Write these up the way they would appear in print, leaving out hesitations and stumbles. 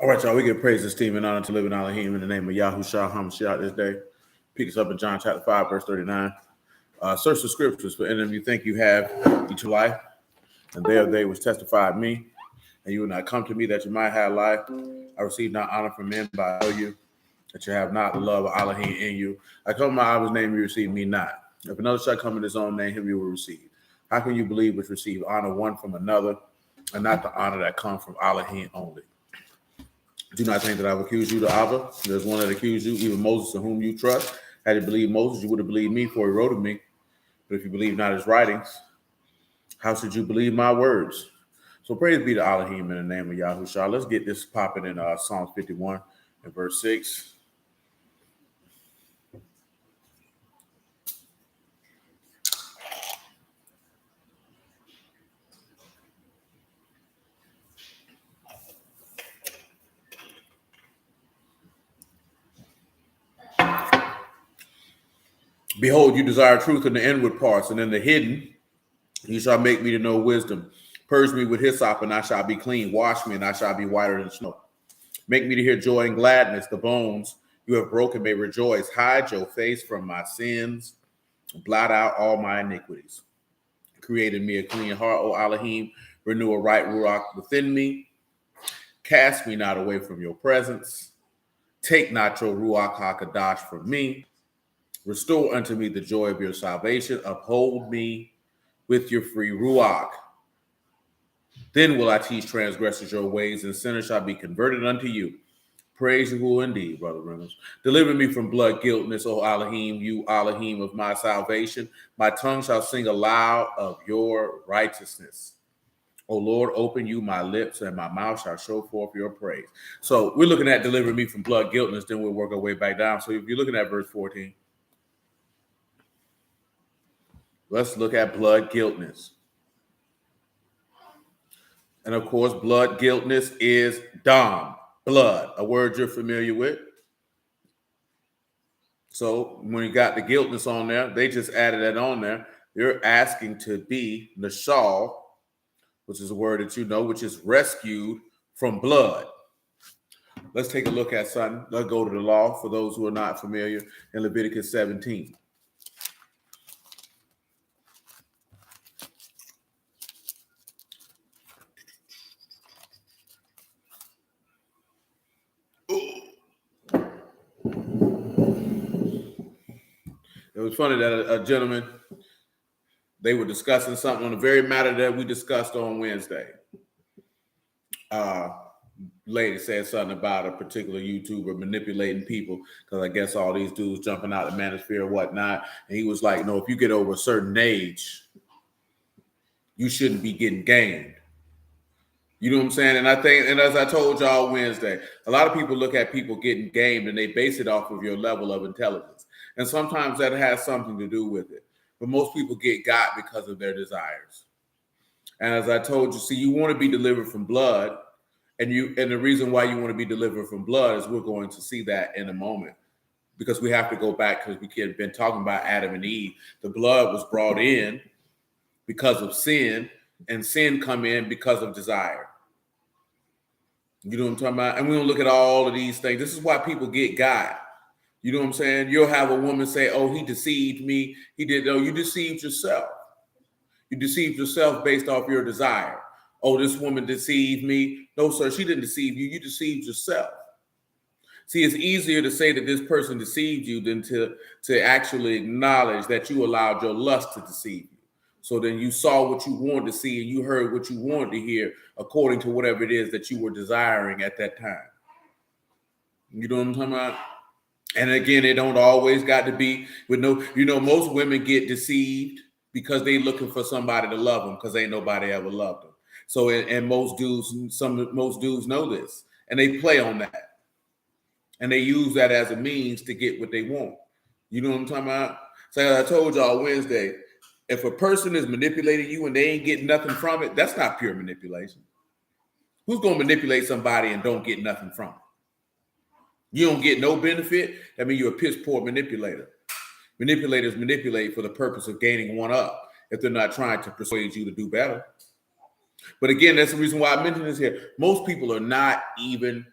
All right, y'all, we give praise, esteem, and honor to living Alahym in the name of Yahushua HaMashiach this day. Pick us up in John chapter 5, verse 39. Search the scriptures, for in them you think you have eternal life, and there they which testified me, and you will not come to me that you might have life. I receive not honor from men, but I tell you that you have not the love of Alahym in you. I come in my Abba's name, you receive me not. If another shall come in his own name, him you will receive. How can you believe which receive honor one from another, and not the honor that comes from Alahym only? Do not think that I've accused you to Abba. There's one that accused you, even Moses, in whom you trust. Had you believed Moses, you would have believed me, for he wrote of me. But if you believe not his writings, how should you believe my words? So praise be to Alahym in the name of Yahushua. Let's get this popping in Psalms 51 and verse 6. Behold, you desire truth in the inward parts, and in the hidden you shall make me to know wisdom. Purge me with hyssop, and I shall be clean. Wash me, and I shall be whiter than snow. Make me to hear joy and gladness. The bones you have broken may rejoice. Hide your face from my sins. Blot out all my iniquities. Create in me a clean heart, O Alahym. Renew a right ruach within me. Cast me not away from your presence. Take not your ruach hakadash from me. Restore unto me the joy of your salvation. Uphold me with your free ruach. Then will I teach transgressors your ways, and sinners shall be converted unto you. Praise you indeed, Brother Reynolds. Deliver me from blood guiltness, O Alahym, you Alahym of my salvation. My tongue shall sing aloud of your righteousness. O Lord, open you my lips, and my mouth shall show forth your praise. So we're looking at deliver me from blood guiltness, then we'll work our way back down. So if you're looking at verse 14, let's look at blood guiltness. And of course, blood guiltness is dam, blood, a word you're familiar with. So when you got the guiltness on there, they just added that on there. You're asking to be nashal, which is a word that you know, which is rescued from blood. Let's take a look at something. Let's go to the law for those who are not familiar in Leviticus 17. It was funny that a gentleman, they were discussing something on the very matter that we discussed on Wednesday. Lady said something about a particular YouTuber manipulating people because I guess all these dudes jumping out the manosphere or whatnot. And he was like, no, if you get over a certain age, you shouldn't be getting gamed. You know what I'm saying? And I think, and as I told y'all Wednesday, a lot of people look at people getting gamed and they base it off of your level of intelligence. And sometimes that has something to do with it. But most people get got because of their desires. And as I told you, see, you want to be delivered from blood. And the reason why you want to be delivered from blood is we're going to see that in a moment. Because we have to go back, because we have been talking about Adam and Eve. The blood was brought in because of sin, and sin come in because of desire. You know what I'm talking about? And we're going to look at all of these things. This is why people get got. You know what I'm saying? You'll have a woman say, oh, he deceived me. He did. No, you deceived yourself. You deceived yourself based off your desire. Oh, this woman deceived me. No, sir, she didn't deceive you. You deceived yourself. See, it's easier to say that this person deceived you than to actually acknowledge that you allowed your lust to deceive you. So then you saw what you wanted to see and you heard what you wanted to hear according to whatever it is that you were desiring at that time. You know what I'm talking about? And again, it don't always got to be with no, most women get deceived because they looking for somebody to love them because ain't nobody ever loved them. So, and most dudes know this, and they play on that, and they use that as a means to get what they want. You know what I'm talking about? So as I told y'all Wednesday, if a person is manipulating you and they ain't getting nothing from it, that's not pure manipulation. Who's going to manipulate somebody and don't get nothing from it? You don't get no benefit. That means you're a piss poor manipulator. Manipulators manipulate for the purpose of gaining one up if they're not trying to persuade you to do better. But again, that's the reason why I mentioned this here. Most people are not even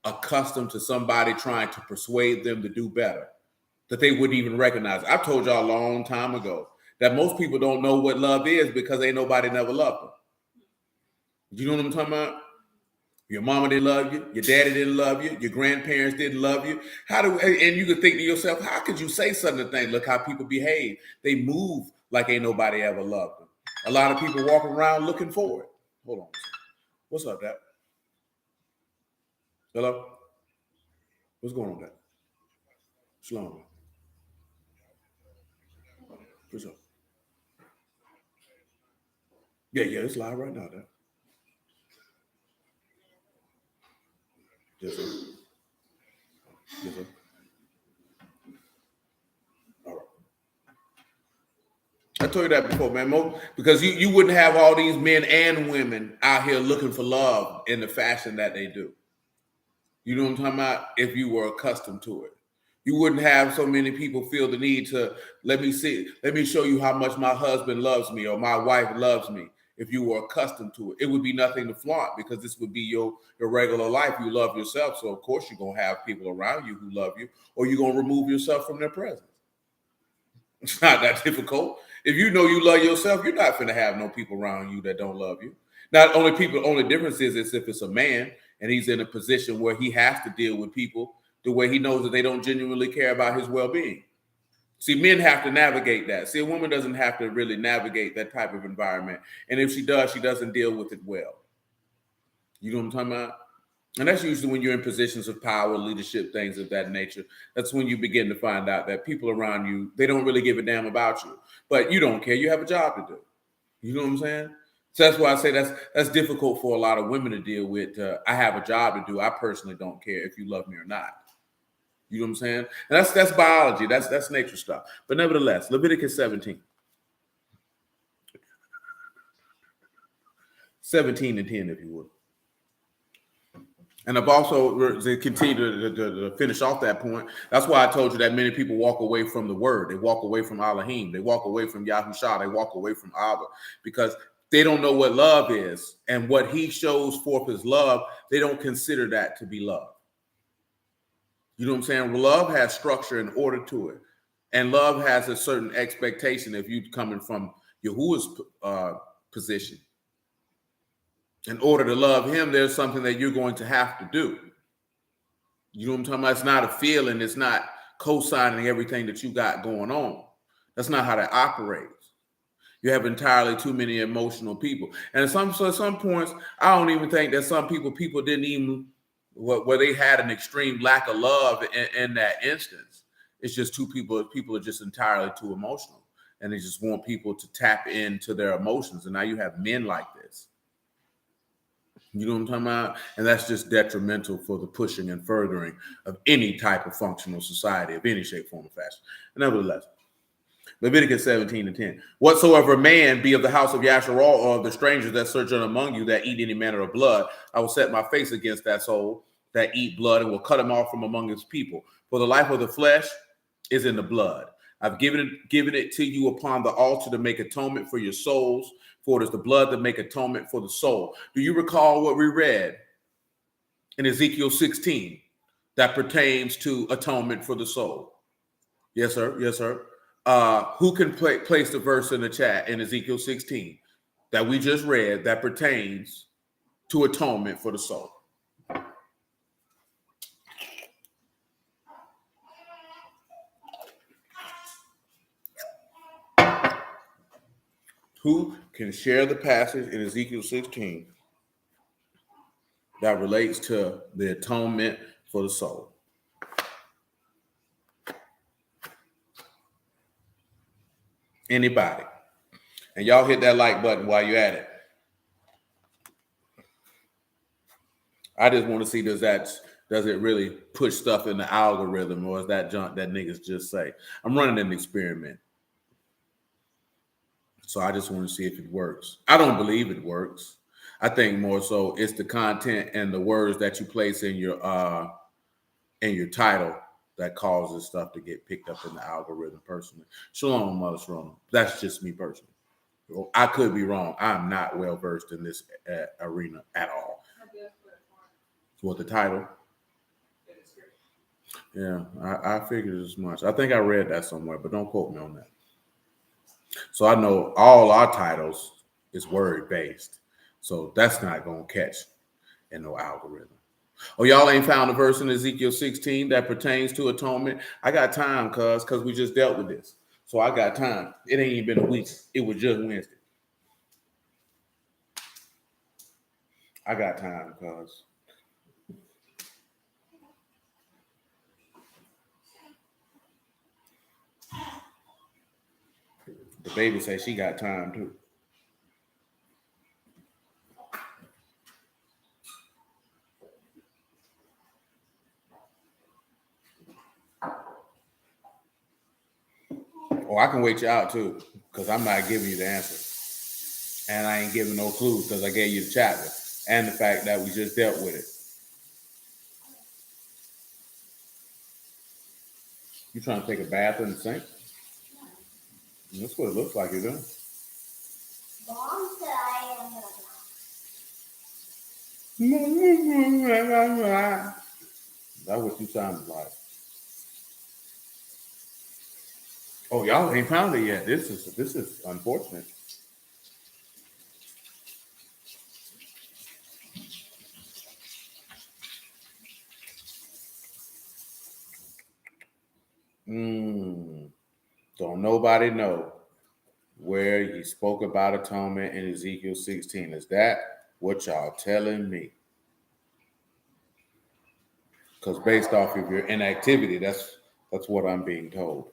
accustomed to somebody trying to persuade them to do better, that they wouldn't even recognize. I told y'all a long time ago that most people don't know what love is because ain't nobody never loved them. You know what I'm talking about? Your mama didn't love you. Your daddy didn't love you. Your grandparents didn't love you. And you could think to yourself, how could you say such a thing? Look how people behave. They move like ain't nobody ever loved them. A lot of people walk around looking for it. Hold on. What's up, Dad? Hello? What's going on, Dad? Shalom. What's up? Yeah, it's live right now, Dad. Yes, sir. Yes, sir. All right. I told you that before, man. Because you wouldn't have all these men and women out here looking for love in the fashion that they do. You know what I'm talking about? If you were accustomed to it, you wouldn't have so many people feel the need to let me show you how much my husband loves me or my wife loves me. If you were accustomed to it, it would be nothing to flaunt because this would be your regular life. You love yourself, so of course you're gonna have people around you who love you, or you're gonna remove yourself from their presence. It's not that difficult. If you know you love yourself, you're not gonna have no people around you that don't love you. Only difference is if it's a man and he's in a position where he has to deal with people the way he knows that they don't genuinely care about his well-being. See, men have to navigate that. See, a woman doesn't have to really navigate that type of environment. And if she does, she doesn't deal with it well. You know what I'm talking about? And that's usually when you're in positions of power, leadership, things of that nature. That's when you begin to find out that people around you, they don't really give a damn about you. But you don't care. You have a job to do. You know what I'm saying? So that's why I say that's difficult for a lot of women to deal with. I have a job to do. I personally don't care if you love me or not. You know what I'm saying? And that's biology. That's nature stuff. But nevertheless, Leviticus 17. 17 and 10, if you would. And I've also to continue to finish off that point. That's why I told you that many people walk away from the word. They walk away from Alahym. They walk away from Yahushua. They walk away from Abba because they don't know what love is. And what he shows forth as love, they don't consider that to be love. You know what I'm saying? Love has structure and order to it. And love has a certain expectation if you're coming from Yahuwah's position. In order to love him, there's something that you're going to have to do. You know what I'm talking about? It's not a feeling. It's not co-signing everything that you got going on. That's not how that operates. You have entirely too many emotional people. And at some points, I don't even think that some people didn't even, where they had an extreme lack of love in that instance. It's just people are just entirely too emotional. And they just want people to tap into their emotions. And now you have men like this. You know what I'm talking about? And that's just detrimental for the pushing and furthering of any type of functional society of any shape, form, or fashion. Nevertheless, Leviticus 17 and 10. Whatsoever man be of the house of Yasharal or of the strangers that sojourn among you that eat any manner of blood, I will set my face against that soul that eat blood and will cut him off from among his people. For the life of the flesh is in the blood. I've given it to you upon the altar to make atonement for your souls. For it is the blood that make atonement for the soul. Do you recall what we read in Ezekiel 16 that pertains to atonement for the soul? Yes, sir. Yes, sir. Who can place the verse in the chat in Ezekiel 16 that we just read that pertains to atonement for the soul? Who can share the passage in Ezekiel 16 that relates to the atonement for the soul? Anybody? And y'all hit that like button while you're at it. I just want to see does it really push stuff in the algorithm, or is that junk that niggas just say? I'm running an experiment. So I just want to see if it works. I don't believe it works. I think more so it's the content and the words that you place in your title that causes stuff to get picked up in the algorithm personally. Shalom, Mother Shalom. That's just me personally. I could be wrong. I'm not well versed in this arena at all. What the title? Yeah, I figured as much. I think I read that somewhere, but don't quote me on that. So I know all our titles is word based. So that's not going to catch in no algorithm. Oh, y'all ain't found a verse in Ezekiel 16 that pertains to atonement? I got time, because we just dealt with this. So I got time. It ain't even been a week. It was just Wednesday. I got time, cuz. The baby says she got time too. Oh, I can wait you out too, because I'm not giving you the answer. And I ain't giving no clues because I gave you the chapter and the fact that we just dealt with it. You trying to take a bath in the sink? That's what it looks like you're doing. Mom said I am gonna. That's what you sounded like. Oh, y'all ain't found it yet. This is unfortunate. Don't nobody know where he spoke about atonement in Ezekiel 16. Is that what y'all telling me? Because based off of your inactivity, that's what I'm being told.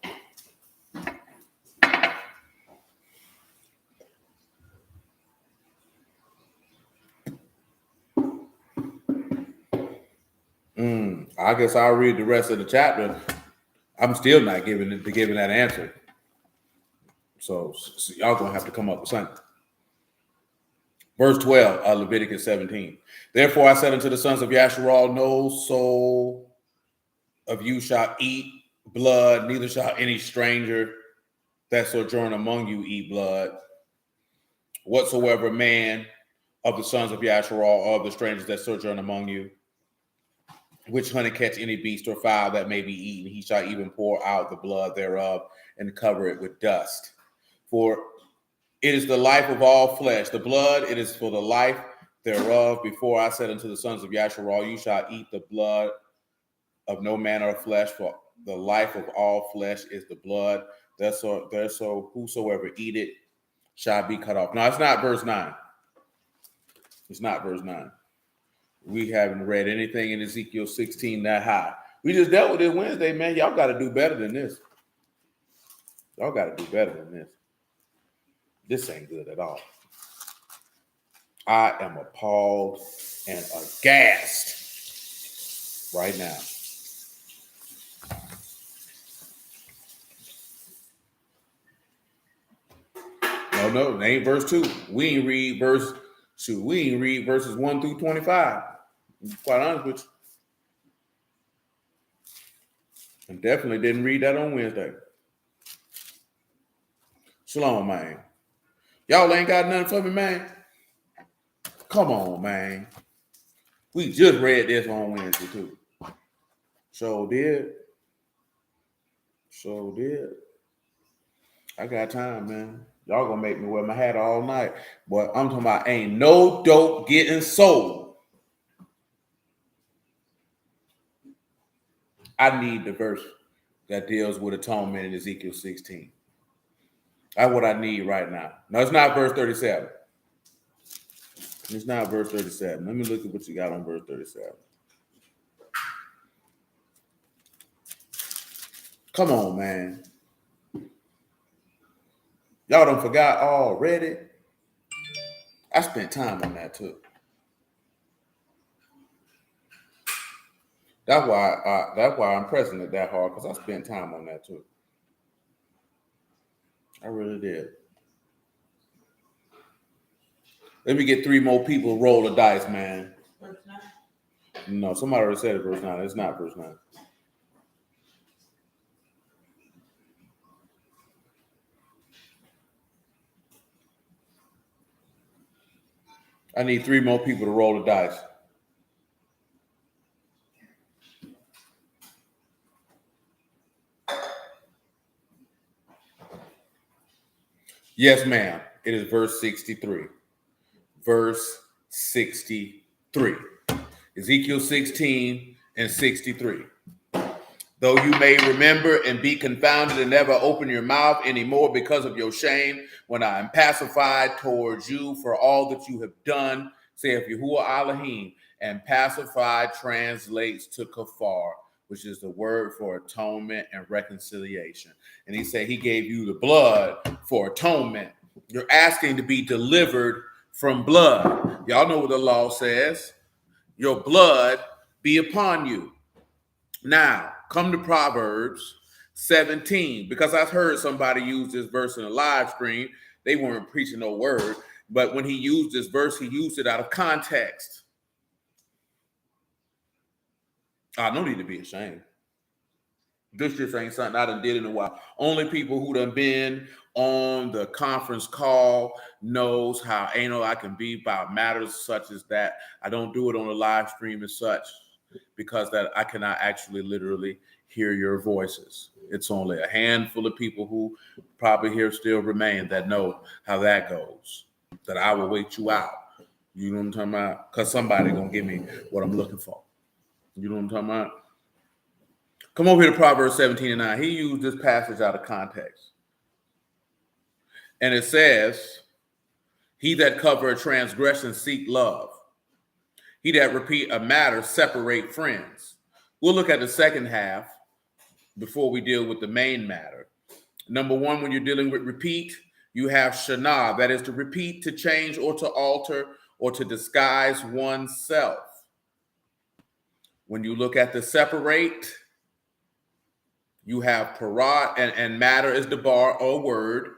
I guess I'll read the rest of the chapter. I'm still not giving that answer. So y'all gonna have to come up with something. Verse 12 of Leviticus 17. Therefore I said unto the sons of Yasharal, no soul of you shall eat blood, neither shall any stranger that sojourn among you eat blood. Whatsoever man of the sons of Yasharal or of the strangers that sojourn among you, which hunt and catch any beast or fowl that may be eaten, he shall even pour out the blood thereof and cover it with dust. For it is the life of all flesh. The blood, it is for the life thereof. Before I said unto the sons of Yasharal, you shall eat the blood of no manner of flesh, for the life of all flesh is the blood. So whosoever eat it shall be cut off. Now, it's not verse 9. It's not verse 9. We haven't read anything in Ezekiel 16 that high. We just dealt with it Wednesday, man. Y'all got to do better than this. Y'all got to do better than this. This ain't good at all. I am appalled and aghast right now. No, it ain't verse 2. We ain't read verses 1 through 25. To be quite honest with you. And definitely didn't read that on Wednesday. Shalom, man. Y'all ain't got nothing for me, man. Come on, man. We just read this on Wednesday, too. Sure did. I got time, man. Y'all gonna make me wear my hat all night. But I'm talking about ain't no dope getting sold. I need the verse that deals with atonement in Ezekiel 16. That's what I need right now. No, it's not verse 37. It's not verse 37. Let me look at what you got on verse 37. Come on, man. Y'all done forgot already. I spent time on that too. That's why I'm pressing it that hard, because I spent time on that too. I really did. Let me get 3 more people to roll the dice, man. Verse 9? No, somebody already said it, verse 9. It's not verse 9. I need 3 more people to roll the dice. Yes, ma'am. It is verse 63. Verse 63. Ezekiel 16 and 63. Though you may remember and be confounded and never open your mouth anymore because of your shame, when I am pacified towards you for all that you have done, saith Yahuwah Alahym. And pacified translates to kafar, which is the word for atonement and reconciliation. And he said he gave you the blood for atonement. You're asking to be delivered from blood. Y'all know what the law says. Your blood be upon you. Now, come to Proverbs 17, because I've heard somebody use this verse in a live stream. They weren't preaching no word, but when he used this verse, he used it out of context. I no need to be ashamed. This just ain't something I done did in a while. Only people who done been on the conference call knows how anal I can be about matters such as that. I don't do it on a live stream as such, because that I cannot actually literally hear your voices. It's only a handful of people who probably here still remain that know how that goes, that I will wait you out. You know what I'm talking about? Because somebody gonna give me what I'm looking for. You know what I'm talking about? Come over here to Proverbs 17 and 9. He used this passage out of context. And it says, he that cover a transgression seek love. He that repeat a matter separate friends. We'll look at the second half before we deal with the main matter. Number one, when you're dealing with repeat, you have shana, that is to repeat, to change, or to alter, or to disguise oneself. When you look at the separate, you have parad, and matter is the bar or word.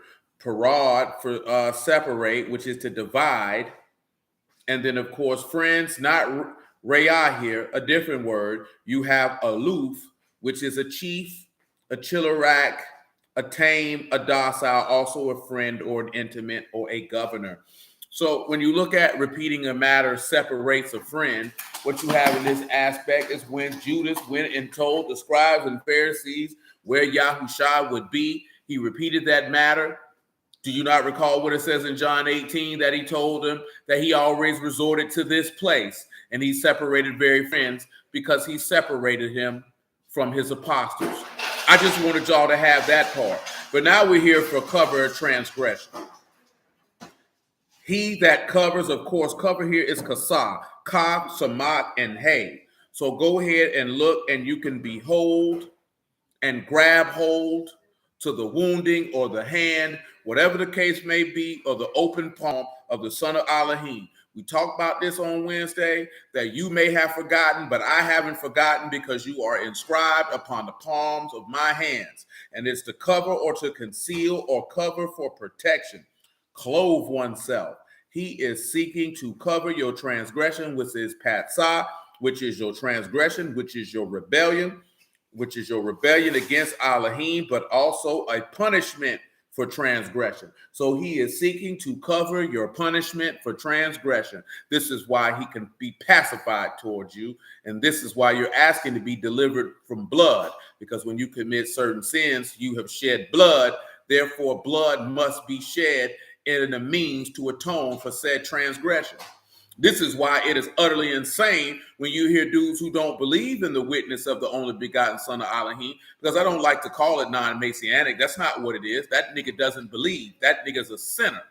Parad for separate, which is to divide. And then, of course, friends, not rayah here, a different word. You have aloof, which is a chief, a chilarak, a tame, a docile, also a friend or an intimate or a governor. So when you look at repeating a matter separates a friend, what you have in this aspect is when Judas went and told the scribes and Pharisees where Yahushua would be, he repeated that matter. Do you not recall what it says in John 18 that he told them that he always resorted to this place and he separated very friends because he separated him from his apostles? I just wanted y'all to have that part. But now we're here for cover of transgression. He that covers, of course, cover here is kasah, ka, samat, and hay. So go ahead and look, and you can behold and grab hold to the wounding or the hand, whatever the case may be, or the open palm of the son of Alahym. We talked about this on Wednesday, that you may have forgotten, but I haven't forgotten, because you are inscribed upon the palms of my hands. And it's to cover or to conceal or cover for protection. Clothe oneself. He is seeking to cover your transgression, which is pt5, which is your transgression, which is your rebellion, against Alahym, but also a punishment for transgression. So he is seeking to cover your punishment for transgression. This is why he can be pacified towards you. And this is why you're asking to be delivered from blood, because when you commit certain sins, you have shed blood. Therefore, blood must be shed in a means to atone for said transgression. This is why it is utterly insane when you hear dudes who don't believe in the witness of the only begotten son of Alahym, because I don't like to call it non-messianic. That's not what it is. That nigga doesn't believe. That nigga's a sinner.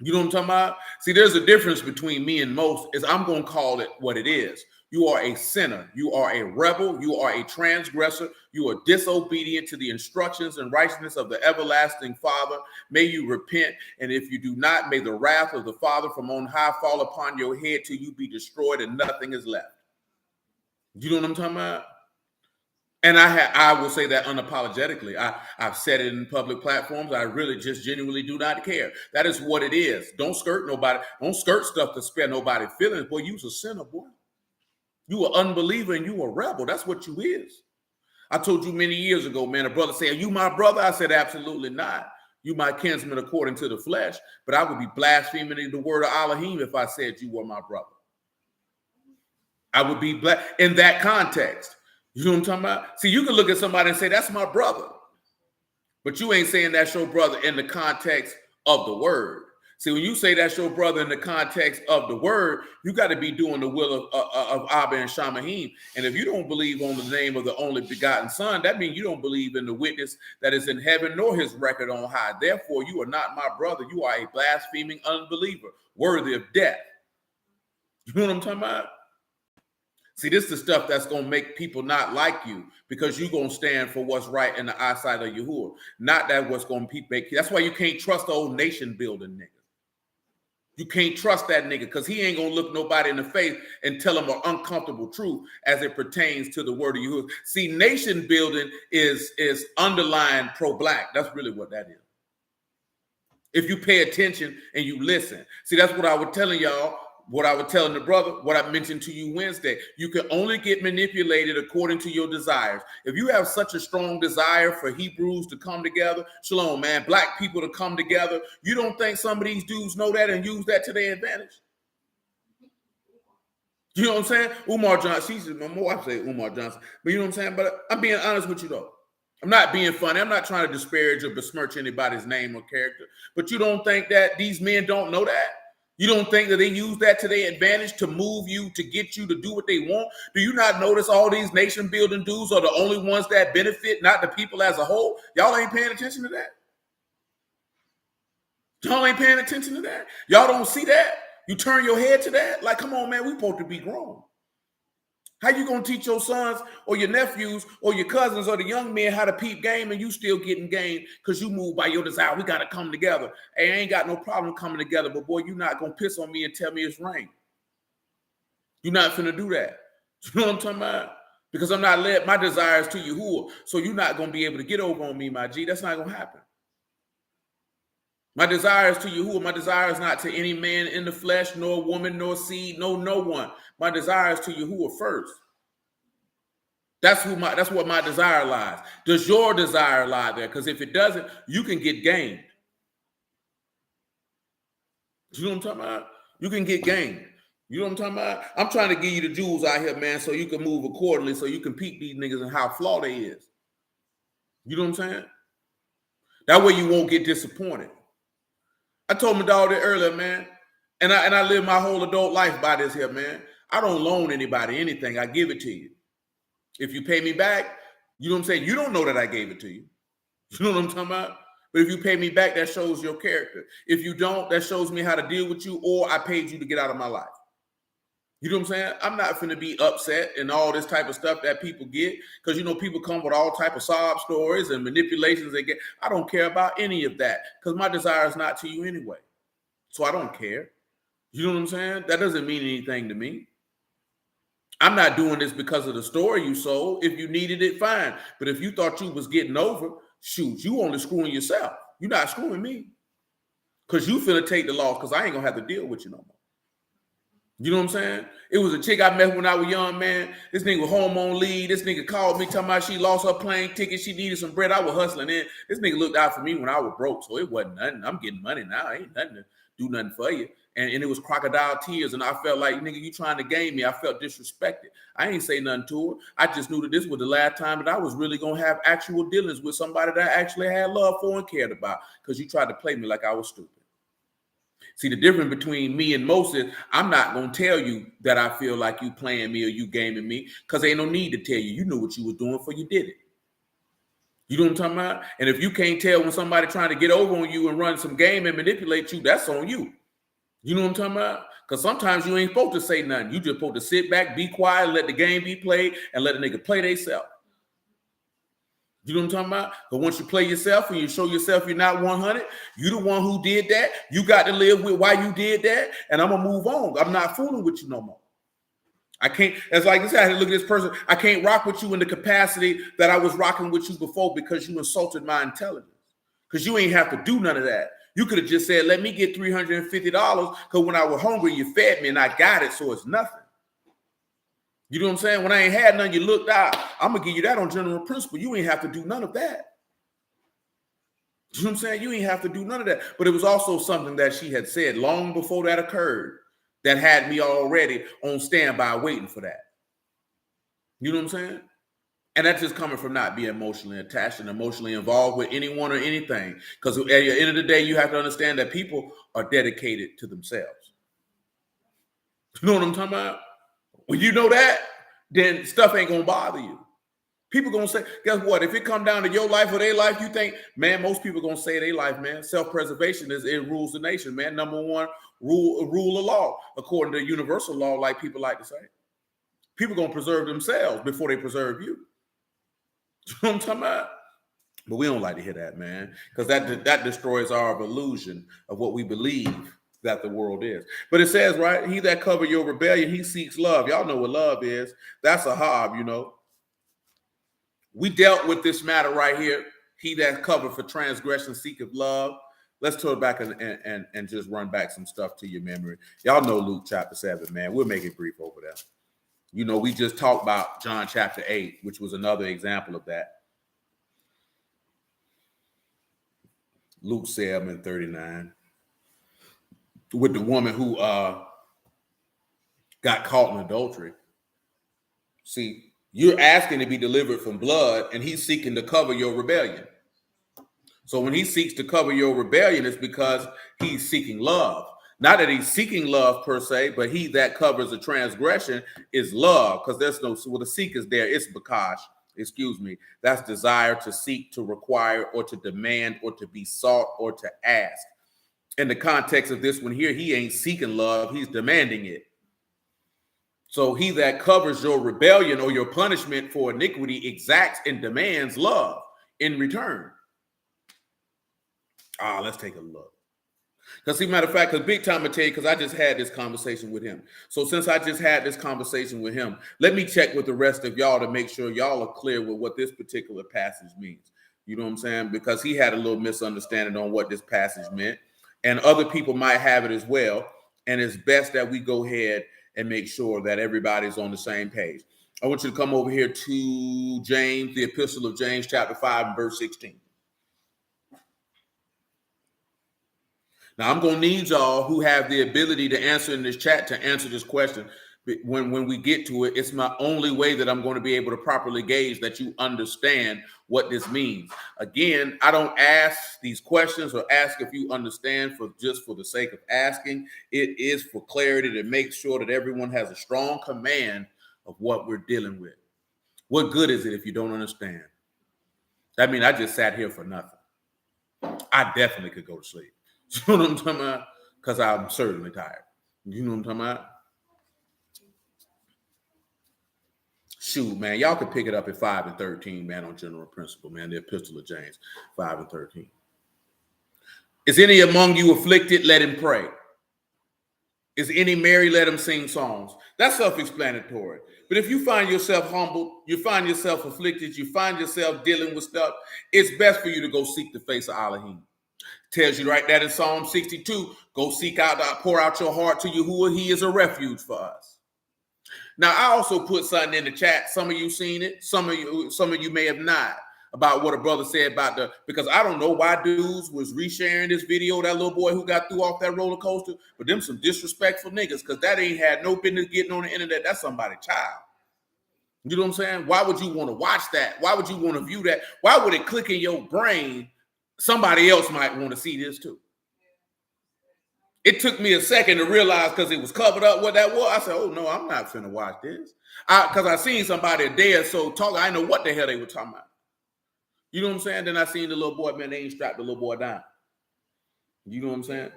You know what I'm talking about? See, there's a difference between me and most, is I'm going to call it what it is. You are a sinner. You are a rebel. You are a transgressor. You are disobedient to the instructions and righteousness of the everlasting Father. May you repent. And if you do not, may the wrath of the Father from on high fall upon your head till you be destroyed and nothing is left. You know what I'm talking about? And I will say that unapologetically. I've said it in public platforms. I really just genuinely do not care. That is what it is. Don't skirt nobody. Don't skirt stuff to spare nobody's feelings. Boy, you's a sinner, boy. You an unbeliever and you a rebel. That's what you is. I told you many years ago, man, a brother said, "Are you my brother?" I said, "Absolutely not. You my kinsman according to the flesh, but I would be blaspheming the word of Alahym if I said you were my brother." I would be in that context. You know what I'm talking about? See, you can look at somebody and say, "That's my brother." But you ain't saying that's your brother in the context of the word. See, when you say that's your brother in the context of the word, you got to be doing the will of Abba and Shamahim. And if you don't believe on the name of the only begotten Son, that means you don't believe in the witness that is in heaven nor his record on high. Therefore, you are not my brother. You are a blaspheming unbeliever, worthy of death. You know what I'm talking about? See, this is the stuff that's going to make people not like you because you're going to stand for what's right in the eyesight of Yahuwah. Not that what's going to make you. That's why you can't trust the old nation building nigga. You can't trust that nigga because he ain't going to look nobody in the face and tell them an uncomfortable truth as it pertains to the word of Yahuwah. See, nation building is underlying pro-black. That's really what that is. If you pay attention and you listen. See, that's what I was telling y'all. What I was telling the brother, what I mentioned to you Wednesday, you can only get manipulated according to your desires. If you have such a strong desire for Hebrews to come together, shalom, man, black people to come together, you don't think some of these dudes know that and use that to their advantage? You know what I'm saying? Umar Johnson, my wife say Umar Johnson, but you know what I'm saying? But I'm being honest with you though. I'm not being funny. I'm not trying to disparage or besmirch anybody's name or character, but you don't think that these men don't know that? You don't think that they use that to their advantage to move you, to get you to do what they want? Do you not notice all these nation building dudes are the only ones that benefit, not the people as a whole? Y'all ain't paying attention to that. Y'all ain't paying attention to that. Y'all don't see that. You turn your head to that. Like, come on, man, we supposed to be grown. How you gonna teach your sons or your nephews or your cousins or the young men how to peep game and you still getting game because you move by your desire? We gotta come together. Hey, I ain't got no problem coming together, but boy, you're not gonna piss on me and tell me it's rain. You're not finna do that. You know what I'm talking about? Because I'm not led my desires to Yahuwah, so you're not gonna be able to get over on me, my G. That's not gonna happen. My desires to Yahuwah, my desires not to any man in the flesh, nor woman, nor seed, no one. My desires to Yahuwah first. That's what my desire lies. Does your desire lie there? Because if it doesn't, you can get gained. You know what I'm talking about? You can get gained. You know what I'm talking about? I'm trying to give you the jewels out here, man, so you can move accordingly, so you can peep these niggas and how flawed they is. You know what I'm saying? That way you won't get disappointed. I told my dog that earlier, man, and I live my whole adult life by this here, man. I don't loan anybody anything. I give it to you. If you pay me back, you know what I'm saying? You don't know that I gave it to you. You know what I'm talking about? But if you pay me back, that shows your character. If you don't, that shows me how to deal with you, or I paid you to get out of my life. You know what I'm saying? I'm not finna be upset and all this type of stuff that people get, because you know people come with all type of sob stories and manipulations they get. I don't care about any of that because my desire is not to you anyway. So I don't care. You know what I'm saying? That doesn't mean anything to me. I'm not doing this because of the story you sold. If you needed it, fine. But if you thought you was getting over, shoot, you only screwing yourself. You're not screwing me. Because you finna take the loss because I ain't going to have to deal with you no more. You know what I'm saying? It was a chick I met when I was young, man. This nigga was home on leave. This nigga called me talking about she lost her plane ticket. She needed some bread. I was hustling in. This nigga looked out for me when I was broke, so it wasn't nothing. I'm getting money now. Ain't nothing to do nothing for you. And it was crocodile tears, and I felt like, nigga, you trying to game me. I felt disrespected. I ain't say nothing to her. I just knew that this was the last time that I was really going to have actual dealings with somebody that I actually had love for and cared about, because you tried to play me like I was stupid. See, the difference between me and most is I'm not going to tell you that I feel like you playing me or you gaming me, because ain't no need to tell you. You knew what you was doing before you did it. You know what I'm talking about? And if you can't tell when somebody trying to get over on you and run some game and manipulate you, that's on you. You know what I'm talking about? Because sometimes you ain't supposed to say nothing. You just supposed to sit back, be quiet, let the game be played, and let the nigga play theyself. You know what I'm talking about? But once you play yourself and you show yourself you're not 100, you the one who did that. You got to live with why you did that, and I'm going to move on. I'm not fooling with you no more. I can't, it's like this, I had to look at this person. I can't rock with you in the capacity that I was rocking with you before because you insulted my intelligence. Because you ain't have to do none of that. You could have just said, let me get $350 because when I was hungry, you fed me and I got it, so it's nothing. You know what I'm saying? When I ain't had none, you looked out. I'm going to give you that on general principle. You ain't have to do none of that. You know what I'm saying? You ain't have to do none of that. But it was also something that she had said long before that occurred that had me already on standby waiting for that. You know what I'm saying? And that's just coming from not being emotionally attached and emotionally involved with anyone or anything. Because at the end of the day, you have to understand that people are dedicated to themselves. You know what I'm talking about? When you know that, then stuff ain't going to bother you. People going to say, guess what? If it come down to your life or their life, you think, man, most people going to say their life, man. Self-preservation it rules the nation, man. Number one rule of law, according to universal law, like people like to say. People going to preserve themselves before they preserve you. You know what I'm talking about? But we don't like to hear that, man, because that destroys our illusion of what we believe that the world is. But it says, right, he that cover your rebellion, he seeks love. Y'all know what love is. That's a hob, you know. We dealt with this matter right here. He that covered for transgression seeketh love. Let's turn back and just run back some stuff to your memory. Y'all know Luke chapter 7, man. We'll make it brief over there. You know, we just talked about John chapter 8, which was another example of that. Luke 7:39. With the woman who got caught in adultery. See, you're asking to be delivered from blood, and he's seeking to cover your rebellion. So when he seeks to cover your rebellion, it's because he's seeking love. Not that he's seeking love per se, but he that covers a transgression is love, because there's no, well, the seek is there. It's bakash, excuse me. That's desire to seek, to require, or to demand, or to be sought, or to ask. In the context of this one here, he ain't seeking love, he's demanding it. So he that covers your rebellion or your punishment for iniquity exacts and demands love in return. Let's take a look. Because, see, matter of fact, because big time I tell you, because I just had this conversation with him. So since I just had this conversation with him, let me check with the rest of y'all to make sure y'all are clear with what this particular passage means. You know what I'm saying? Because he had a little misunderstanding on what this passage meant. And other people might have it as well. And it's best that we go ahead and make sure that everybody's on the same page. I want you to come over here to James, the Epistle of James, chapter 5, and verse 16. Now, I'm going to need y'all who have the ability to answer in this chat to answer this question. When we get to it, it's my only way that I'm going to be able to properly gauge that you understand what this means. Again, I don't ask these questions or ask if you understand for just for the sake of asking. It is for clarity to make sure that everyone has a strong command of what we're dealing with. What good is it if you don't understand? I mean, I just sat here for nothing. I definitely could go to sleep. You know what I'm talking about? Because I'm certainly tired. You know what I'm talking about? Shoot, man, y'all can pick it up at 5 and 13, man, on general principle, man. The Epistle of James, 5 and 13. Is any among you afflicted? Let him pray. Is any merry? Let him sing songs. That's self-explanatory. But if you find yourself humbled, you find yourself afflicted, you find yourself dealing with stuff, it's best for you to go seek the face of Alahym. Tells you right there in Psalm 62, go seek out, pour out your heart to Yahuwah. He is a refuge for us. Now, I also put something in the chat. Some of you seen it. Some of you may have not, about what a brother said about because I don't know why dudes was resharing this video, that little boy who got threw off that roller coaster, but them some disrespectful niggas, because that ain't had no business getting on the internet. That's somebody's child. You know what I'm saying? Why would you want to watch that? Why would you want to view that? Why would it click in your brain? Somebody else might want to see this too. It took me a second to realize, because it was covered up what that was. I said, oh, no, I'm not finna watch this. Because I seen somebody a day or so talking. I didn't know what the hell they were talking about. You know what I'm saying? Then I seen the little boy, man, they ain't strapped the little boy down. You know what I'm saying?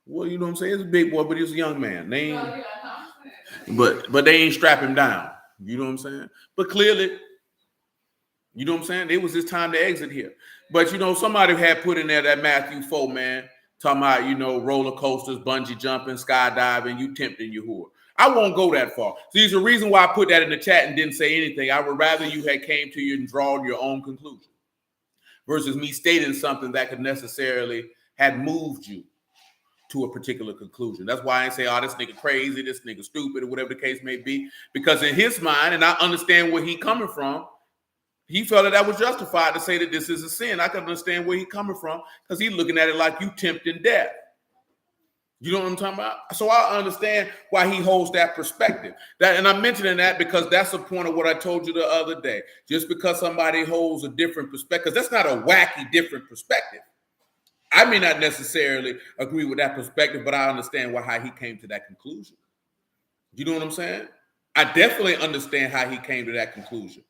Well, you know what I'm saying? It's a big boy, but he's a young man. They ain't, but they ain't strap him down. You know what I'm saying? But clearly, you know what I'm saying? It was his time to exit here. But, you know, somebody had put in there that Matthew 4, man, talking about, you know, roller coasters, bungee jumping, skydiving, you tempting Yahuwah. I won't go that far. So there's a reason why I put that in the chat and didn't say anything. I would rather you had came to you and drawn your own conclusion versus me stating something that could necessarily had moved you to a particular conclusion. That's why I say, oh, this nigga crazy, this nigga stupid, or whatever the case may be. Because in his mind, and I understand where he coming from, he felt that was justified to say that this is a sin. I can understand where he's coming from because he's looking at it like you tempting death. You know what I'm talking about? So I understand why he holds that perspective. And I'm mentioning that because that's the point of what I told you the other day. Just because somebody holds a different perspective, that's not a wacky different perspective. I may not necessarily agree with that perspective, but I understand how he came to that conclusion. You know what I'm saying? I definitely understand how he came to that conclusion.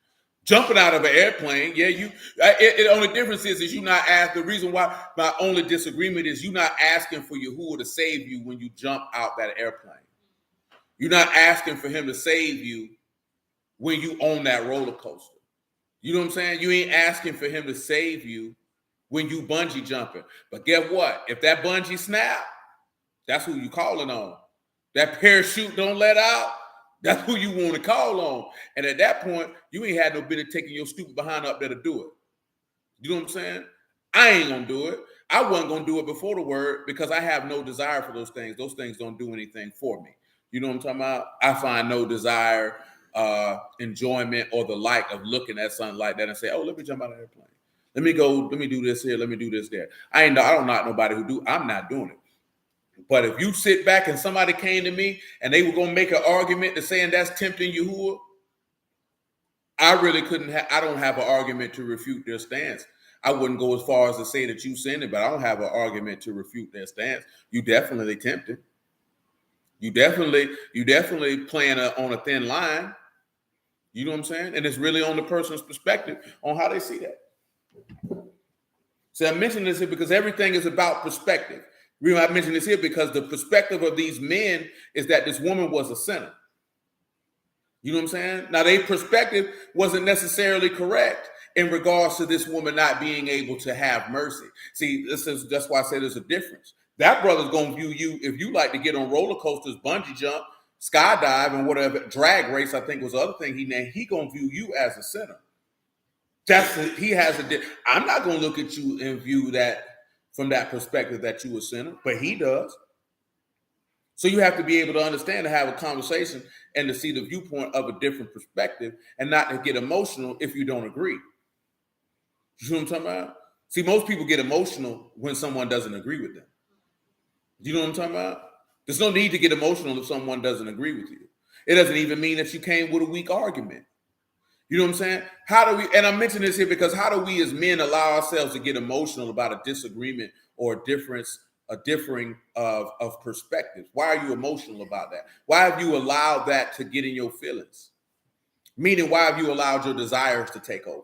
Jumping out of an airplane, yeah, the only difference is you not ask. The reason why my only disagreement is you not asking for Yahuwah to save you when you jump out that airplane. You're not asking for him to save you when you own that roller coaster. You know what I'm saying? You ain't asking for him to save you when you bungee jumping. But guess what? If that bungee snap, that's who you calling on. That parachute don't let out, that's who you want to call on. And at that point, you ain't had no business taking your stupid behind up there to do it. You know what I'm saying? I ain't going to do it. I wasn't going to do it before the word because I have no desire for those things. Those things don't do anything for me. You know what I'm talking about? I find no desire, enjoyment, or the like of looking at something like that and say, oh, let me jump out of the airplane. Let me go, let me do this here, let me do this there. I don't knock nobody who do. I'm not doing it. But if you sit back and somebody came to me and they were going to make an argument to saying that's tempting Yahuwah, I really couldn't I don't have an argument to refute their stance. I wouldn't go as far as to say that you sinned it, but I don't have an argument to refute their stance. You definitely tempted. You definitely playing on a thin line. You know what I'm saying? And it's really on the person's perspective on how they see that. So I mention this here because everything is about perspective. I mention this here because the perspective of these men is that this woman was a sinner. You know what I'm saying? Now, their perspective wasn't necessarily correct in regards to this woman not being able to have mercy. See, that's why I say there's a difference. That brother's going to view you, if you like to get on roller coasters, bungee jump, skydive, and whatever, drag race, I think was the other thing he named, he going to view you as a sinner. I'm not going to look at you and view that from that perspective that you a sinner, but he does. So you have to be able to understand, to have a conversation and to see the viewpoint of a different perspective and not to get emotional if you don't agree. You know what I'm talking about? See, most people get emotional when someone doesn't agree with them. You know what I'm talking about? There's no need to get emotional if someone doesn't agree with you. It doesn't even mean that you came with a weak argument. You know what I'm saying? And I mention this here because how do we as men allow ourselves to get emotional about a disagreement or a differing of perspectives? Why are you emotional about that? Why have you allowed that to get in your feelings? Meaning, why have you allowed your desires to take over?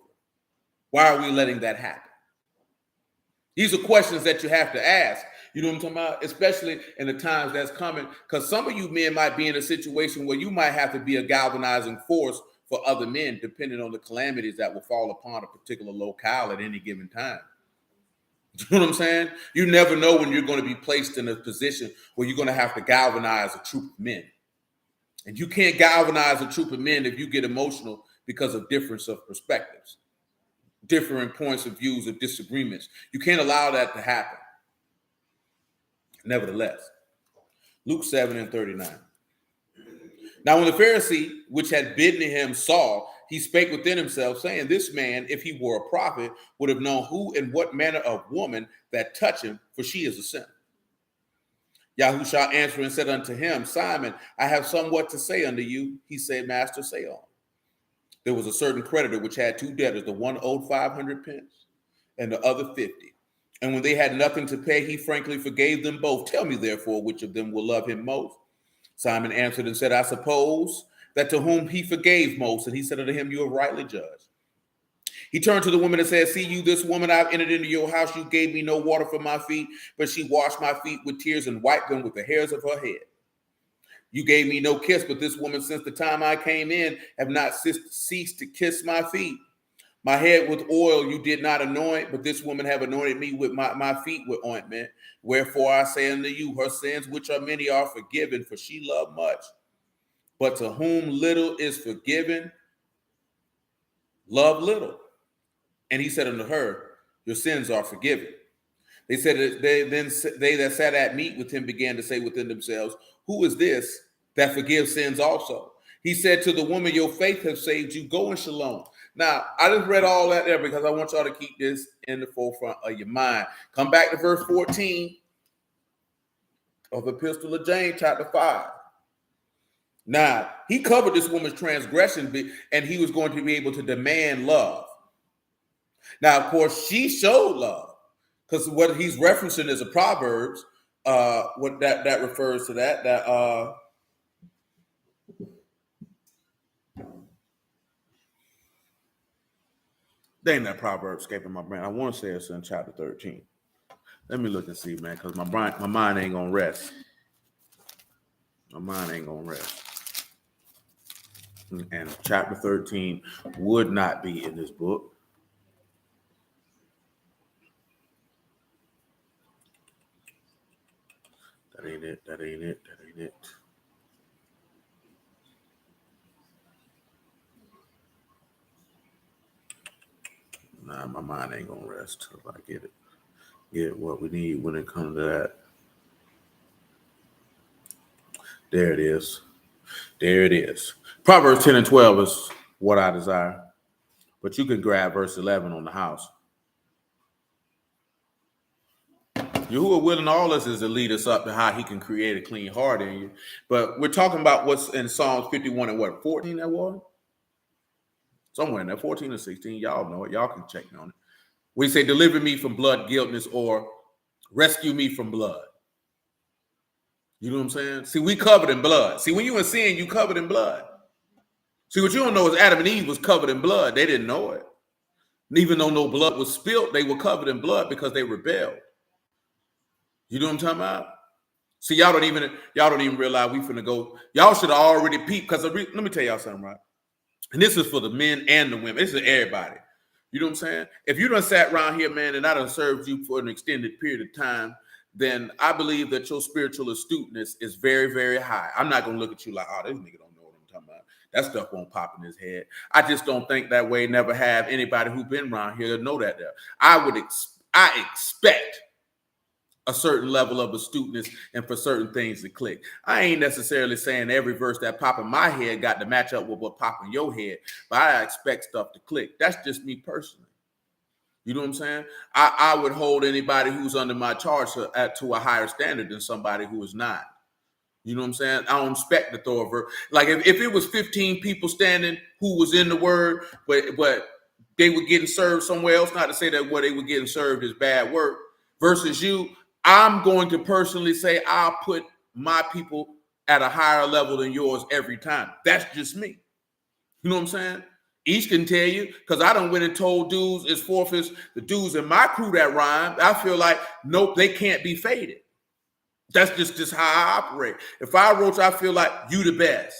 Why are we letting that happen? These are questions that you have to ask. You know what I'm talking about? Especially in the times that's coming, because some of you men might be in a situation where you might have to be a galvanizing force for other men, depending on the calamities that will fall upon a particular locale at any given time. You know what I'm saying? You never know when you're going to be placed in a position where you're going to have to galvanize a troop of men. And you can't galvanize a troop of men if you get emotional because of difference of perspectives, differing points of views, of disagreements. You can't allow that to happen. Nevertheless, Luke 7:39. Now, when the Pharisee, which had bidden him, saw, he spake within himself, saying, this man, if he were a prophet, would have known who and what manner of woman that touched him, for she is a sinner. Yahushua answered and said unto him, Simon, I have somewhat to say unto you. He said, Master, say on. There was a certain creditor which had two debtors. The one owed 500 pence and the other 50. And when they had nothing to pay, he frankly forgave them both. Tell me, therefore, which of them will love him most? Simon answered and said, I suppose that to whom he forgave most. And he said unto him, you have rightly judged. He turned to the woman and said, see you, this woman, I've entered into your house. You gave me no water for my feet, but she washed my feet with tears and wiped them with the hairs of her head. You gave me no kiss, but this woman, since the time I came in, have not ceased to kiss my feet. My head with oil you did not anoint, but this woman have anointed me with my feet with ointment. Wherefore I say unto you, her sins, which are many, are forgiven, for she loved much. But to whom little is forgiven, love little. And he said unto her, your sins are forgiven. They said they that sat at meat with him began to say within themselves, who is this that forgives sins also? He said to the woman, your faith has saved you. Go in shalom. Now, I just read all that there because I want y'all to keep this in the forefront of your mind. Come back to verse 14 of Epistle of James, chapter 5. Now, he covered this woman's transgression, and he was going to be able to demand love. Now, of course, she showed love, because what he's referencing is a Proverbs. What that refers to that dang, that proverb escaping my brain. I want to say it's in chapter 13. Let me look and see, man, because my mind ain't gonna rest. My mind ain't gonna rest. And chapter 13 would not be in this book. That ain't it. That ain't it. That ain't it. Nah, my mind ain't gonna rest till I get what we need when it comes to that. There it is. There it is. Proverbs 10 and 12 is what I desire. But you can grab verse 11 on the house. Yahuwah willing all us is to lead us up to how he can create a clean heart in you. But we're talking about what's in Psalms 51 and what, 14 that was? Somewhere in there, 14 or 16. Y'all know it. Y'all can check me on it. We say, deliver me from blood guiltness, or rescue me from blood. You know what I'm saying? See, we covered in blood. See, when you in sin, you covered in blood. See, what you don't know is Adam and Eve was covered in blood. They didn't know it. And even though no blood was spilled, they were covered in blood because they rebelled. You know what I'm talking about? See, y'all don't even realize we finna go. Y'all should have already peeped, because let me tell y'all something, right? And this is for the men and the women. This is everybody. You know what I'm saying? If you done sat around here, man, and I done served you for an extended period of time, then I believe that your spiritual astuteness is very, very high. I'm not going to look at you like, oh, this nigga don't know what I'm talking about. That stuff won't pop in his head. I just don't think that way. Never have anybody who's been around here to know that there. I expect a certain level of astuteness and for certain things to click. I ain't necessarily saying every verse that pop in my head got to match up with what pop in your head, but I expect stuff to click. That's just me personally. You know what I'm saying? I would hold anybody who's under my charge to a higher standard than somebody who is not. You know what I'm saying? I don't expect to throw a verse. Like if it was 15 people standing who was in the word, but they were getting served somewhere else, not to say that what they were getting served is bad work, versus you, I'm going to personally say I'll put my people at a higher level than yours every time. That's just me. You know what I'm saying? Each can tell you, because I done went and told dudes as forfeits, the dudes in my crew that rhyme, I feel like, nope, they can't be faded. That's just how I operate. If I wrote, I feel like you the best.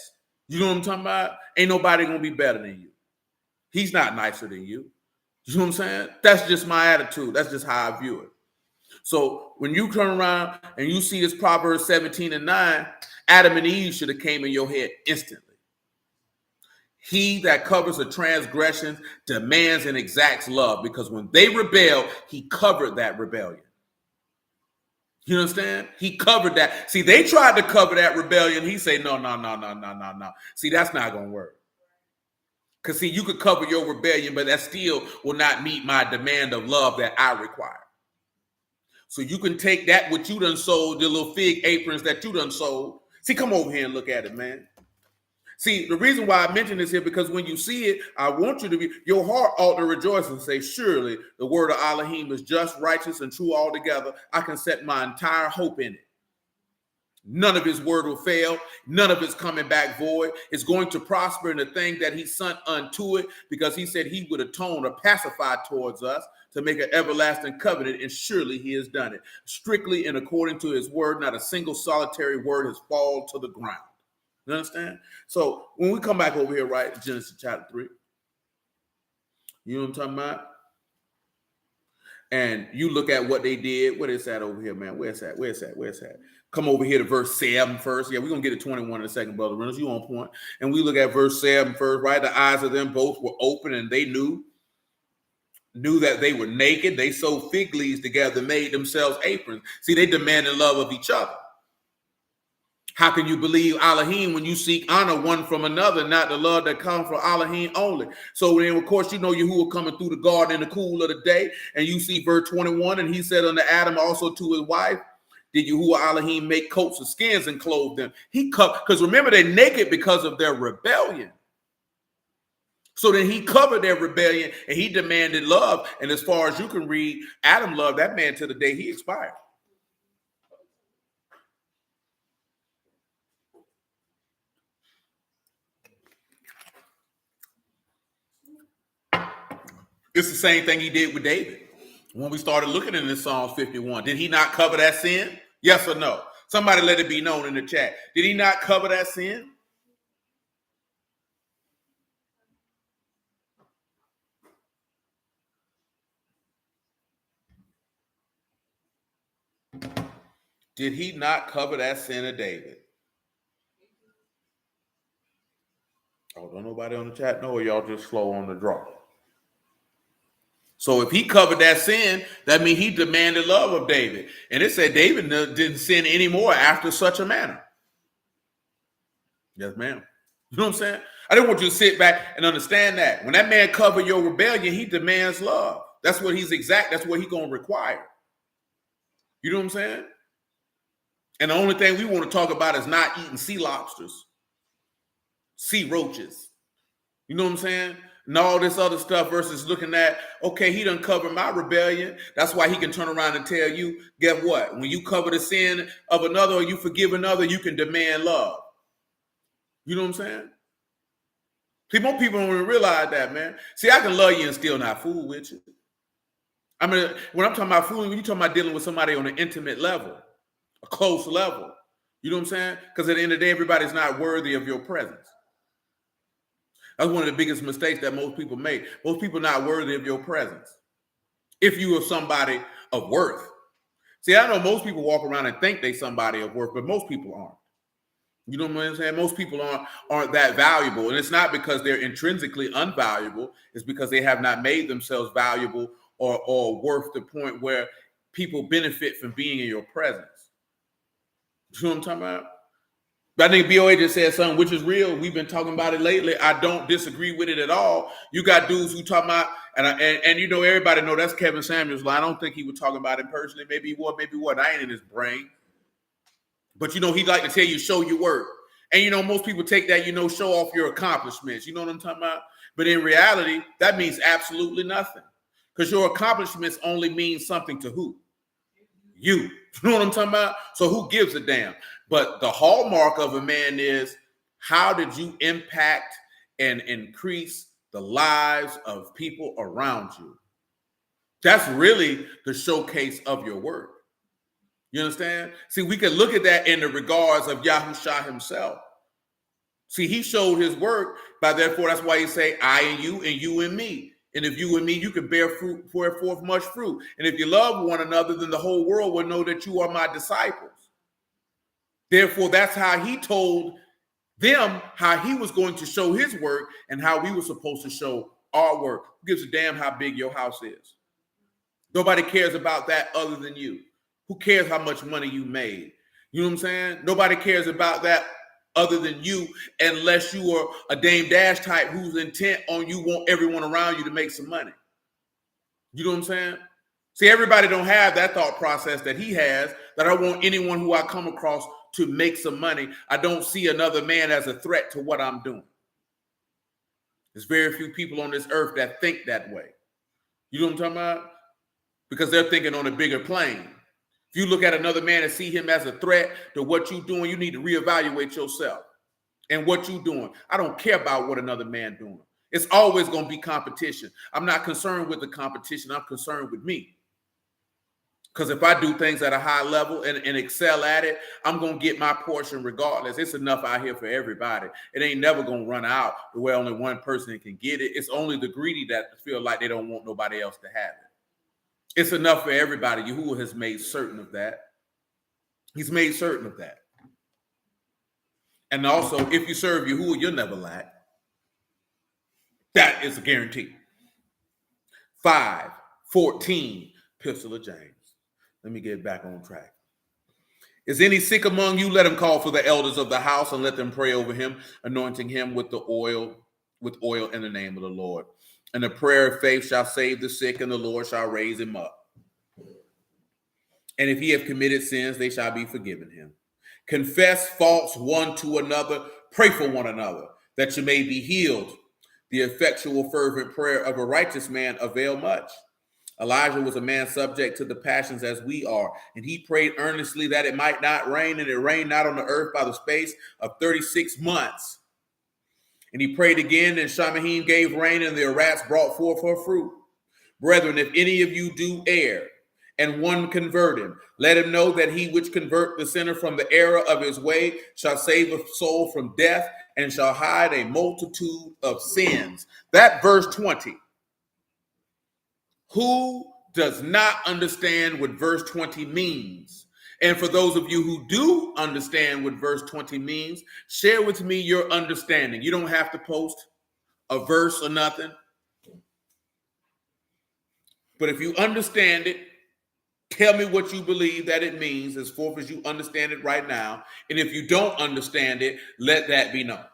You know what I'm talking about? Ain't nobody going to be better than you. He's not nicer than you. You know what I'm saying? That's just my attitude. That's just how I view it. So when you turn around and you see this Proverbs 17 and 9, Adam and Eve should have came in your head instantly. He that covers a transgression demands and exacts love, because when they rebel, he covered that rebellion. You understand? He covered that. See, they tried to cover that rebellion. He said, no. See, that's not going to work. Because, see, you could cover your rebellion, but that still will not meet my demand of love that I require. So you can take that, what you done sold, the little fig aprons that you done sold. See, come over here and look at it, man. See, the reason why I mention this here, because when you see it, I want you to be, your heart ought to rejoice and say, surely the word of Alahym is just, righteous, and true altogether. I can set my entire hope in it. None of his word will fail. None of it's coming back void. It's going to prosper in the thing that he sent unto it, because he said he would atone or pacify towards us to make an everlasting covenant, and surely he has done it. Strictly and according to his word, not a single solitary word has fallen to the ground. You understand? So when we come back over here, right, Genesis chapter 3, you know what I'm talking about? And you look at what they did. What is that over here, man? Where's that? Come over here to verse 7 first. Yeah, we're going to get to 21 in a second, Brother Reynolds. You on point. And we look at verse 7 first, right? The eyes of them both were open, and they knew that they were naked. They sewed fig leaves together, made themselves aprons. See, they demanded love of each other. How can you believe Alahym when you seek honor one from another, not the love that comes from Alahym only? So then, of course, you know Yahuwah coming through the garden in the cool of the day, and you see verse 21, and he said unto Adam also to his wife, Did Yahuwah Alahym make coats of skins and clothe them? He covered, because remember, they're naked because of their rebellion. So then he covered their rebellion and he demanded love. And as far as you can read, Adam loved that man till the day he expired. It's the same thing he did with David. When we started looking in this Psalms 51, did he not cover that sin? Yes or no? Somebody let it be known in the chat. Did he not cover that sin? Did he not cover that sin of David? Oh, don't nobody on the chat know, or y'all just slow on the draw? So if he covered that sin, that means he demanded love of David. And it said David didn't sin anymore after such a manner. Yes, ma'am. You know what I'm saying? I didn't want you to sit back and understand that. When that man covered your rebellion, he demands love. That's what he's that's what he's going to require. You know what I'm saying? And the only thing we want to talk about is not eating sea lobsters, sea roaches. You know what I'm saying? And all this other stuff versus looking at, okay, he done covered my rebellion. That's why he can turn around and tell you, get what? When you cover the sin of another or you forgive another, you can demand love. You know what I'm saying? See, most people don't even realize that, man. See, I can love you and still not fool with you. I mean, when I'm talking about fooling, when you're talking about dealing with somebody on an intimate level, a close level. You know what I'm saying? Because at the end of the day, everybody's not worthy of your presence. That's one of the biggest mistakes that most people make. Most people are not worthy of your presence. If you are somebody of worth. See, I know most people walk around and think they somebody of worth, but most people aren't. You know what I'm saying? Most people aren't that valuable. And it's not because they're intrinsically unvaluable. It's because they have not made themselves valuable or worth the point where people benefit from being in your presence. You know what I'm talking about? But I think BOA just said something which is real. We've been talking about it lately. I don't disagree with it at all. You got dudes who talk about, and you know, everybody know that's Kevin Samuels' line. I don't think he was talking about it personally. Maybe he was, maybe what. I ain't in his brain. But you know, he'd like to tell you, show your work. And you know, most people take that, you know, show off your accomplishments. You know what I'm talking about? But in reality, that means absolutely nothing. Because your accomplishments only mean something to who? You. You know what I'm talking about? So who gives a damn? But the hallmark of a man is, how did you impact and increase the lives of people around you? That's really the showcase of your work. You understand? See, we can look at that in the regards of Yahushua himself. See, he showed his work, by therefore, that's why he say, I and you and me. And if you and me, you can bear forth much fruit. And if you love one another, then the whole world will know that you are my disciples. Therefore, that's how he told them how he was going to show his work and how we were supposed to show our work. Who gives a damn how big your house is? Nobody cares about that other than you. Who cares how much money you made? You know what I'm saying? Nobody cares about that other than you, unless you are a Dame Dash type who's intent on you want everyone around you to make some money. You know what I'm saying? See, everybody don't have that thought process that he has, that I want anyone who I come across to make some money. I don't see another man as a threat to what I'm doing. There's very few people on this earth that think that way. You know what I'm talking about? Because they're thinking on a bigger plane. If you look at another man and see him as a threat to what you're doing, you need to reevaluate yourself and what you're doing. I don't care about what another man doing. It's always going to be competition. I'm not concerned with the competition. I'm concerned with me. Because if I do things at a high level and excel at it, I'm going to get my portion regardless. It's enough out here for everybody. It ain't never going to run out to where only one person can get it. It's only the greedy that feel like they don't want nobody else to have it. It's enough for everybody. Yahuwah has made certain of that. He's made certain of that. And also, if you serve Yahuwah, you'll never lack. That is a guarantee. 5:14, Epistle of James. Let me get back on track. Is any sick among you? Let him call for the elders of the house and let them pray over him, anointing him with oil in the name of the Lord. And the prayer of faith shall save the sick, and the Lord shall raise him up. And if he have committed sins, they shall be forgiven him. Confess faults one to another, pray for one another, that you may be healed. The effectual fervent prayer of a righteous man avail much. Elijah was a man subject to the passions as we are, and he prayed earnestly that it might not rain, and it rained not on the earth by the space of 36 months. And he prayed again, and Shamahim gave rain, and the arats brought forth her fruit. Brethren, if any of you do err, and one convert him, let him know that he which convert the sinner from the error of his way shall save a soul from death, and shall hide a multitude of sins. That verse 20. Who does not understand what verse 20 means? And for those of you who do understand what verse 20 means, share with me your understanding. You don't have to post a verse or nothing. But if you understand it, tell me what you believe that it means as far as you understand it right now. And if you don't understand it, let that be known.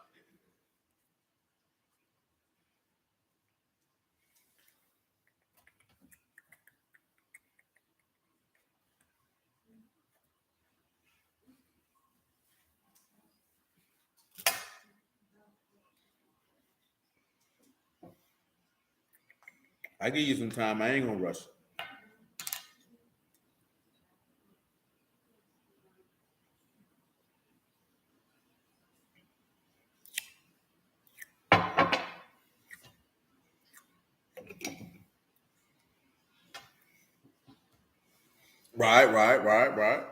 I give you some time. I ain't gonna rush. Right.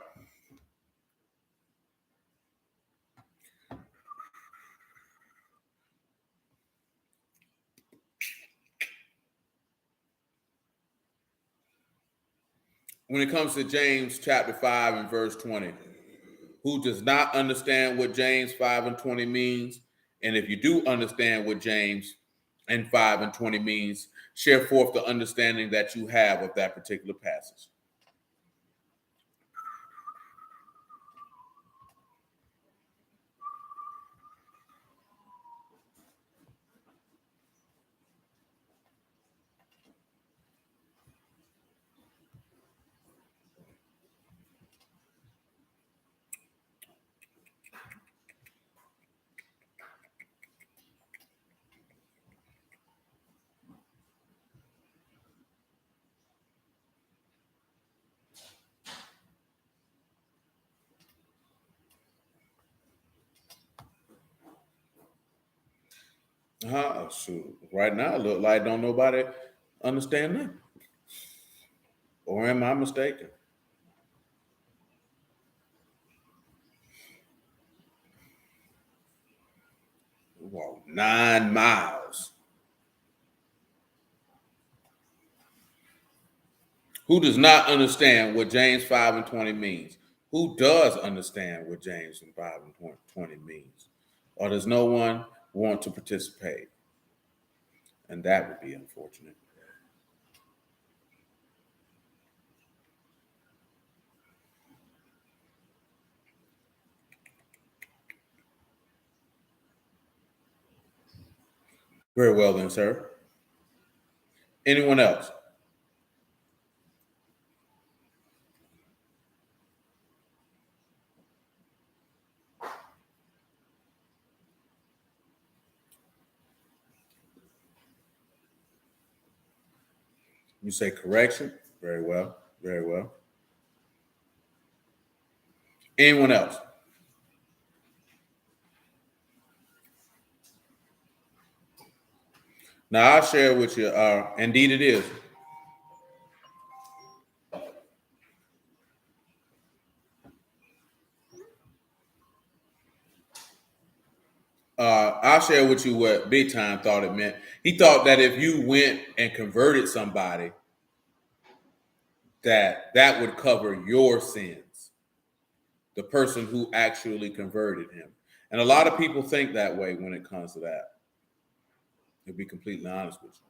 When it comes to James chapter 5 and verse 20, who does not understand what James 5 and 20 means? And if you do understand what James and 5 and 20 means, share forth the understanding that you have of that particular passage. Shoot. Right now, it look like don't nobody understand that. Or am I mistaken? Walk 9 miles. Who does not understand what James 5 and 20 means? Who does understand what James 5 and 20 means? Or does no one want to participate? And that would be unfortunate. Very well then, sir. Anyone else? You say correction. Very well. Very well. Anyone else? Now I'll share with you. Indeed, it is. I'll share with you what Big Time thought it meant. He thought that if you went and converted somebody, that would cover your sins, the person who actually converted him. And a lot of people think that way when it comes to that. To be completely honest with you.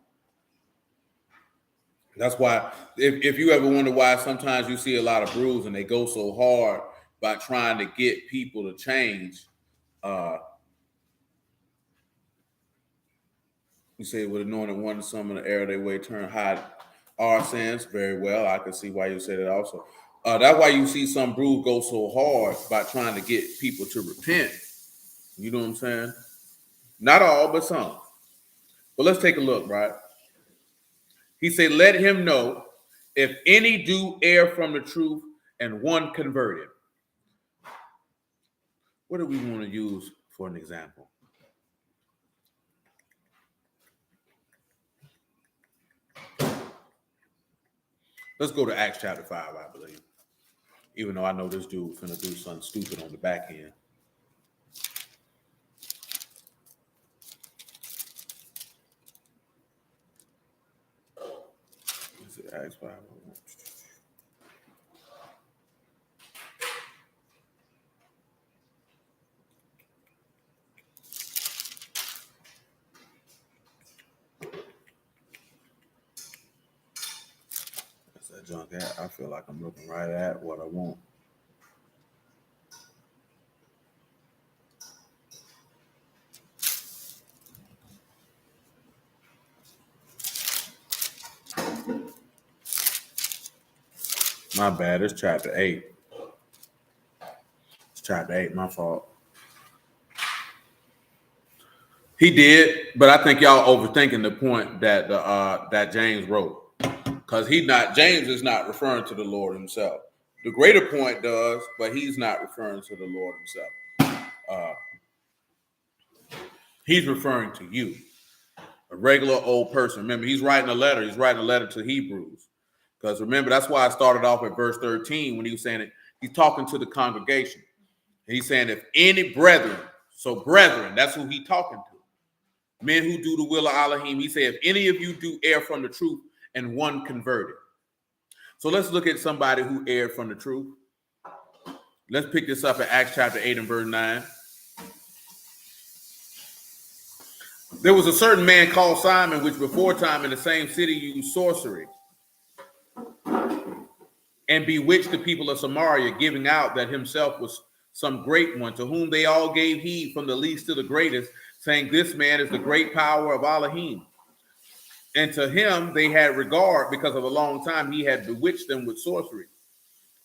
That's why, if you ever wonder why sometimes you see a lot of brews and they go so hard by trying to get people to change, you say with anointed one to some of the error they way turn hide our sins. Very well, I can see why you say that also. That's why you see some brews go so hard by trying to get people to repent. You know what I'm saying? Not all, but some. But let's take a look, right? He said, let him know if any do err from the truth and one converted. What do we want to use for an example? Let's go to Acts chapter 5, I believe. Even though I know this dude's going to do something stupid on the back end. Is it Acts 5? That's that junk. I feel like I'm looking right at what I want. My bad. It's chapter 8. It's chapter 8. My fault. He did, but I think y'all overthinking the point that that James wrote, because James is not referring to the Lord himself. The greater point does, but he's not referring to the Lord himself. He's referring to you, a regular old person. Remember, he's writing a letter. He's writing a letter to Hebrews. Because remember, that's why I started off at verse 13 when he was saying it. He's talking to the congregation. And he's saying, if any brethren, so brethren, that's who he's talking to. Men who do the will of Alahym. He said, if any of you do err from the truth and one converted. So let's look at somebody who erred from the truth. Let's pick this up at Acts chapter 8 and verse 9. There was a certain man called Simon, which before time in the same city used sorcery and bewitched the people of Samaria, giving out that himself was some great one, to whom they all gave heed from the least to the greatest, saying, this man is the great power of Alahym. And to him they had regard, because of a long time he had bewitched them with sorcery.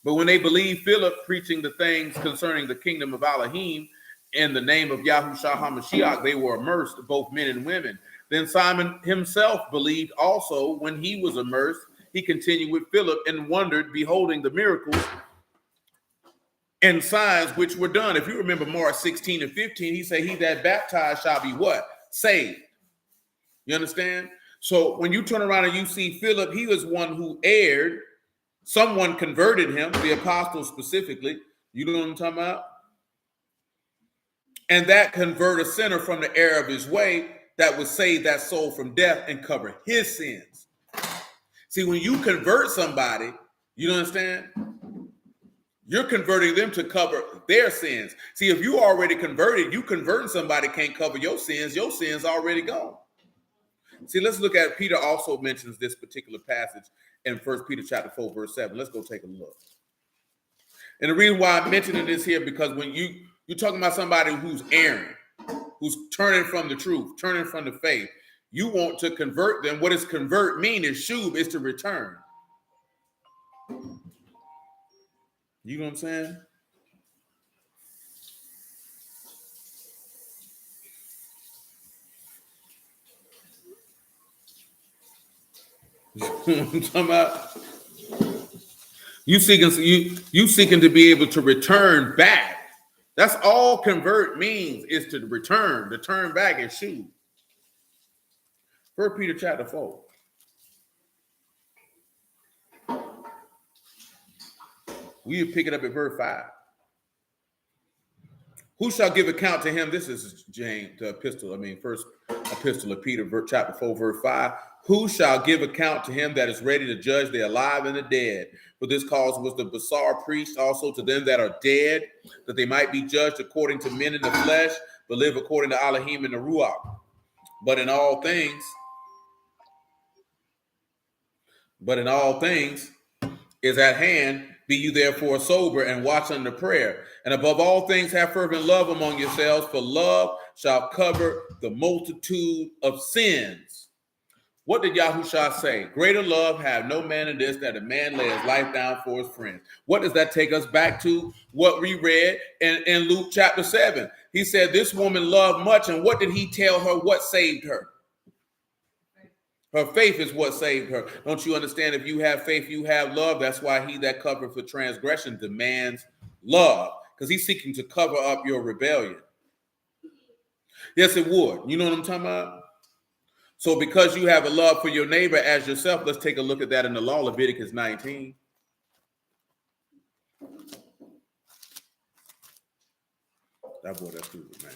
But when they believed Philip preaching the things concerning the kingdom of Alahym in the name of Yahushua HaMashiach, they were immersed, both men and women. Then Simon himself believed also. When he was immersed, he continued with Philip and wondered, beholding the miracles and signs which were done. If you remember Mark 16 and 15, he said, he that baptized shall be what? Saved. You understand? So when you turn around and you see Philip, he was one who erred. Someone converted him, the apostles specifically. You know what I'm talking about? And that convert a sinner from the error of his way, that would save that soul from death and cover his sins. See, when you convert somebody, you understand? You're converting them to cover their sins. See, if you already converted, you converting somebody can't cover your sins already gone. See, let's look at, Peter also mentions this particular passage in 1 Peter chapter 4, verse 7. Let's go take a look. And the reason why I'm mentioning this here, because when you're talking about somebody who's erring, who's turning from the truth, turning from the faith, you want to convert them. What does convert mean? Is shub, is to return. You know what I'm saying? You know what I'm talking about? You seeking to be able to return back. That's all convert means, is to return. To turn back is shub. 1 Peter chapter 4. We'll pick it up at verse 5. Who shall give account to him? This is James, the epistle. First epistle of Peter, chapter 4, verse 5. Who shall give account to him that is ready to judge the alive and the dead? For this cause was the Basar preached also to them that are dead, that they might be judged according to men in the flesh, but live according to Alahym and the ruach. But in all things is at hand. Be you therefore sober and watch unto prayer. And above all things have fervent love among yourselves, for love shall cover the multitude of sins. What did Yahushua say? Greater love have no man than this, that a man lay his life down for his friends. What does that take us back to? What we read in Luke chapter 7. He said this woman loved much, and what did he tell her? What saved her? Her faith is what saved her. Don't you understand? If you have faith, you have love. That's why he that covereth for transgression demands love, because he's seeking to cover up your rebellion. Yes, it would. You know what I'm talking about? So because you have a love for your neighbor as yourself, let's take a look at that in the law, Leviticus 19. That boy, that's stupid, man.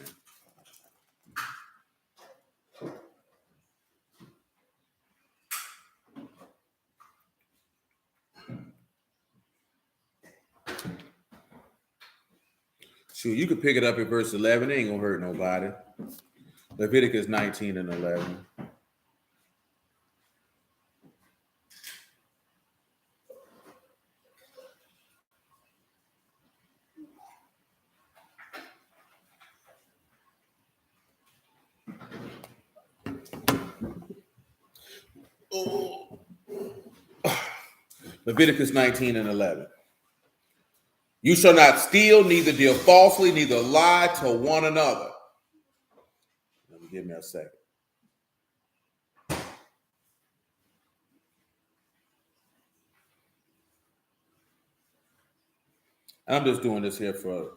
Sure, you could pick it up at verse 11. It ain't gonna hurt nobody. Leviticus 19 and 11. Oh. Leviticus 19 and 11. You shall not steal, neither deal falsely, neither lie to one another. Let me give me a second. I'm just doing this here for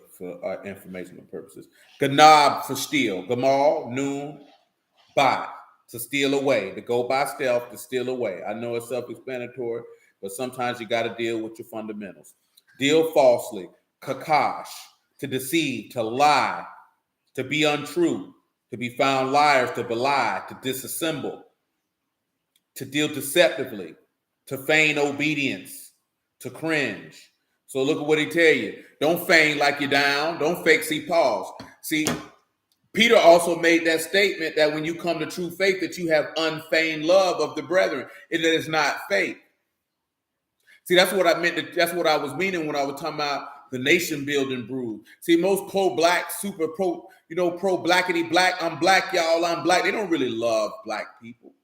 informational purposes. Ganab for steal. Gamal, noon, buy, to steal away, to go by stealth, to steal away. I know it's self-explanatory, but sometimes you got to deal with your fundamentals. Deal falsely, kakash, to deceive, to lie, to be untrue, to be found liars, to belie, to disassemble, to deal deceptively, to feign obedience, to cringe. So look at what he tell you. Don't feign like you're down. Don't fake. See, pause. See, Peter also made that statement that when you come to true faith, that you have unfeigned love of the brethren. It is not fake. See, that's what I meant. That's what I was meaning when I was talking about the nation building brood. See, most pro-black, super pro, pro-blackity black. I'm black, y'all. I'm black. They don't really love black people.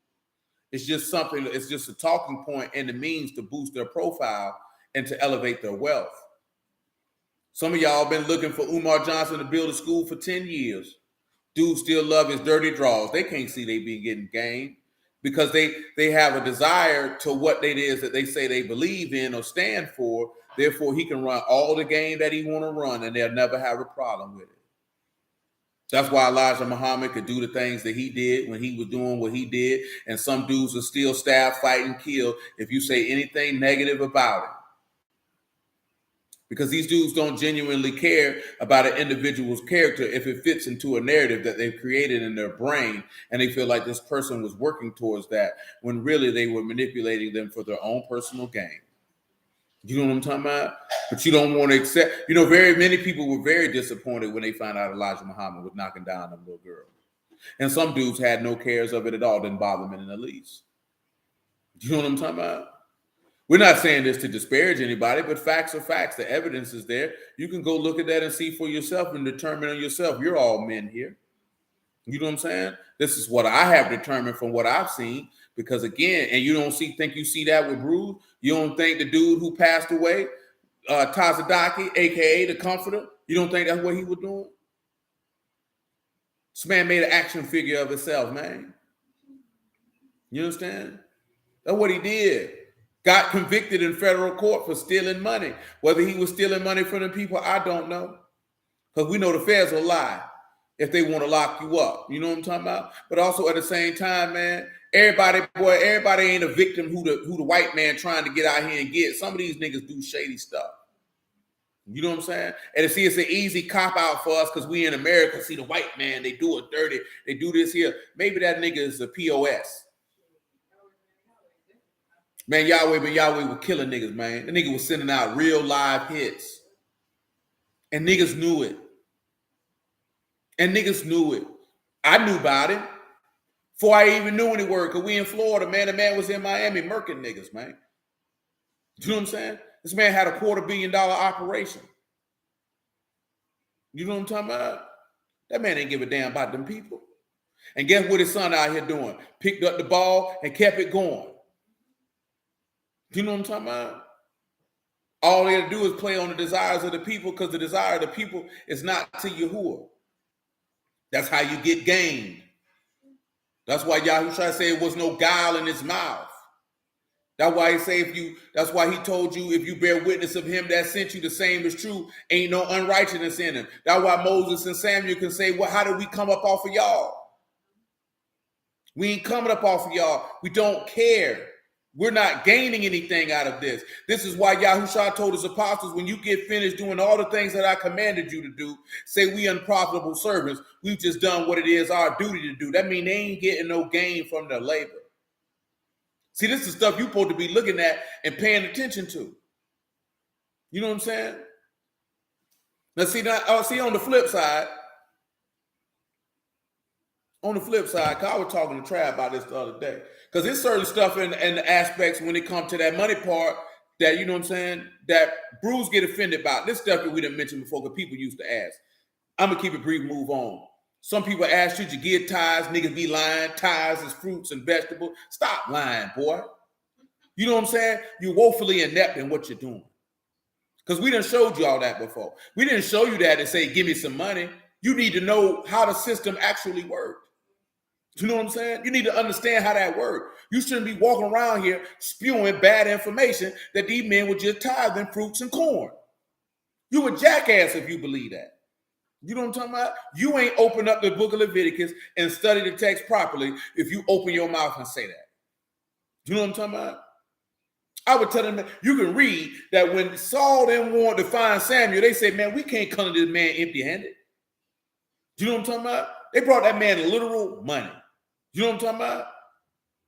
It's just something. It's just a talking point and the means to boost their profile and to elevate their wealth. Some of y'all been looking for Umar Johnson to build a school for 10 years. Dudes still love his dirty draws. They can't see they be getting game because they have a desire to what it is that they say they believe in or stand for. Therefore, he can run all the game that he want to run and they'll never have a problem with it. That's why Elijah Muhammad could do the things that he did when he was doing what he did. And some dudes are still stab, fight, and kill if you say anything negative about it. Because these dudes don't genuinely care about an individual's character if it fits into a narrative that they've created in their brain and they feel like this person was working towards that when really they were manipulating them for their own personal gain. You know what I'm talking about? But you don't want to accept, very many people were very disappointed when they found out Elijah Muhammad was knocking down them little girls. And some dudes had no cares of it at all, didn't bother them in the least. You know what I'm talking about? We're not saying this to disparage anybody, but facts are facts. The evidence is there. You can go look at that and see for yourself and determine on yourself. You're all men here. You know what I'm saying? This is what I have determined from what I've seen. Because again, and you don't think you see that with Brood. You don't think the dude who passed away, Tazadaki, aka the Comforter, you don't think that's what he was doing? This man made an action figure of himself, man. You understand? That's what he did. Got convicted in federal court for stealing money. Whether he was stealing money from the people, I don't know. Because we know the feds will lie if they want to lock you up. You know what I'm talking about? But also at the same time, man, everybody ain't a victim who the white man trying to get out here and get. Some of these niggas do shady stuff. You know what I'm saying? And see, it's an easy cop out for us because we in America see the white man, they do it dirty. They do this here. Maybe that nigga is a POS. Man, Yahweh was killing niggas, man. The nigga was sending out real live hits. And niggas knew it. I knew about it before I even knew any word, because we in Florida, man. The man was in Miami murking niggas, man. You know what I'm saying? This man had a $250 million operation. You know what I'm talking about? That man ain't give a damn about them people. And guess what his son out here doing? Picked up the ball and kept it going. You know what I'm talking about? All they had to do is play on the desires of the people, because the desire of the people is not to Yahuwah. That's how you get gained. That's why Yahushua said it was no guile in his mouth. That's why that's why he told you, if you bear witness of him that sent you, the same is true. Ain't no unrighteousness in him. That's why Moses and Samuel can say, well, how did we come up off of y'all? We ain't coming up off of y'all. We don't care. We're not gaining anything out of this. This is why Yahushua told his apostles, when you get finished doing all the things that I commanded you to do, say we unprofitable servants. We've just done what it is our duty to do. That means they ain't getting no gain from their labor. See, this is stuff you're supposed to be looking at and paying attention to. You know what I'm saying? Now, see on the flip side, cause I was talking to Trav about this the other day. Because there's certain stuff in the aspects when it comes to that money part that, you know what I'm saying, that Bruce get offended about. This stuff that we didn't mention before, because people used to ask. I'm going to keep it brief, move on. Some people ask, should you give tithes? Niggas be lying. Tithes is fruits and vegetables. Stop lying, boy. You know what I'm saying? You're woefully inept in what you're doing. Because we done showed you all that before. We didn't show you that and say, give me some money. You need to know how the system actually works. You know what I'm saying? You need to understand how that works. You shouldn't be walking around here spewing bad information that these men were just tithing fruits and corn. You a jackass if you believe that. You know what I'm talking about? You ain't opened up the book of Leviticus and studied the text properly if you open your mouth and say that. You know what I'm talking about? I would tell them, you can read that when Saul then wanted to find Samuel, they said, man, we can't come to this man empty-handed. You know what I'm talking about? They brought that man literal money. You know what I'm talking about?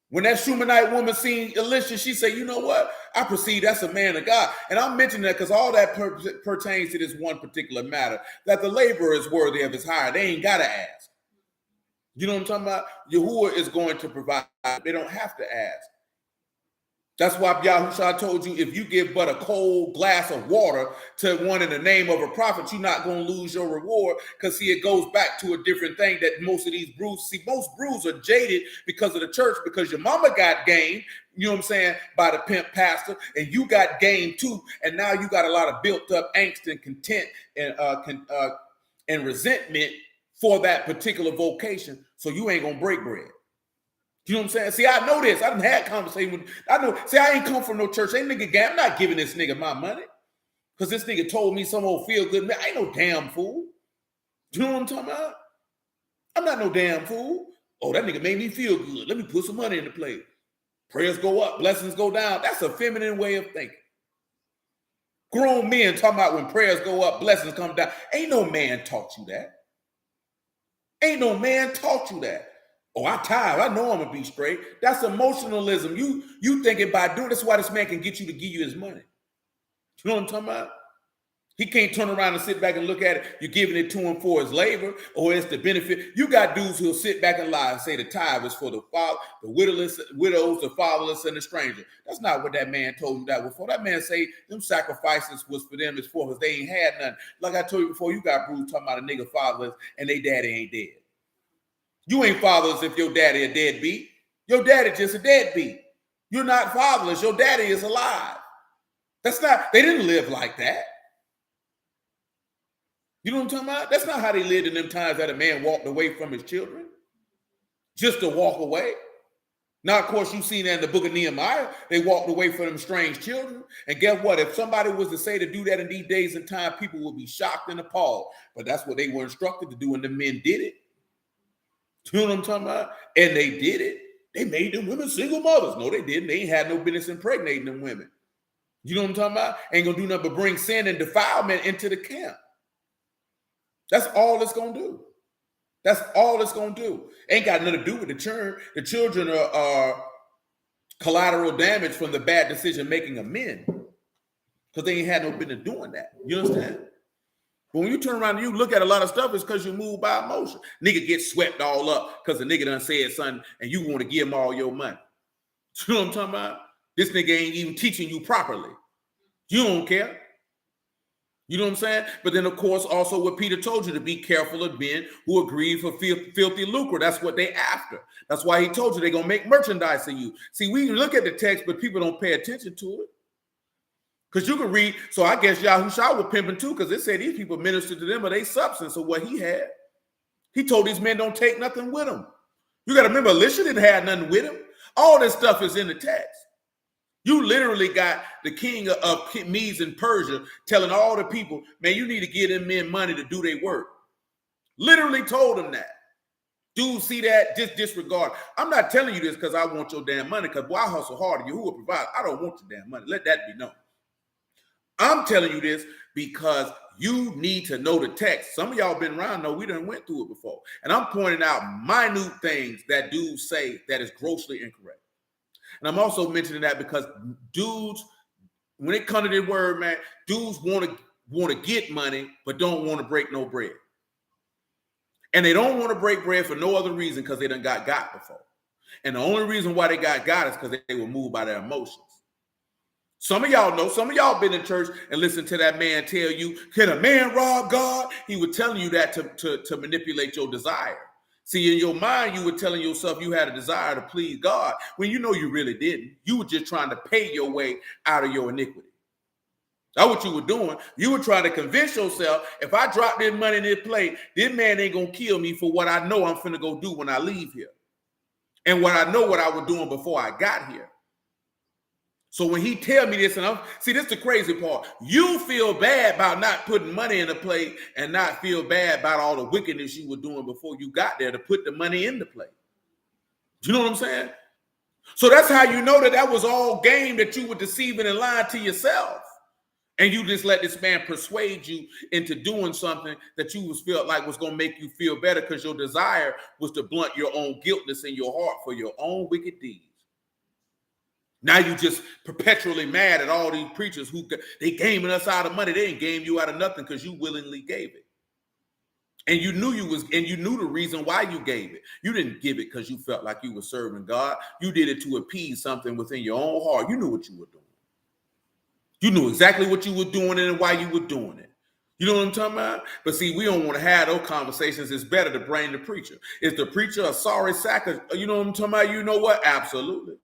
When that Shumanite woman seen Elisha, she said, you know what? I perceive that's a man of God. And I'm mentioning that because all that pertains to this one particular matter, that the laborer is worthy of his hire. They ain't got to ask. You know what I'm talking about? Yahuwah is going to provide. They don't have to ask. That's why Yahushua told you, if you give but a cold glass of water to one in the name of a prophet, you're not going to lose your reward. Because, see, it goes back to a different thing that most of these brews, most brews are jaded because of the church, because your mama got game, you know what I'm saying, by the pimp pastor, and you got game too. And now you got a lot of built up angst and content and resentment for that particular vocation. So you ain't going to break bread. You know what I'm saying? See, I know this. I done had conversation with, I know, see, I ain't come from no church. Ain't nigga, I'm not giving this nigga my money. Because this nigga told me some old feel good man. I ain't no damn fool. You know what I'm talking about? I'm not no damn fool. Oh, that nigga made me feel good. Let me put some money in the plate. Prayers go up, blessings go down. That's a feminine way of thinking. Grown men talking about when prayers go up, blessings come down. Ain't no man taught you that. Ain't no man taught you that. Oh, I tired. I know I'm gonna be straight. That's emotionalism. You thinking by doing that's why this man can get you to give you his money. You know what I'm talking about? He can't turn around and sit back and look at it. You're giving it to him for his labor, or it's the benefit. You got dudes who'll sit back and lie and say the tithe is for the father, the widows, the fatherless, and the stranger. That's not what that man told you that before. That man say them sacrifices was for them, it's for because they ain't had none. Like I told you before, you got Bruce talking about a nigga fatherless and they daddy ain't dead. You ain't fatherless if your daddy a deadbeat. Your daddy just a deadbeat. You're not fatherless. Your daddy is alive. That's not, they didn't live like that. You know what I'm talking about? That's not how they lived in them times that a man walked away from his children. Just to walk away. Now, of course, you've seen that in the book of Nehemiah. They walked away from them strange children. And guess what? If somebody was to say to do that in these days and time, people would be shocked and appalled. But that's what they were instructed to do, and the men did it. You know what I'm talking about? And they did it. They made them women single mothers. No, they didn't. They ain't had no business impregnating them women. You know what I'm talking about? Ain't gonna do nothing but bring sin and defilement into the camp. That's all it's gonna do. That's all it's gonna do. Ain't got nothing to do with the children. The children are collateral damage from the bad decision making of men, because they ain't had no business doing that. You understand? But when you turn around and you look at a lot of stuff, it's because you move by emotion. Nigga get swept all up because the nigga done said something and you want to give him all your money. You know what I'm talking about? This nigga ain't even teaching you properly. You don't care. You know what I'm saying? But then, of course, also what Peter told you, to be careful of men who agree for filthy lucre. That's what they after. That's why he told you they're going to make merchandise of you. See, we look at the text, but people don't pay attention to it. Because you can read, so I guess Yahushua was pimping too, because it said these people ministered to them of their substance of what he had. He told these men don't take nothing with them. You got to remember, Elisha didn't have nothing with him. All this stuff is in the text. You literally got the king of Medes and Persia telling all the people, man, you need to give them men money to do their work. Literally told them that. Dude, see that? Just disregard. I'm not telling you this because I want your damn money, because I hustle hard and you will provide. I don't want your damn money. Let that be known. I'm telling you this because you need to know the text. Some of y'all been around, know we done went through it before. And I'm pointing out minute things that dudes say that is grossly incorrect. And I'm also mentioning that because dudes, when it comes to the word, man, dudes want to get money, but don't want to break no bread. And they don't want to break bread for no other reason because they done got before. And the only reason why they got is because they were moved by their emotions. Some of y'all know, some of y'all been in church and listened to that man tell you, can a man rob God? He was telling you that to manipulate your desire. See, in your mind, you were telling yourself you had a desire to please God when you know you really didn't. You were just trying to pay your way out of your iniquity. That's what you were doing. You were trying to convince yourself, if I drop this money in this plate, this man ain't going to kill me for what I know I'm finna go do when I leave here. And what I know what I was doing before I got here. So when he tell me this, and see, this is the crazy part. You feel bad about not putting money in the plate and not feel bad about all the wickedness you were doing before you got there to put the money in the plate. Do you know what I'm saying? So that's how you know that was all game, that you were deceiving and lying to yourself. And you just let this man persuade you into doing something that you felt like was going to make you feel better because your desire was to blunt your own guiltness in your heart for your own wicked deeds. Now you just perpetually mad at all these preachers who they gaming us out of money. They didn't game you out of nothing because you willingly gave it. And you knew the reason why you gave it. You didn't give it because you felt like you were serving God. You did it to appease something within your own heart. You knew what you were doing. You knew exactly what you were doing and why you were doing it. You know what I'm talking about? But see, we don't want to have those conversations. It's better to blame the preacher. Is the preacher a sorry sack? You know what I'm talking about? You know what? Absolutely.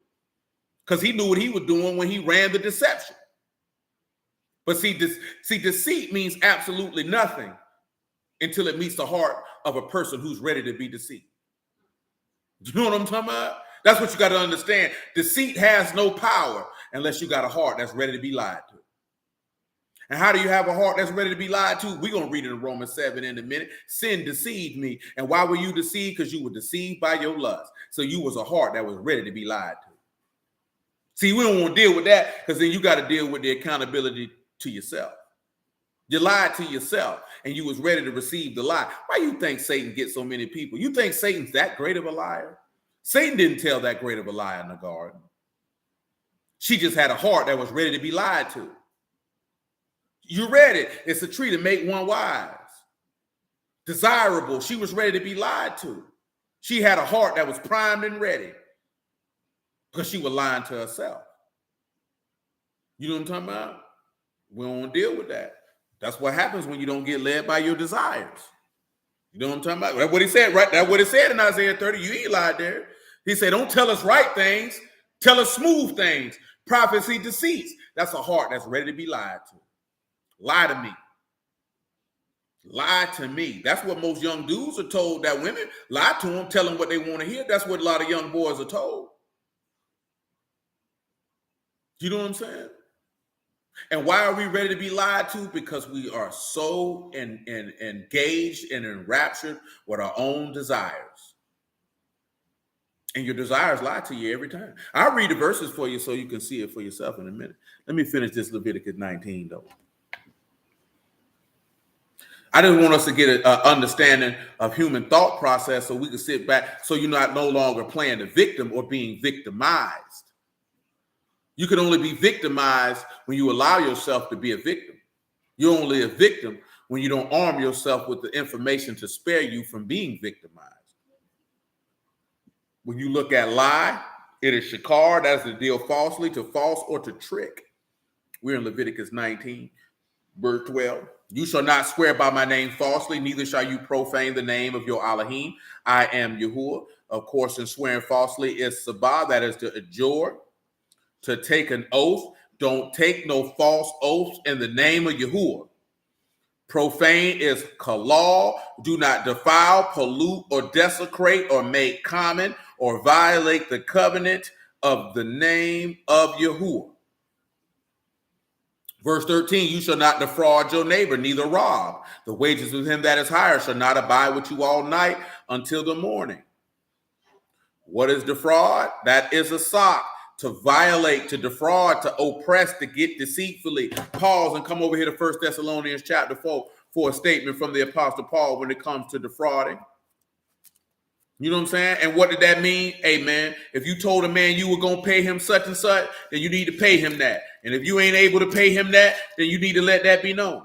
Because he knew what he was doing when he ran the deception. But see, deceit means absolutely nothing until it meets the heart of a person who's ready to be deceived. You know what I'm talking about? That's what you got to understand. Deceit has no power unless you got a heart that's ready to be lied to. And how do you have a heart that's ready to be lied to? We're going to read it in Romans 7 in a minute. Sin deceived me. And why were you deceived? Because you were deceived by your lust. So you was a heart that was ready to be lied to. See, we don't want to deal with that because then you got to deal with the accountability to yourself. You lied to yourself and you was ready to receive the lie. Why you think Satan gets so many people? You think Satan's that great of a liar? Satan didn't tell that great of a lie in the garden. She just had a heart that was ready to be lied to. You read it. It's a tree to make one wise. Desirable. She was ready to be lied to. She had a heart that was primed and ready. Because she was lying to herself. You know what I'm talking about? We don't want to deal with that. That's what happens when you don't get led by your desires. You know what I'm talking about? That's what he said, right? That's what it said in Isaiah 30. You ain't lied there. He said, don't tell us right things. Tell us smooth things. Prophecy, deceits. That's a heart that's ready to be lied to. Lie to me. Lie to me. That's what most young dudes are told, that women lie to them, tell them what they want to hear. That's what a lot of young boys are told. You know what I'm saying? And why are we ready to be lied to? Because we are so engaged and enraptured with our own desires. And your desires lie to you every time. I'll read the verses for you so you can see it for yourself in a minute. Let me finish this Leviticus 19, though. I just want us to get an understanding of human thought process so we can sit back, so you're not no longer playing the victim or being victimized. You can only be victimized when you allow yourself to be a victim. You're only a victim when you don't arm yourself with the information to spare you from being victimized. When you look at lie, it is shakar, that's to deal falsely, to false, or to trick. We're in Leviticus 19, verse 12. You shall not swear by my name falsely, neither shall you profane the name of your Alahym. I am Yahuwah. Of course, in swearing falsely is sabah, that is to adjure, to take an oath. Don't take no false oaths in the name of Yahuwah. Profane is kalal. Do not defile, pollute, or desecrate, or make common, or violate the covenant of the name of Yahuwah. Verse 13, you shall not defraud your neighbor, neither rob. The wages of him that is hired shall not abide with you all night until the morning. What is defraud? That is a sock. To violate, to defraud, to oppress, to get deceitfully. Pause and come over here to 1 Thessalonians chapter 4 for a statement from the Apostle Paul when it comes to defrauding. You know what I'm saying? And what did that mean? Hey, man, if you told a man you were going to pay him such and such, then you need to pay him that. And if you ain't able to pay him that, then you need to let that be known.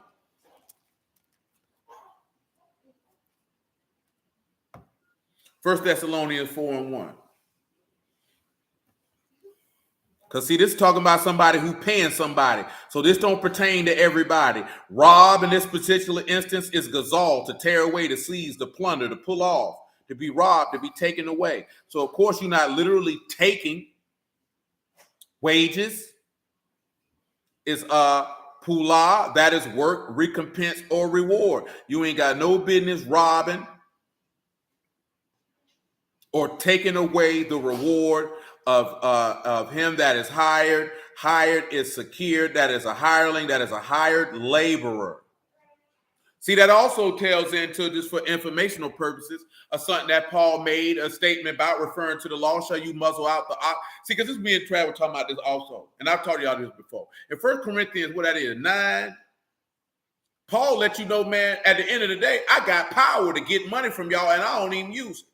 1 Thessalonians 4:1. Because, see, this is talking about somebody who paying somebody. So this don't pertain to everybody. Rob in this particular instance is gazal, to tear away, to seize, to plunder, to pull off, to be robbed, to be taken away. So, of course, you're not literally taking wages. Is pula, that is work, recompense, or reward. You ain't got no business robbing or taking away the reward of him that is hired. Hired is secured. That is a hireling. That is a hired laborer. See, that also tells into, just for informational purposes, something that Paul made a statement about, referring to the law. Shall you muzzle out the ox? See, because this is me and Travis talking about this also. And I've told y'all this before. In 1 Corinthians, what that is, 9, Paul let you know, man, at the end of the day, I got power to get money from y'all, and I don't even use it.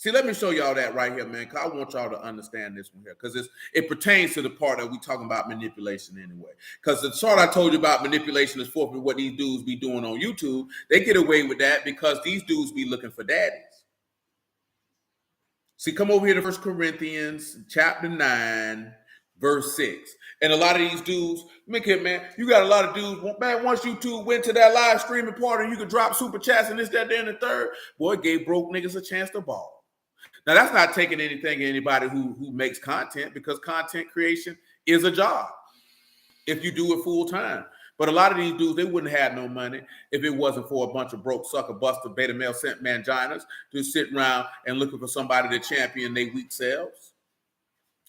See, let me show y'all that right here, man, because I want y'all to understand this one here, because it pertains to the part that we talking about manipulation anyway. Because the chart I told you about manipulation is forfeit what these dudes be doing on YouTube. They get away with that because these dudes be looking for daddies. See, come over here to 1 Corinthians chapter 9, verse 6. And a lot of these dudes, look here, man, you got a lot of dudes, man, once you two went to that live streaming party and you could drop super chats and this, that, there, and the third, boy, it gave broke niggas a chance to ball. Now, that's not taking anything anybody who makes content, because content creation is a job if you do it full time. But a lot of these dudes, they wouldn't have no money if it wasn't for a bunch of broke sucker buster beta male scent manginas to sit around and looking for somebody to champion their weak selves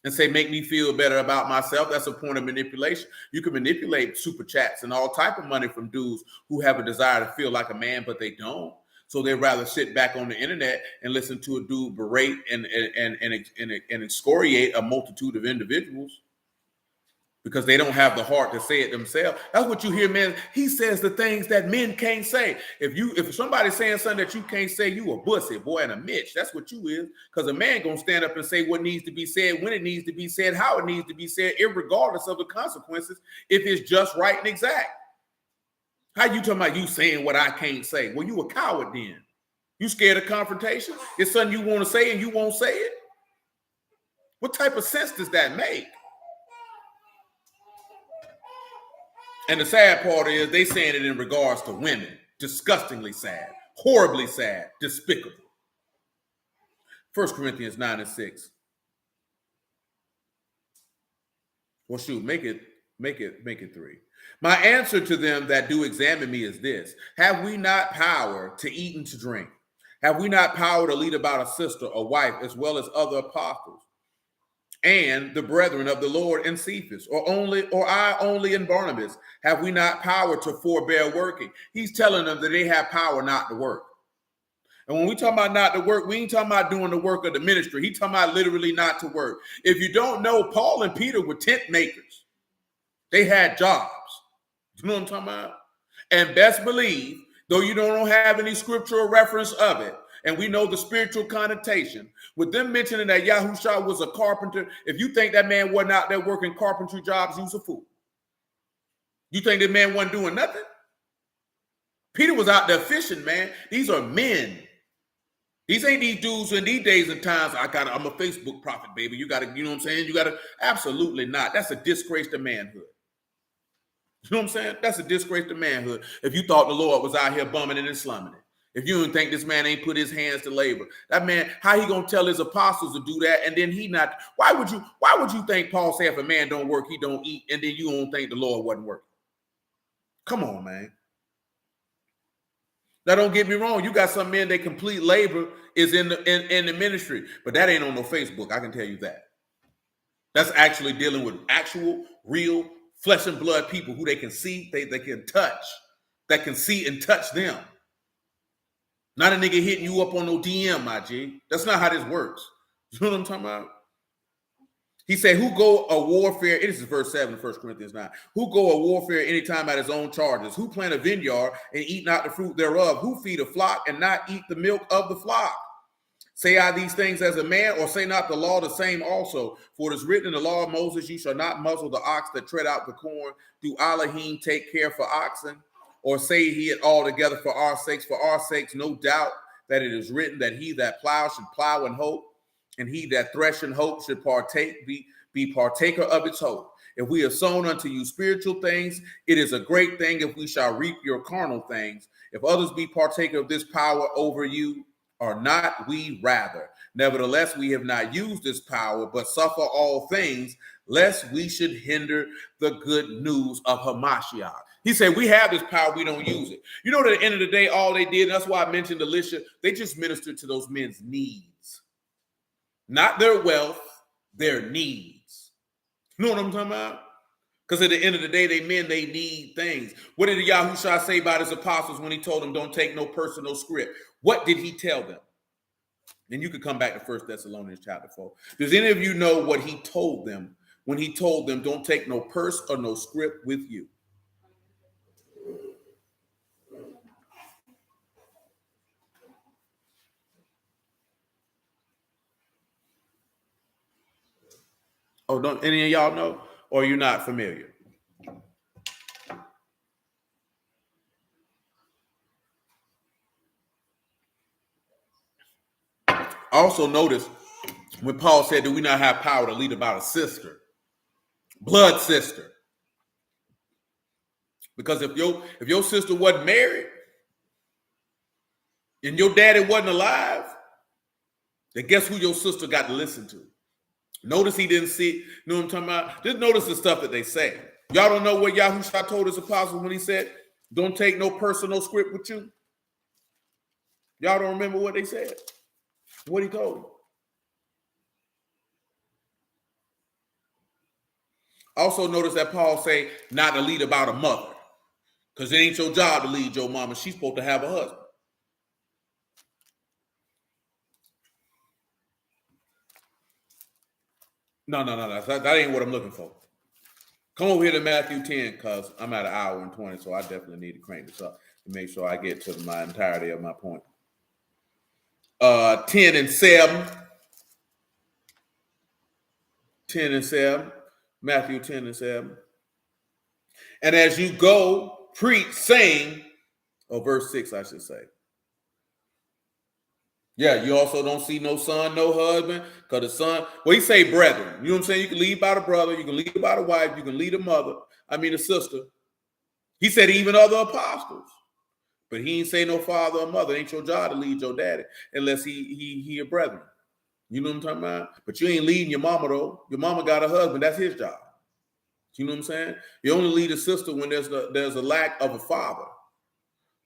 and say, make me feel better about myself. That's a point of manipulation. You can manipulate super chats and all type of money from dudes who have a desire to feel like a man, but they don't. So they'd rather sit back on the internet and listen to a dude berate and excoriate a multitude of individuals because they don't have the heart to say it themselves. That's what you hear, man. He says the things that men can't say. If somebody's saying something that you can't say, you a bussy, boy, and a Mitch. That's what you is. Because a man gonna stand up and say what needs to be said, when it needs to be said, how it needs to be said, irregardless of the consequences, if it's just right and exact. How you talking about you saying what I can't say? Well, you a coward then. You scared of confrontation? It's something you want to say and you won't say it? What type of sense does that make? And the sad part is they saying it in regards to women. Disgustingly sad. Horribly sad. Despicable. 1 Corinthians 9 and 6. Well, shoot, make it 3. My answer to them that do examine me is this: have we not power to eat and to drink? Have we not power to lead about a sister or wife, as well as other apostles, and the brethren of the Lord in Cephas, or I only in Barnabas? Have we not power to forbear working? He's telling them that they have power not to work. And when we talk about not to work, we ain't talking about doing the work of the ministry. He's talking about literally not to work. If you don't know, Paul and Peter were tent makers. They had jobs. You know what I'm talking about? And best believe, though you don't have any scriptural reference of it, and we know the spiritual connotation, with them mentioning that Yahusha was a carpenter, if you think that man wasn't out there working carpentry jobs, you's a fool. You think that man wasn't doing nothing? Peter was out there fishing, man. These are men. These ain't these dudes in these days and times. I'm a Facebook prophet, baby. You know what I'm saying? Absolutely not. That's a disgrace to manhood. You know what I'm saying? That's a disgrace to manhood. If you thought the Lord was out here bumming it and slumming it. If you didn't think this man ain't put his hands to labor, that man, how he gonna tell his apostles to do that? And then he not, why would you think Paul said if a man don't work, he don't eat, and then you don't think the Lord wasn't working? Come on, man. Now don't get me wrong. You got some men that complete labor is in the ministry, but that ain't on no Facebook. I can tell you that. That's actually dealing with actual, real flesh and blood people who they can see, they can touch, that can see and touch them. Not a nigga hitting you up on no DM, my G. That's not how this works. You know what I'm talking about? He said, who go a warfare, this is verse 7 of 1 Corinthians 9. Who go a warfare anytime at his own charges? Who plant a vineyard and eat not the fruit thereof? Who feed a flock and not eat the milk of the flock? Say I these things as a man, or say not the law the same also? For it is written in the law of Moses, you shall not muzzle the ox that tread out the corn. Do Alahym take care for oxen? Or say he it altogether for our sakes? For our sakes, no doubt that it is written that he that plows should plow in hope, and he that thresh in hope should be partaker of its hope. If we have sown unto you spiritual things, it is a great thing if we shall reap your carnal things. If others be partaker of this power over you, or not we rather. Nevertheless, we have not used this power, but suffer all things, lest we should hinder the good news of Hamashiach. He said, we have this power, we don't use it. You know, at the end of the day, all they did, that's why I mentioned Alicia, they just ministered to those men's needs. Not their wealth, their needs. You know what I'm talking about? Because at the end of the day, they need things. What did the Yahushua say about his apostles when he told them don't take no personal script? What did he tell them? Then you could come back to 1 Thessalonians chapter 4. Does any of you know what he told them when he told them don't take no purse or no script with you? Oh, don't any of y'all know? Or you're not familiar? Also notice when Paul said, do we not have power to lead about a sister? Blood sister. Because if your sister wasn't married and your daddy wasn't alive, then guess who your sister got to listen to? Notice he didn't see, you know what I'm talking about? Just notice the stuff that they say. Y'all don't know what Yahushua told his apostles when he said, don't take no personal script with you? Y'all don't remember what they said? What he told them? Also notice that Paul say not to lead about a mother. Because it ain't your job to lead your mama. She's supposed to have a husband. No. That ain't what I'm looking for. Come over here to Matthew 10, because I'm at 1 hour and 20, so I definitely need to crank this up to make sure I get to my entirety of my point. 10 and 7. 10 and 7. Matthew 10 and 7. And as you go, preach, saying, or verse 6, I should say. Yeah, you also don't see no son, no husband, because the son, well, he say brethren. You know what I'm saying? You can lead by the brother, you can lead by the wife, you can lead a mother, a sister. He said even other apostles. But he ain't say no father or mother. It ain't your job to lead your daddy unless he a brethren. You know what I'm talking about? But you ain't leading your mama, though. Your mama got a husband. That's his job. You know what I'm saying? You only lead a sister when there's a lack of a father.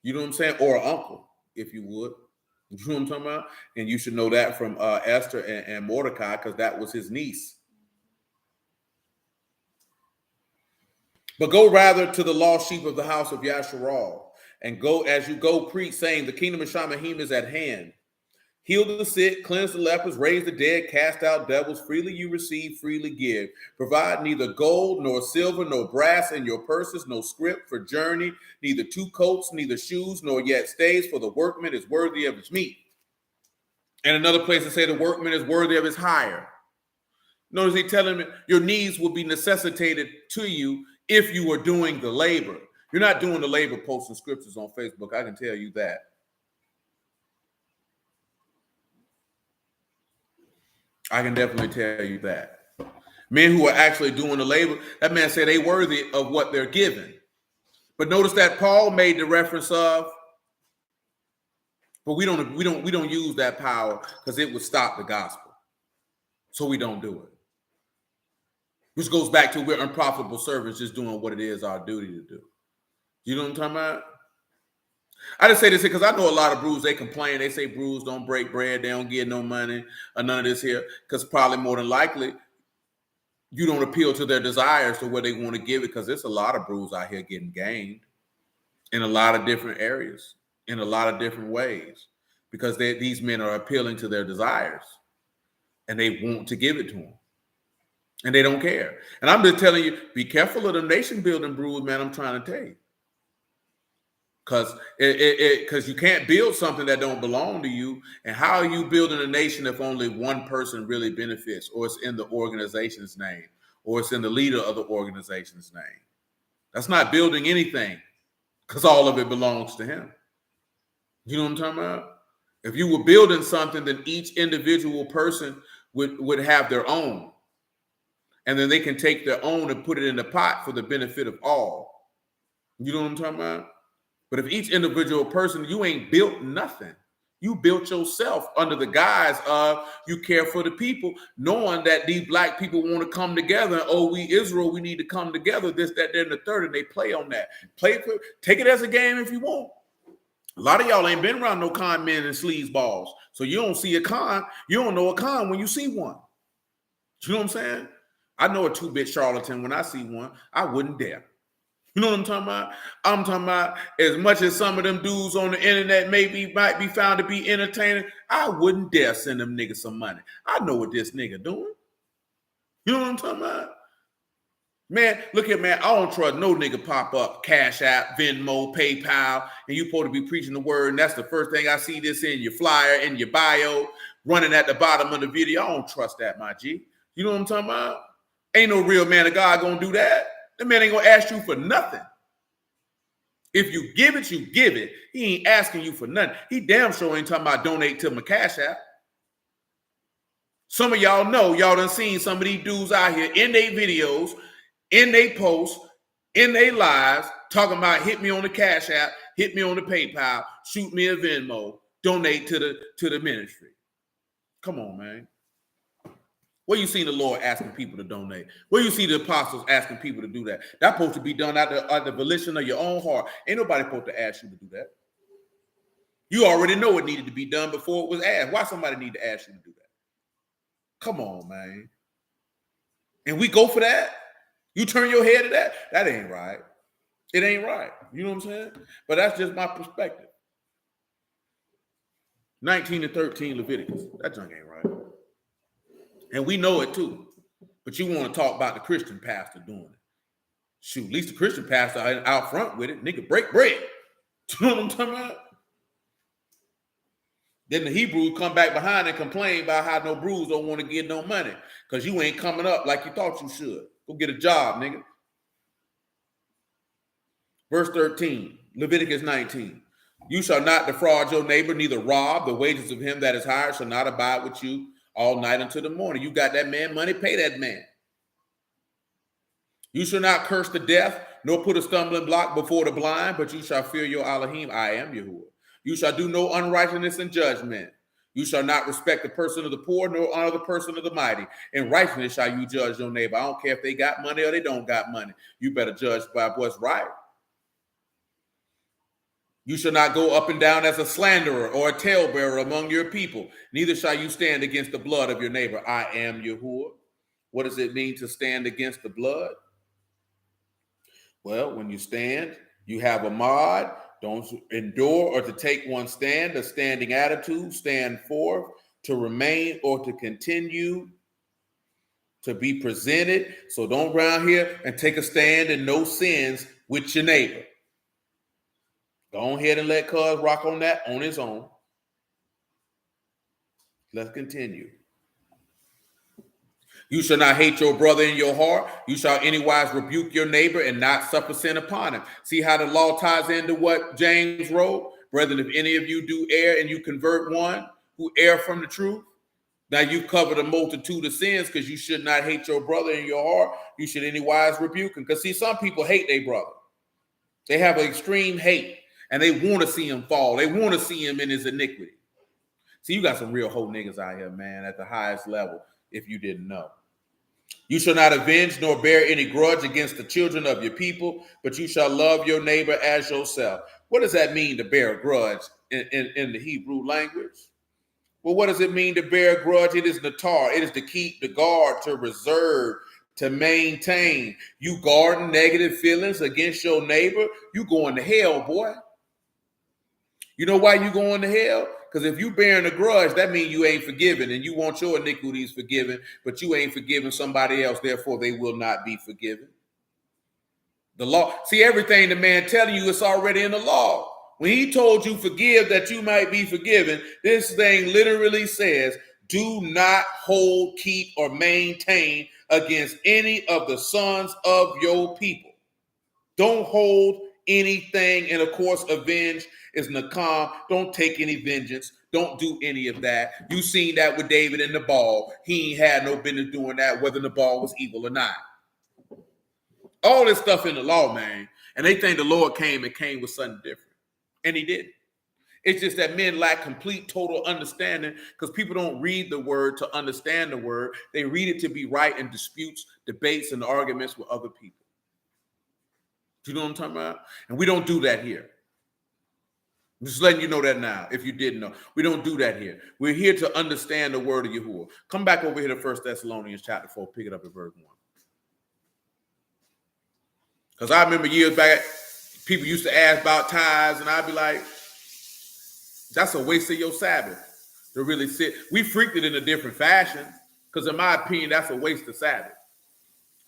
You know what I'm saying? Or an uncle, if you would. You know what I'm talking about? And you should know that from Esther and Mordecai, because that was his niece. But go rather to the lost sheep of the house of Yasharal, and go as you go preach, saying, the kingdom of Shamahim is at hand. Heal the sick, cleanse the lepers, raise the dead, cast out devils. Freely you receive, freely give. Provide neither gold, nor silver, nor brass in your purses, no scrip for journey, neither two coats, neither shoes, nor yet stays, for the workman is worthy of his meat. And another place to say the workman is worthy of his hire. Notice he telling me your needs will be necessitated to you if you are doing the labor. You're not doing the labor posting scriptures on Facebook. I can tell you that. I can definitely tell you that. Men who are actually doing the labor, that man said they worthy of what they're given. But notice that Paul made the reference of, but we don't use that power because it would stop the gospel. So we don't do it. Which goes back to we're unprofitable servants just doing what it is our duty to do. You know what I'm talking about? I just say this because I know a lot of brews, they complain. They say brews don't break bread. They don't get no money or none of this here because probably more than likely you don't appeal to their desires to where they want to give it, because there's a lot of brews out here getting gained in a lot of different areas, in a lot of different ways, because these men are appealing to their desires and they want to give it to them. And they don't care. And I'm just telling you, be careful of the nation building brews, man. I'm trying to tell you. Because you can't build something that don't belong to you. And how are you building a nation if only one person really benefits, or it's in the organization's name, or it's in the leader of the organization's name? That's not building anything, because all of it belongs to him. You know what I'm talking about? If you were building something, then each individual person would have their own. And then they can take their own and put it in the pot for the benefit of all. You know what I'm talking about? But if each individual person, you ain't built nothing. You built yourself under the guise of you care for the people, knowing that these black people want to come together. Oh, we Israel, we need to come together. This, that, that, and the third, and they play on that. Take it as a game if you want. A lot of y'all ain't been around no con men and sleaze balls, so you don't see a con. You don't know a con when you see one. You know what I'm saying? I know a 2-bit charlatan. When I see one, I wouldn't dare. You know what I'm talking about? I'm talking about, as much as some of them dudes on the internet might be found to be entertaining, I wouldn't dare send them niggas some money. I know what this nigga doing. You know what I'm talking about? Man, look at, man, I don't trust no nigga pop up Cash App, Venmo, PayPal, and you supposed to be preaching the word, and that's the first thing I see this in your flyer, in your bio, running at the bottom of the video. I don't trust that, my G. You know what I'm talking about? Ain't no real man of God gonna do that. The man ain't gonna ask you for nothing. If you give it, you give it. He ain't asking you for nothing. He damn sure ain't talking about donate to my Cash App. Some of y'all know, y'all done seen some of these dudes out here in their videos, in their posts, in their lives, talking about hit me on the Cash App, hit me on the PayPal, shoot me a Venmo, donate to the ministry. Come on, man. Where you see the Lord asking people to donate? Where you see the apostles asking people to do that? That's supposed to be done out the volition of your own heart. Ain't nobody supposed to ask you to do that. You already know it needed to be done before it was asked. Why somebody need to ask you to do that? Come on, man. And we go for that? You turn your head to that? That ain't right. It ain't right. You know what I'm saying? But that's just my perspective. 19 and 13 Leviticus. That junk ain't right. And we know it too. But you want to talk about the Christian pastor doing it. Shoot, at least the Christian pastor out front with it. Nigga, break bread. You know what I'm talking about? Then the Hebrews come back behind and complain about how no brews don't want to get no money because you ain't coming up like you thought you should. Go get a job, nigga. Verse 13, Leviticus 19. You shall not defraud your neighbor, neither rob. The wages of him that is hired shall not abide with you all night until the morning. You got that man money, pay that man. You shall not curse the deaf, nor put a stumbling block before the blind, but you shall fear your Alahym. I am Yahuwah. You shall do no unrighteousness in judgment. You shall not respect the person of the poor, nor honor the person of the mighty. In righteousness shall you judge your neighbor. I don't care if they got money or they don't got money. You better judge by what's right. You shall not go up and down as a slanderer or a talebearer among your people. Neither shall you stand against the blood of your neighbor. I am Yahuwah. What does it mean to stand against the blood? Well, when you stand, you have a mod. Don't endure or to take one stand, a standing attitude, stand forth, to remain or to continue, to be presented. So don't round here and take a stand in no sins with your neighbor. Go ahead and let cuz rock on that on his own. Let's continue. You shall not hate your brother in your heart. You shall anywise rebuke your neighbor and not suffer sin upon him. See how the law ties into what James wrote? Brethren, if any of you do err and you convert one who err from the truth, now you've covered a multitude of sins, because you should not hate your brother in your heart. You should anywise rebuke him. Because see, some people hate their brother. They have an extreme hate, and they want to see him fall. They want to see him in his iniquity. See, you got some real hoe niggas out here, man, at the highest level, if you didn't know. You shall not avenge nor bear any grudge against the children of your people, but you shall love your neighbor as yourself. What does that mean, to bear a grudge in the Hebrew language? Well, what does it mean to bear a grudge? It is natar. It is to keep, to guard, to reserve, to maintain. You guarding negative feelings against your neighbor, you going to hell, boy. You know why you going to hell? Because if you bearing a grudge, that means you ain't forgiven, and you want your iniquities forgiven, but you ain't forgiven somebody else, therefore they will not be forgiven. The law, see, everything the man telling you is already in the law. When he told you forgive that you might be forgiven, this thing literally says, do not hold, keep, or maintain against any of the sons of your people. Don't hold anything, and of course, avenge is nakam. Don't take any vengeance. Don't do any of that. You seen that with David and Nabal. He ain't had no business doing that, whether Nabal was evil or not. All this stuff in the law, man. And they think the Lord came with something different. And he didn't. It's just that men lack complete, total understanding, because people don't read the word to understand the word. They read it to be right in disputes, debates, and arguments with other people. Do you know what I'm talking about? And we don't do that here. I'm just letting you know that now, if you didn't know. We don't do that here. We're here to understand the word of Yahuwah. Come back over here to 1 Thessalonians chapter 4, pick it up at verse 1. Because I remember years back, people used to ask about tithes, and I'd be like, that's a waste of your Sabbath to really sit. We freaked it in a different fashion, because in my opinion, that's a waste of Sabbath.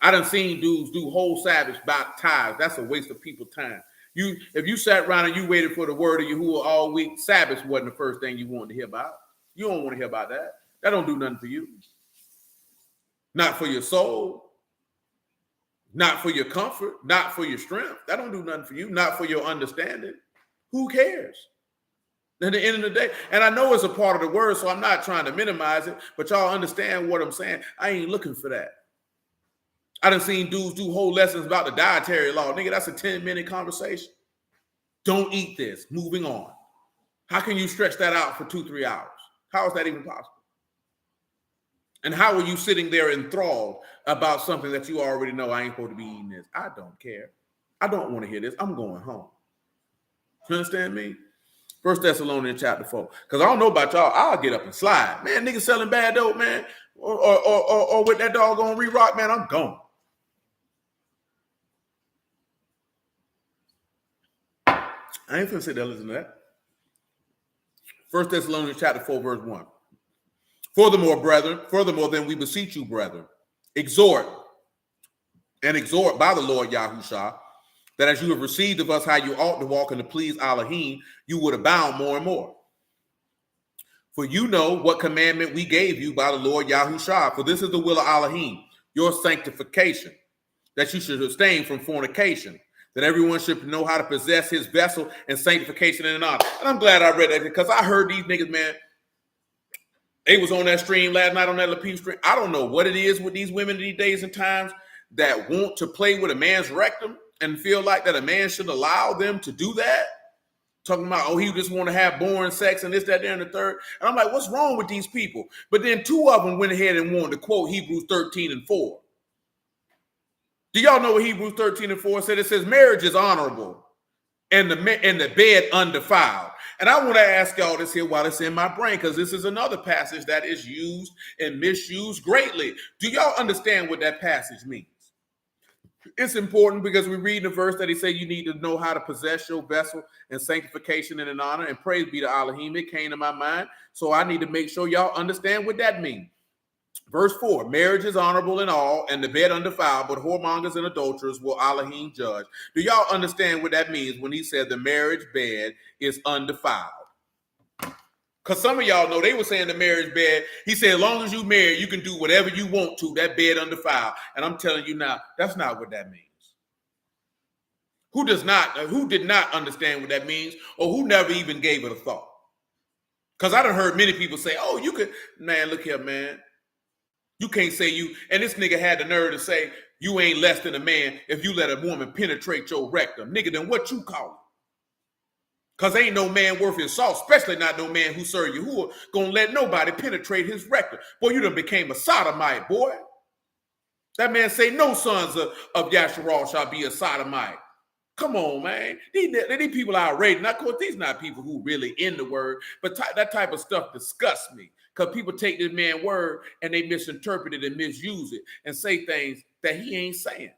I done seen dudes do whole Sabbaths about tithes. That's a waste of people's time. If you sat around and you waited for the word of Yahuwah all week, Sabbath wasn't the first thing you wanted to hear about. You don't want to hear about that. That don't do nothing for you. Not for your soul. Not for your comfort. Not for your strength. That don't do nothing for you. Not for your understanding. Who cares? At the end of the day, and I know it's a part of the word, so I'm not trying to minimize it, but y'all understand what I'm saying. I ain't looking for that. I done seen dudes do whole lessons about the dietary law. Nigga, that's a 10-minute conversation. Don't eat this. Moving on. How can you stretch that out for 2-3 hours? How is that even possible? And how are you sitting there enthralled about something that you already know? I ain't supposed to be eating this. I don't care. I don't want to hear this. I'm going home. You understand me? 1 Thessalonians chapter 4. Because I don't know about y'all. I'll get up and slide. Man, niggas selling bad dope, man. Or with that doggone ruach, man, I'm gone. I ain't finna sit there and listen to that. 1 Thessalonians chapter 4, verse 1. Furthermore, then we beseech you, brethren, exhort by the Lord Yahushua, that as you have received of us how you ought to walk and to please Alahym, you would abound more and more. For you know what commandment we gave you by the Lord Yahushua. For this is the will of Alahym, your sanctification, that you should abstain from fornication, that everyone should know how to possess his vessel in sanctification and in honor. And I'm glad I read that, because I heard these niggas, man, they was on that stream last night on that pt5 stream. I don't know what it is with these women these days and times that want to play with a man's rectum and feel like that a man should allow them to do that. Talking about, oh, he just want to have boring sex and this, that, there, and the third. And I'm like, what's wrong with these people? But then two of them went ahead and wanted to quote Hebrews 13:4. Do y'all know what Hebrews 13:4 said? It says marriage is honorable and the bed undefiled. And I want to ask y'all this here while it's in my brain, because this is another passage that is used and misused greatly. Do y'all understand what that passage means? It's important because we read in the verse that he said you need to know how to possess your vessel in sanctification and in honor, and praise be to Alahym. It came to my mind, so I need to make sure y'all understand what that means. Verse 4, marriage is honorable in all, and the bed undefiled, but whoremongers and adulterers will Alahym judge. Do y'all understand what that means when he said the marriage bed is undefiled? Because some of y'all know they were saying the marriage bed, he said, as long as you married, you can do whatever you want to, that bed undefiled. And I'm telling you now, that's not what that means. Who did not understand what that means, or who never even gave it a thought? Because I done heard many people say, oh, man, look here, man. You can't say you, and this nigga had the nerve to say, You ain't less than a man if you let a woman penetrate your rectum. Nigga, then what you call it? Because ain't no man worth his salt, especially not no man who serve you, who gonna let nobody penetrate his rectum. Boy, you done became a sodomite, boy. That man say no sons of Yasharal shall be a sodomite. Come on, man. These people are outraged. Now, of course, these not people who really in the word, but that type of stuff disgusts me. Because people take this man's word and they misinterpret it and misuse it and say things that he ain't saying.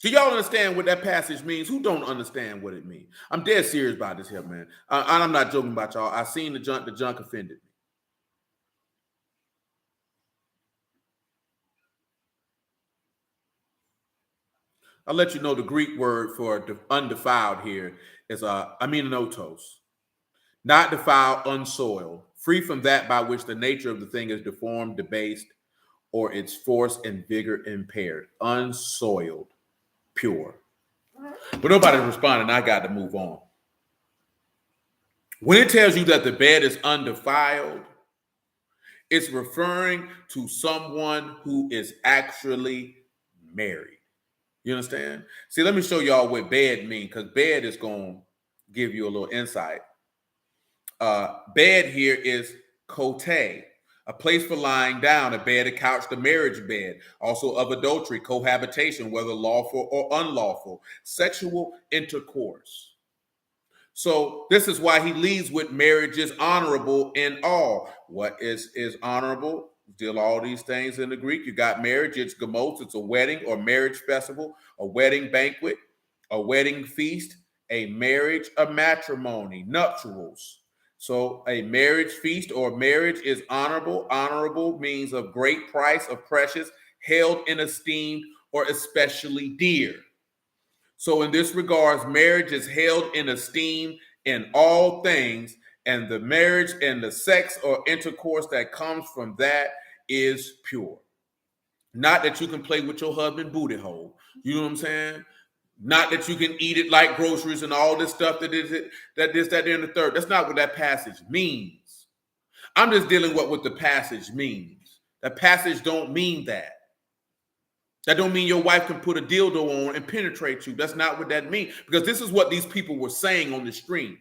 Do y'all understand what that passage means? Who don't understand what it means? I'm dead serious about this here, man. I'm not joking about y'all. I seen the junk offended me. I'll let you know the Greek word for undefiled here is aminotos. Not defiled, unsoiled, free from that by which the nature of the thing is deformed, debased, or its force and vigor impaired. Unsoiled, pure. But nobody's responding. I got to move on. When it tells you that the bed is undefiled, it's referring to someone who is actually married. You understand? See, let me show y'all what bed means, because bed is going to give you a little insight. Bed here is kote, a place for lying down, a bed, a couch, the marriage bed, also of adultery, cohabitation, whether lawful or unlawful, sexual intercourse. So this is why he leads with marriage is honorable in all. What is honorable? Deal all these things in the Greek. You got marriage, it's gamos, it's a wedding or marriage festival, a wedding banquet, a wedding feast, a marriage, a matrimony, nuptials. So a marriage feast or marriage is honorable. Honorable means of great price, of precious, held in esteem, or especially dear. So in this regards, marriage is held in esteem in all things, and the marriage and the sex or intercourse that comes from that is pure. Not that you can play with your husband booty hole. You know what I'm saying? Not that you can eat it like groceries and all this stuff that, and the third. That's not what that passage means. I'm just dealing with what the passage means. That passage don't mean that. That don't mean your wife can put a dildo on and penetrate you. That's not what that means. Because this is what these people were saying on the stream.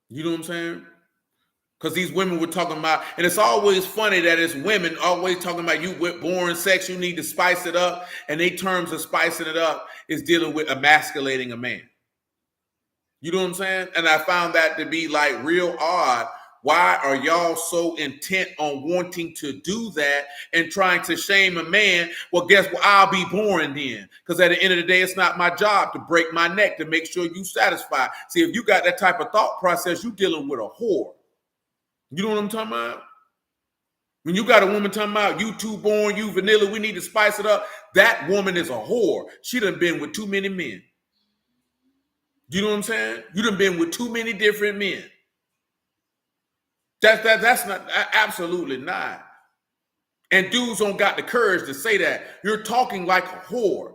You know what I'm saying? Because these women were talking about, and it's always funny that it's women always talking about you with boring sex, you need to spice it up. And they terms of spicing it up is dealing with emasculating a man. You know what I'm saying? And I found that to be like real odd. Why are y'all so intent on wanting to do that and trying to shame a man? Well, guess what? I'll be boring then. Because at the end of the day, it's not my job to break my neck to make sure you satisfied. See, if you got that type of thought process, you dealing with a whore. You know what I'm talking about? When you got a woman talking about you too boring, you vanilla, we need to spice it up. That woman is a whore. She done been with too many men. You know what I'm saying? You done been with too many different men. That's not, absolutely not. And dudes don't got the courage to say that. You're talking like a whore.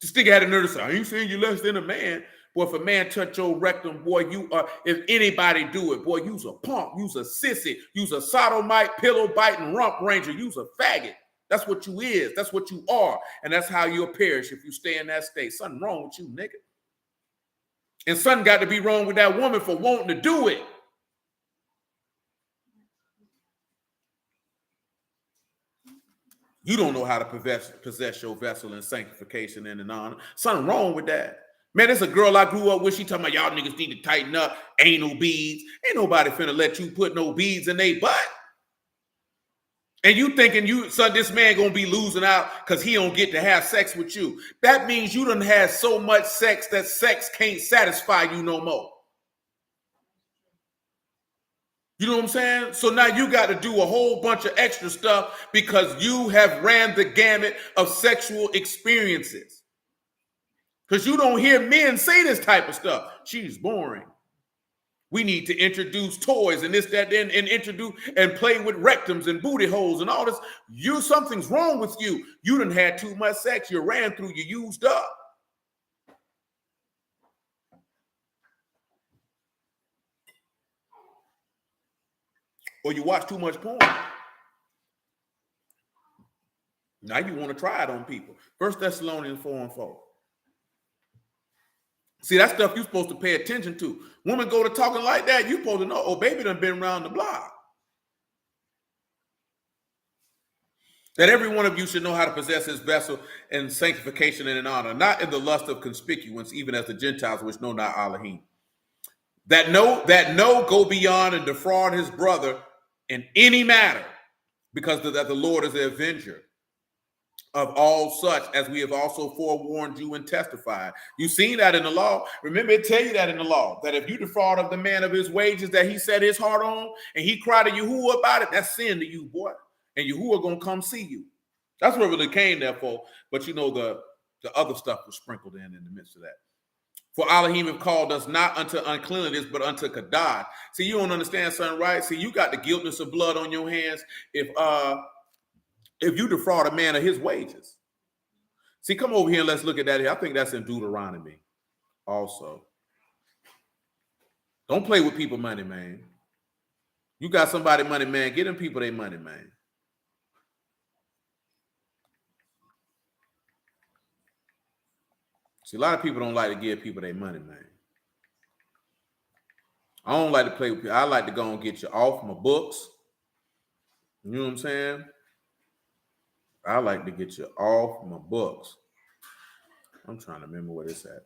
This nigga had a nerve to say, I ain't saying you less than a man. Boy, if a man touch your rectum, boy, you are, if anybody do it, boy, you's a punk, you's a sissy, you's a sodomite, pillow biting rump ranger, you's a faggot. That's what you is. That's what you are. And that's how you'll perish if you stay in that state. Something wrong with you, nigga. And something got to be wrong with that woman for wanting to do it. You don't know how to possess your vessel in sanctification and in honor. Something wrong with that. Man, there's a girl I grew up with. She talking about y'all niggas need to tighten up. Anal beads. Ain't nobody finna let you put no beads in their butt. And you thinking this man gonna be losing out because he don't get to have sex with you. That means you done had so much sex that sex can't satisfy you no more. You know what I'm saying? So now you got to do a whole bunch of extra stuff because you have ran the gamut of sexual experiences. Because you don't hear men say this type of stuff. She's boring. We need to introduce toys and this, that, and introduce and play with rectums and booty holes and all this. Something's wrong with you. You done had too much sex. You ran through, you used up. or you watch too much porn. Now you want to try it on people. 1 Thessalonians 4:4. See, that stuff you're supposed to pay attention to. Women go to talking like that, you're supposed to know, oh, baby done been around the block. That every one of you should know how to possess his vessel in sanctification and in honor, not in the lust of conspicuance, even as the Gentiles which know not Alahym. That no go beyond and defraud his brother in any matter, because that the Lord is the avenger of all such, as we have also forewarned you and testified. You've seen that in the law. Remember, it tell you that in the law, that if you defraud of the man of his wages that he set his heart on, and he cried to Yahuwah about it, that's sin to you, boy. And Yahuwah gonna come see you. That's what really came there for. But you know, the other stuff was sprinkled in the midst of that. For Alahym have called us not unto uncleanliness, but unto kadad. See, you don't understand something, right? See, you got the guiltness of blood on your hands if you defraud a man of his wages. See, come over here and let's look at that here. I think that's in Deuteronomy also. Don't play with people money, man. You got somebody money, man. Get them people their money, man. See, a lot of people don't like to give people their money, man. I don't like to play with people. I like to go and get you off my books. You know what I'm saying? I like to get you off my books. I'm trying to remember where it's at.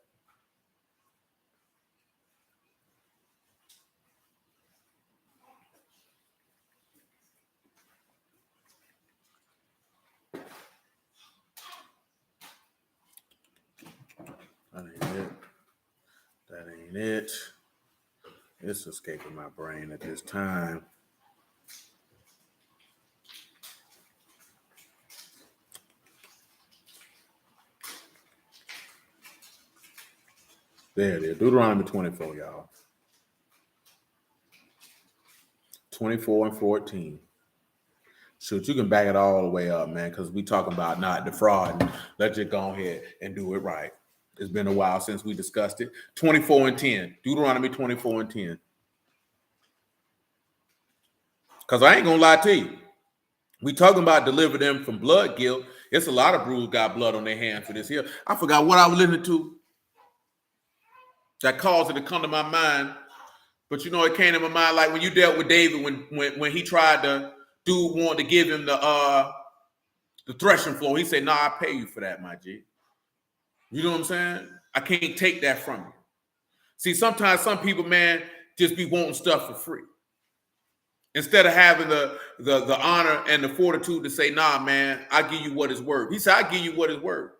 That ain't it. That ain't it. It's escaping my brain at this time. There it is. Deuteronomy 24, y'all. 24 and 14. Shoot, you can back it all the way up, man, because we talking about not defrauding. Let's just go ahead and do it right. It's been a while since we discussed it. 24 and 10. Deuteronomy 24 and 10. Because I ain't going to lie to you. We talking about deliver them from blood guilt. It's a lot of brews got blood on their hands for this here. I forgot what I was listening to that caused it to come to my mind. But you know, it came to my mind like when you dealt with David when he tried to want to give him the threshing floor. He said, "Nah, I pay you for that, my G." You know what I'm saying? I can't take that from you. See, sometimes some people, man, just be wanting stuff for free. Instead of having the honor and the fortitude to say, "Nah, man, I give you what it's worth." He said, "I give you what it's worth."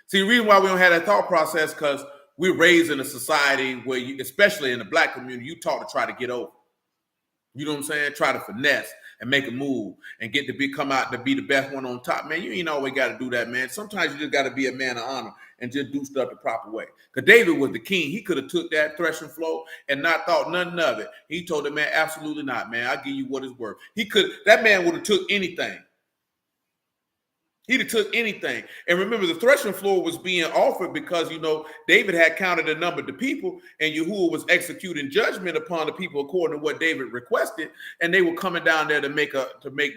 See, the reason why we don't have that thought process because we're raised in a society where you, especially in the black community, you taught to try to get over. You know what I'm saying? Try to finesse and make a move and get to come out to be the best one on top. Man, you ain't always got to do that, man. Sometimes you just got to be a man of honor and just do stuff the proper way. Because David was the king. He could have took that threshing floor and not thought nothing of it. He told the man, absolutely not, man. I'll give you what it's worth. That man would have took anything. He'd have took anything. And remember, the threshing floor was being offered because, you know, David had counted the number of the people, and Yahuwah was executing judgment upon the people according to what David requested, and they were coming down there to make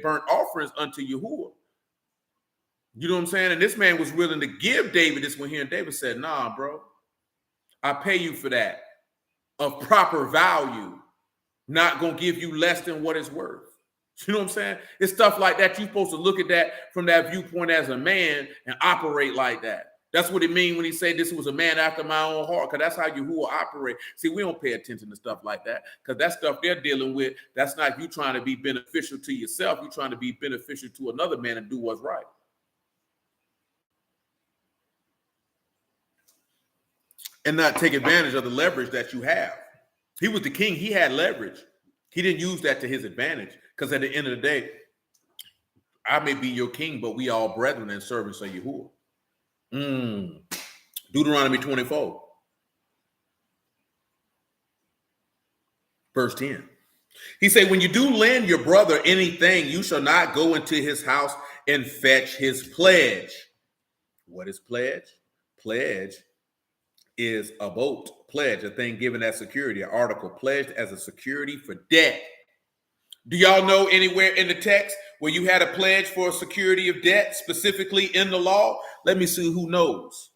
burnt offerings unto Yahuwah. You know what I'm saying? And this man was willing to give David this one here, and David said, "Nah, bro, I pay you for that of proper value, not gonna give you less than what it's worth." You know what I'm saying? It's stuff like that. You're supposed to look at that from that viewpoint as a man and operate like that. That's what it means when he said this was a man after my own heart, because that's how Yahuwah operate. See, we don't pay attention to stuff like that because that stuff they're dealing with, that's not you trying to be beneficial to yourself. You're trying to be beneficial to another man and do what's right. And not take advantage of the leverage that you have. He was the king. He had leverage. He didn't use that to his advantage. Because at the end of the day, I may be your king, but we all brethren and servants of Yahuwah. Deuteronomy 24, verse 10. He said, when you do lend your brother anything, you shall not go into his house and fetch his pledge. What is pledge? Pledge is a vote. Pledge, a thing given as security, an article pledged as a security for debt. Do y'all know anywhere in the text where you had a pledge for security of debt specifically in the law? Let me see who knows.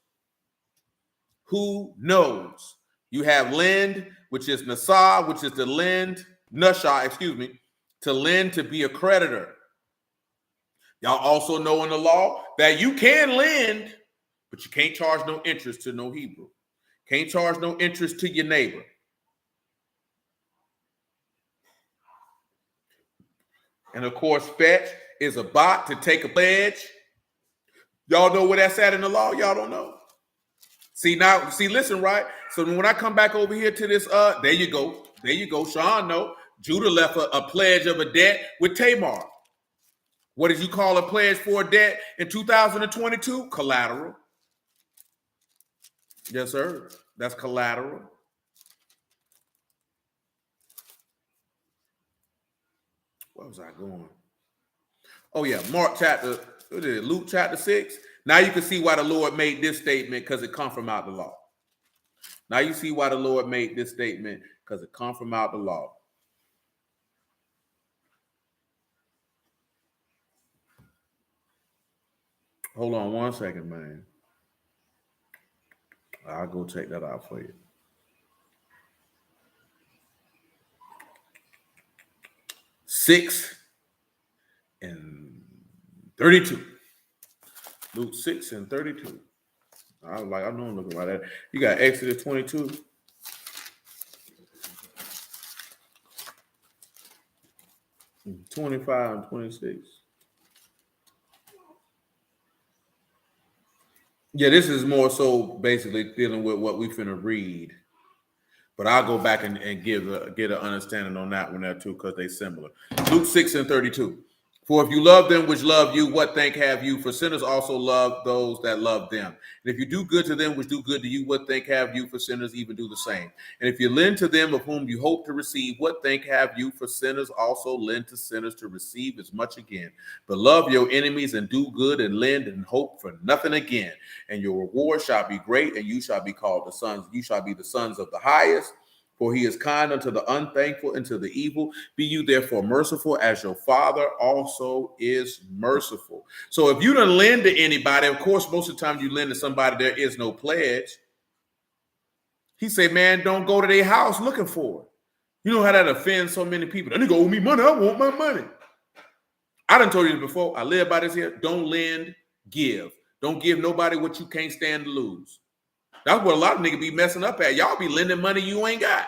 Who knows? You have lend, which is nasah, which is to lend, nashah, to lend to be a creditor. Y'all also know in the law that you can lend, but you can't charge no interest to no Hebrew. Can't charge no interest to your neighbor. And of course, fetch is a bot to take a pledge. Y'all know where that's at in the law? Y'all don't know. Listen, right? So when I come back over here to this, there you go. Sean, no. Judah left a pledge of a debt with Tamar. What did you call a pledge for a debt in 2022? Collateral. Yes, sir. That's collateral. Where was I going? Oh, yeah. Luke chapter 6. Now you can see why the Lord made this statement, because it come from out the law. Now you see why the Lord made this statement, because it come from out the law. Hold on one second, man. I'll go check that out for you. 6 and 32. Luke 6 and 32. I know I'm looking like that. You got Exodus 22. And 25 and 26. Yeah, this is more so basically dealing with what we finna read. But I'll go back and get an understanding on that one there too, because they're similar. Luke 6 and 32. For if you love them which love you, what thank have you? For sinners also love those that love them. And if you do good to them which do good to you, what thank have you? For sinners even do the same. And if you lend to them of whom you hope to receive, what thank have you? For sinners also lend to sinners to receive as much again. But love your enemies and do good and lend and hope for nothing again. And your reward shall be great, and you shall be called the sons. You shall be the sons of the highest. For he is kind unto the unthankful and to the evil. Be you therefore merciful as your Father also is merciful. So if you don't lend to anybody, of course, most of the time you lend to somebody, there is no pledge. He said, man, don't go to their house looking for it. You know how that offends so many people. That nigga owe me money. I want my money. I done told you this before. I live by this here. Don't lend, give. Don't give nobody what you can't stand to lose. That's what a lot of niggas be messing up at. Y'all be lending money you ain't got.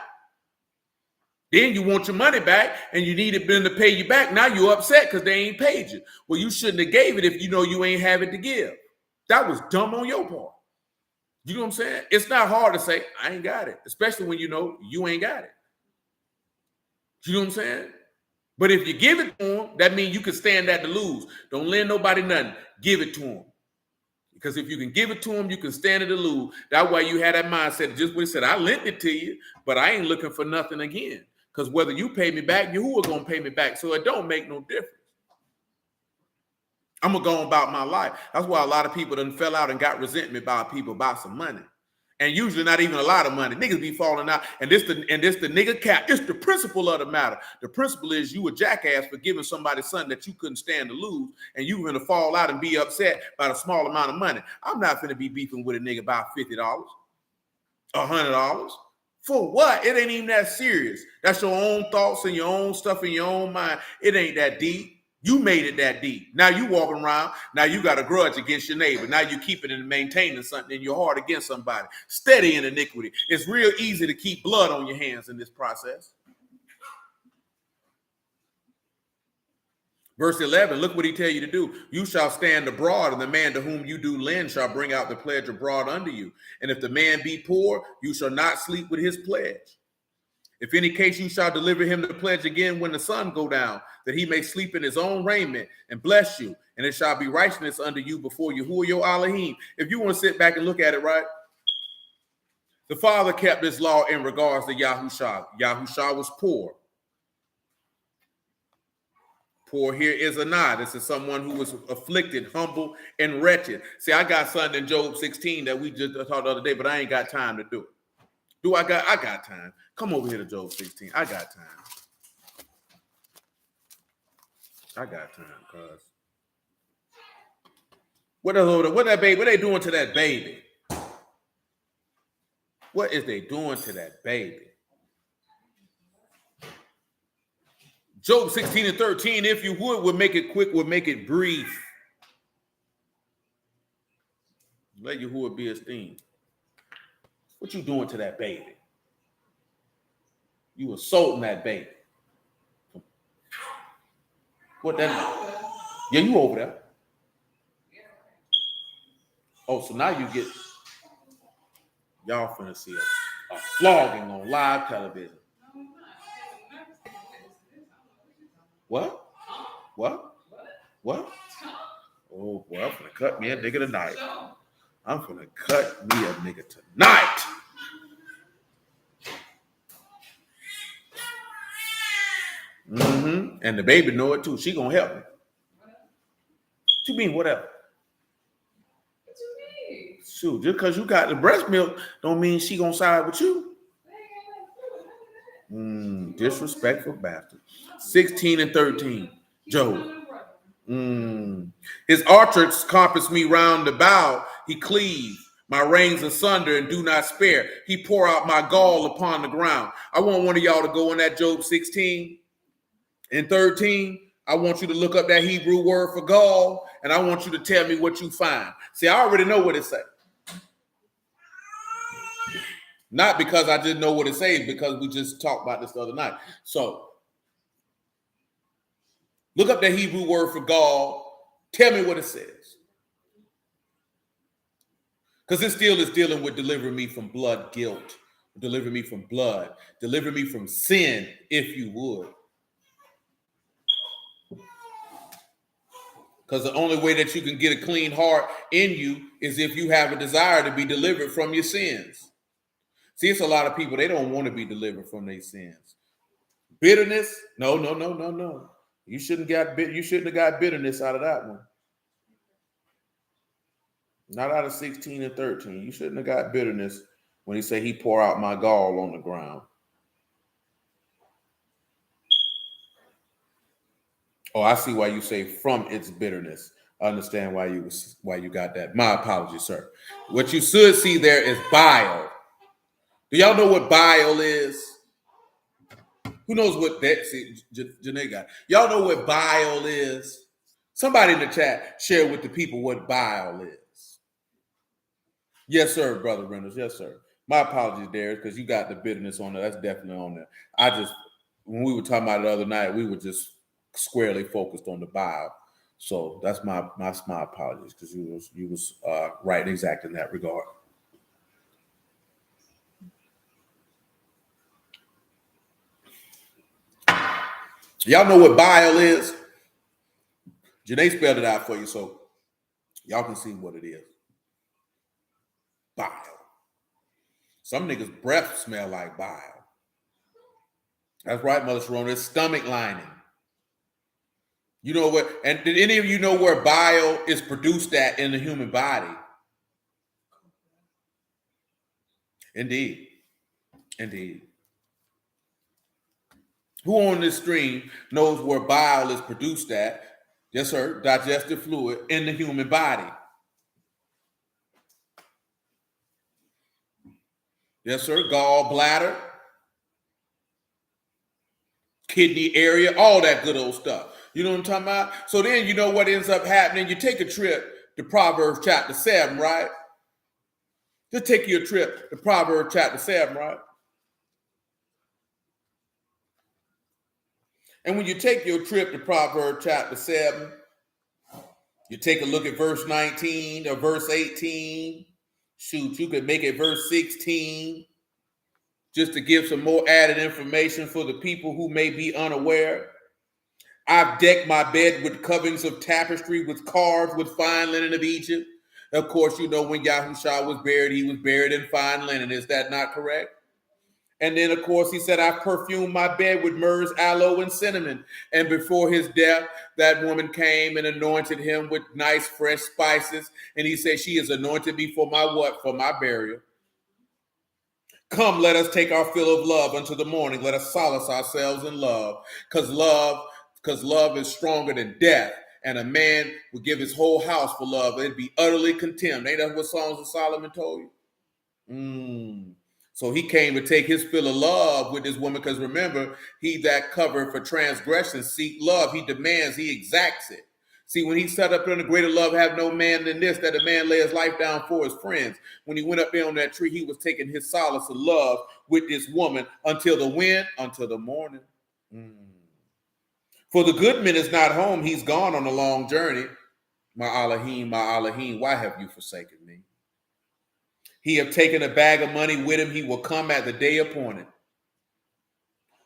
Then you want your money back and you need them to pay you back. Now you're upset because they ain't paid you. Well, you shouldn't have gave it if you know you ain't have it to give. That was dumb on your part. You know what I'm saying? It's not hard to say, I ain't got it, especially when you know you ain't got it. You know what I'm saying? But if you give it to them, that means you can stand that to lose. Don't lend nobody nothing. Give it to them. Because if you can give it to them, you can stand it to lose. That's why you had that mindset. Just what he said, I lent it to you, but I ain't looking for nothing again. Because whether you pay me back, you who are going to pay me back. So it don't make no difference. I'm going to go about my life. That's why a lot of people done fell out and got resentment by people about some money. And usually not even a lot of money. Niggas be falling out. And this the nigga cap. It's the principle of the matter. The principle is you a jackass for giving somebody something that you couldn't stand to lose. And you going to fall out and be upset by the small amount of money. I'm not going to be beefing with a nigga about $50, $100. For what? It ain't even that serious. That's your own thoughts and your own stuff in your own mind. It ain't that deep. You made it that deep. Now you walking around. Now you got a grudge against your neighbor. Now you keeping and maintaining something in your heart against somebody. Steady in iniquity. It's real easy to keep blood on your hands in this process. Verse 11, look what he tell you to do. You shall stand abroad, and the man to whom you do lend shall bring out the pledge abroad unto you. And if the man be poor, you shall not sleep with his pledge. If any case you shall deliver him the pledge again when the sun go down, that he may sleep in his own raiment and bless you, and it shall be righteousness unto you before you. Who are your Alahym? If you want to sit back and look at it, right? The Father kept this law in regards to Yahushua. Yahushua was poor. Poor here is a nod. This is someone who was afflicted, humble, and wretched. See, I got something in Job 16 that we just talked the other day, but I ain't got time to do it. I got time. Come over here to Job 16. I got time. I got time, cuz. What that baby? What they doing to that baby? What is they doing to that baby? Job 16 and 13, if you would make it quick, would make it brief. Let Yahuwah be esteemed. What you doing to that baby? You assaulting that baby. What that mean? Yeah, you over there. Oh, so now you get, y'all finna see a flogging on live television. What? What? What? Oh, boy, I'm finna cut me a nigga tonight. I'm finna cut me a nigga tonight. Mm-hmm. And the baby know it too. She gonna help me. What you mean, whatever? What you mean? Shoot, just because you got the breast milk don't mean she gonna side with you. Disrespectful bastard. 16 and 13. Job. His archers compass me round about. He cleave my reins asunder and do not spare. He pour out my gall upon the ground. I want one of y'all to go in that Job 16 and 13. I want you to look up that Hebrew word for gall, and I want you to tell me what you find. See, I already know what it says. Not because I just know what it says, because we just talked about this the other night. So, look up that Hebrew word for gall. Tell me what it says. Because it still is dealing with delivering me from blood guilt. Deliver me from blood. Deliver me from sin, if you would. Because the only way that you can get a clean heart in you is if you have a desire to be delivered from your sins. See, it's a lot of people, they don't want to be delivered from their sins. Bitterness? No. You shouldn't have got bitterness out of that one. Not out of 16 and 13. You shouldn't have got bitterness when he said he pour out my gall on the ground. Oh, I see why you say from its bitterness. I understand why you got that. My apologies, sir. What you should see there is bile. Do y'all know what bile is? Who knows what that? See, Janae got. Y'all know what bile is? Somebody in the chat share with the people what bile is. Yes, sir, Brother Reynolds. Yes, sir. My apologies, Darius, because you got the bitterness on there. That's definitely on there. When we were talking about it the other night, we were just squarely focused on the bile. So that's my apologies, because you was right exact in that regard. Y'all know what bile is? Janae spelled it out for you, so y'all can see what it is. Bile. Some niggas' breath smell like bile. That's right, Mother Sharona. It's stomach lining. You know what? And did any of you know where bile is produced at in the human body? Indeed. Who on this stream knows where bile is produced at? Yes, sir. Digestive fluid in the human body. Yes, sir. Gallbladder, kidney area, all that good old stuff. You know what I'm talking about? So then you know what ends up happening? You take a trip to Proverbs chapter 7, right? Just take you a trip to Proverbs chapter 7, right? And when you take your trip to Proverbs chapter 7, you take a look at verse 19 or verse 18. Shoot, you could make it verse 16 just to give some more added information for the people who may be unaware. I've decked my bed with coverings of tapestry, with carved with fine linen of Egypt. Of course, you know when Yahushua was buried, he was buried in fine linen. Is that not correct? And then, of course, he said, I perfumed my bed with myrrh, aloe, and cinnamon. And before his death, that woman came and anointed him with nice, fresh spices. And he said, she has anointed me for my what? For my burial. Come, let us take our fill of love unto the morning. Let us solace ourselves in love. Because love because love is stronger than death. And a man would give his whole house for love. It'd be utterly contemned. Ain't that what Songs of Solomon told you? So he came to take his fill of love with this woman, because remember, he that covered for transgression seek love. He demands, he exacts it. See, when he set up in the greater love have no man than this, that a man lay his life down for his friends. When he went up there on that tree, he was taking his solace of love with this woman until the wind, until the morning. For the goodman is not home. He's gone on a long journey. My Alahym, why have you forsaken me? He have taken a bag of money with him. He will come at the day appointed.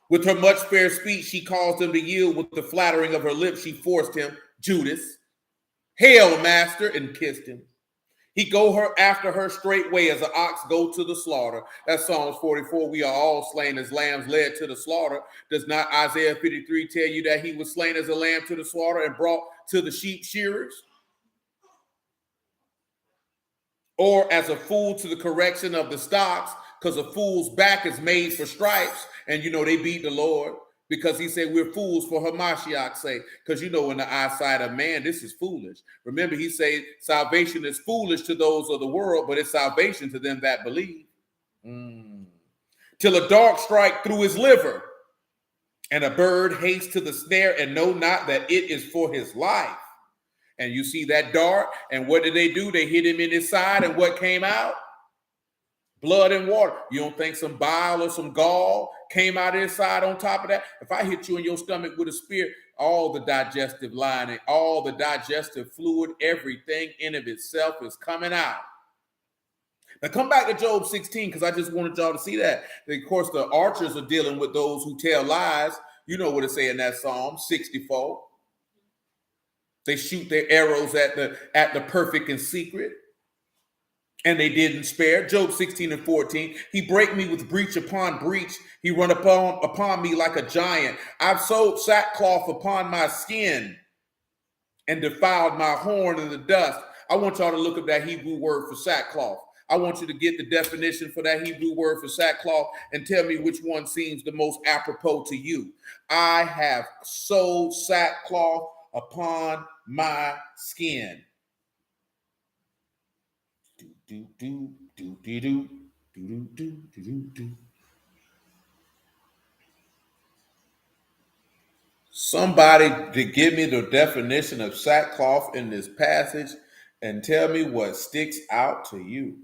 With her much fair speech, she caused him to yield. With the flattering of her lips, she forced him, Judas, hail, master, and kissed him. He go her after her straightway as an ox go to the slaughter. That's Psalms 44. We are all slain as lambs led to the slaughter. Does not Isaiah 53 tell you that he was slain as a lamb to the slaughter and brought to the sheep shearers? Or as a fool to the correction of the stocks, because a fool's back is made for stripes. And they beat the Lord because he said we're fools for Hamashiach's sake. Because in the eyesight of man, this is foolish. Remember, he said salvation is foolish to those of the world, but it's salvation to them that believe. Till a dart strike through his liver, and a bird haste to the snare, and know not that it is for his life. And you see that dart, and what did they do? They hit him in his side, and what came out? Blood and water. You don't think some bile or some gall came out of his side on top of that? If I hit you in your stomach with a spear, all the digestive lining, all the digestive fluid, everything in of itself is coming out. Now come back to Job 16, because I just wanted y'all to see that. Of course, the archers are dealing with those who tell lies. You know what it say in that Psalm 64. They shoot their arrows at the perfect in secret, and they didn't spare. Job 16 and 14. He break me with breach upon breach. He run upon me like a giant. I've sewed sackcloth upon my skin and defiled my horn in the dust. I want y'all to look up that Hebrew word for sackcloth. I want you to get the definition for that Hebrew word for sackcloth and tell me which one seems the most apropos to you. I have sewed sackcloth upon my skin. Somebody to give me the definition of sackcloth in this passage and tell me what sticks out to you.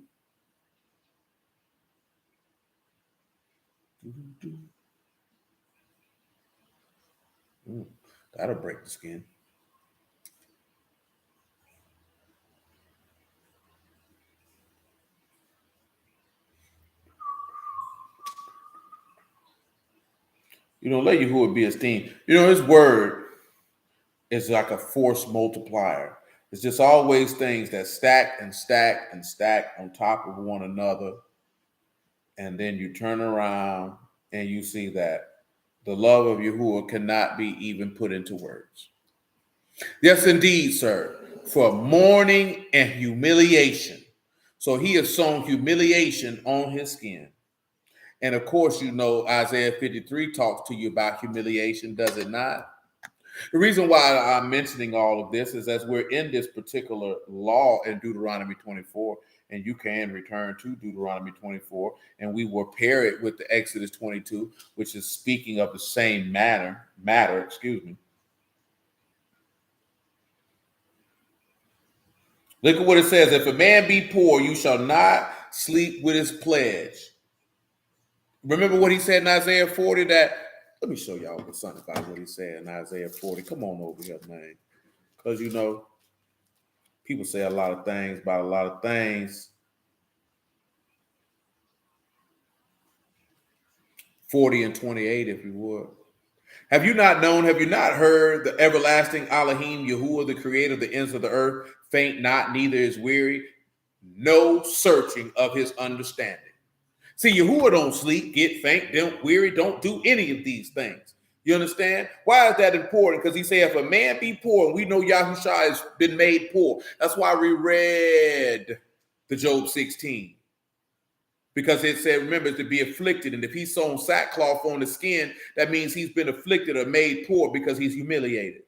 That'll break the skin. Let Yahuwah be esteemed. His word is like a force multiplier. It's just always things that stack and stack and stack on top of one another. And then you turn around and you see that the love of Yahuwah cannot be even put into words. Yes, indeed, sir. For mourning and humiliation. So he has sown humiliation on his skin. And of course, Isaiah 53 talks to you about humiliation, does it not? The reason why I'm mentioning all of this is as we're in this particular law in Deuteronomy 24, and you can return to Deuteronomy 24, and we will pair it with the Exodus 22, which is speaking of the same matter. Look at what it says. If a man be poor, you shall not sleep with his pledge. Remember what he said in Isaiah 40 that, let me show y'all something about what he said in Isaiah 40. Come on over here, man. Because, people say a lot of things about a lot of things. 40 and 28, if you would. Have you not known, have you not heard the everlasting Alahym, Yahuwah, the creator of the ends of the earth, faint not, neither is weary, no searching of his understanding. See, Yahuwah don't sleep, get faint, don't weary, don't do any of these things. You understand? Why is that important? Because he said, if a man be poor, and we know Yahushua has been made poor. That's why we read the Job 16. Because it said, remember, to be afflicted. And if he's sewn sackcloth on the skin, that means he's been afflicted or made poor because he's humiliated.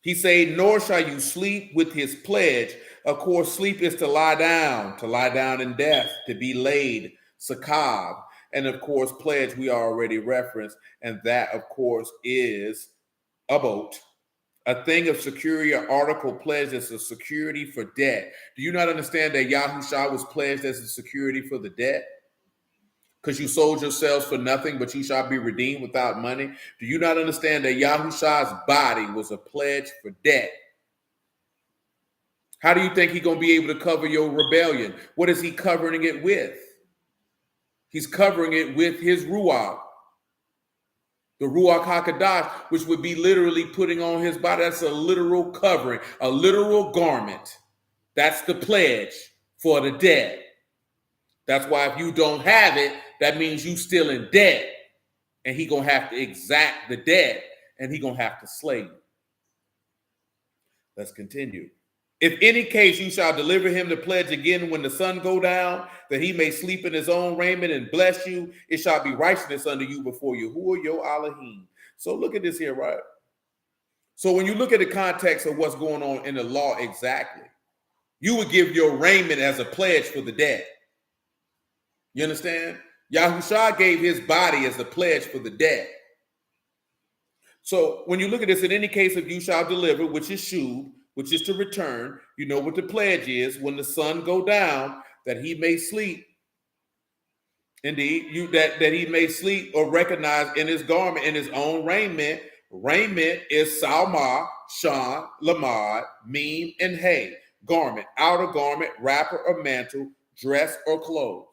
He said, nor shall you sleep with his pledge. Of course, sleep is to lie down in death, to be laid, sakab. And of course, pledge we already referenced. And that, of course, is a boat. A thing of security or article pledged as a security for debt. Do you not understand that Yahushua was pledged as a security for the debt? Because you sold yourselves for nothing, but you shall be redeemed without money. Do you not understand that Yahushua's body was a pledge for debt? How do you think he's going to be able to cover your rebellion? What is he covering it with? He's covering it with his ruach. The ruach HaKadosh, which would be literally putting on his body. That's a literal covering, a literal garment. That's the pledge for the debt. That's why if you don't have it, that means you still in debt. And he going to have to exact the debt, and he going to have to slay you. Let's continue. If any case you shall deliver him the pledge again when the sun go down, that he may sleep in his own raiment and bless you, it shall be righteousness unto you before Yahuwah your Alahym. So look at this here, right? So when you look at the context of what's going on in the law exactly, you would give your raiment as a pledge for the debt. You understand? Yahushua gave his body as a pledge for the debt. So when you look at this, in any case of you shall deliver, which is shub, which is to return, you know what the pledge is, when the sun go down, that he may sleep. Indeed, that he may sleep or recognize in his garment, in his own raiment. Raiment is salma, shan, lamad, meme, and hay. Garment, outer garment, wrapper or mantle, dress or clothes.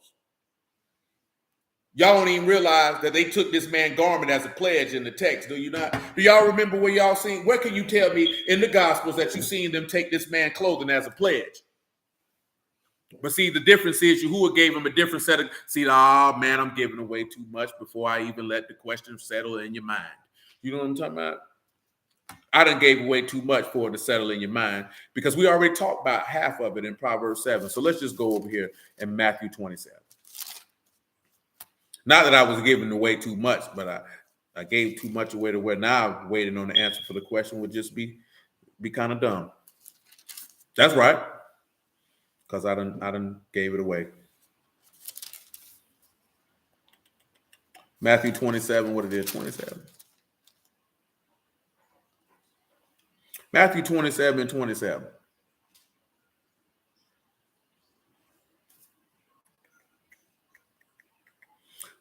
Y'all don't even realize that they took this man's garment as a pledge in the text, do you not? Do y'all remember where y'all seen? Where can you tell me in the Gospels that you seen them take this man's clothing as a pledge? But see, the difference is Yahuwah gave him a different set of, man, I'm giving away too much before I even let the question settle in your mind. You know what I'm talking about? I done gave away too much for it to settle in your mind because we already talked about half of it in Proverbs 7. So let's just go over here in Matthew 27. Not that I was giving away too much, but I gave too much away to where now waiting on the answer for the question would just be kind of dumb. That's right. Because I done gave it away. Matthew 27, what it is, 27. Matthew 27 and 27.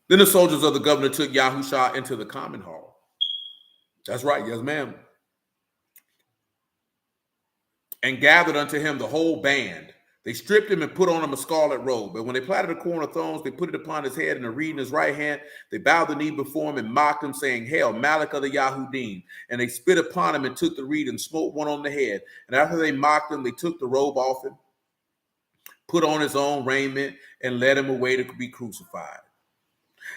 Then the soldiers of the governor took Yahushua into the common hall. That's right, yes, ma'am. And gathered unto him the whole band. They stripped him and put on him a scarlet robe. But when they platted a crown of thorns, they put it upon his head and a reed in his right hand. They bowed the knee before him and mocked him, saying, Hail, Malach of the Yahudim. And they spit upon him and took the reed and smote one on the head. And after they mocked him, they took the robe off him, put on his own raiment, and led him away to be crucified.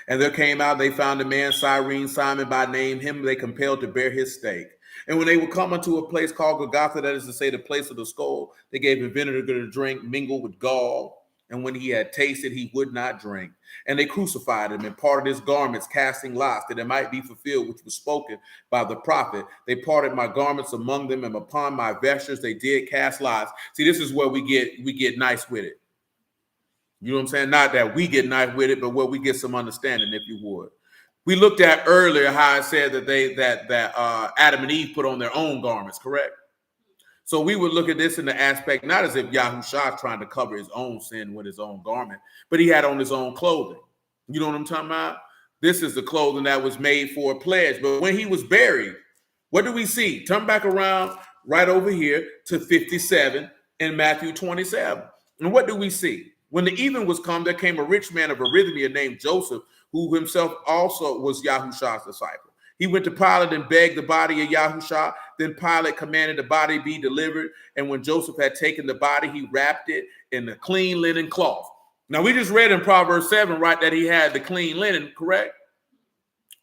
And there came out, they found a man, Cyrene, Simon by name. Him they compelled to bear his stake. And when they would come unto a place called Golgotha, that is to say, the place of the skull, they gave him vinegar to drink, mingled with gall. And when he had tasted, he would not drink. And they crucified him and parted his garments, casting lots, that it might be fulfilled, which was spoken by the prophet. They parted my garments among them, and upon my vestures they did cast lots. See, this is where we get nice with it. You know what I'm saying? Not that we get nice with it, but where we get some understanding, if you would. We looked at earlier how I said that Adam and Eve put on their own garments, correct? So we would look at this in the aspect, not as if Yahushua is trying to cover his own sin with his own garment, but he had on his own clothing. You know what I'm talking about? This is the clothing that was made for a pledge. But when he was buried, what do we see? Turn back around right over here to 57 in Matthew 27. And what do we see? When the even was come, there came a rich man of Arithmia named Joseph, who himself also was Yahushua's disciple. He went to Pilate and begged the body of Yahushua. Then Pilate commanded the body be delivered. And when Joseph had taken the body, he wrapped it in a clean linen cloth. Now, we just read in Proverbs 7, right, that he had the clean linen, correct?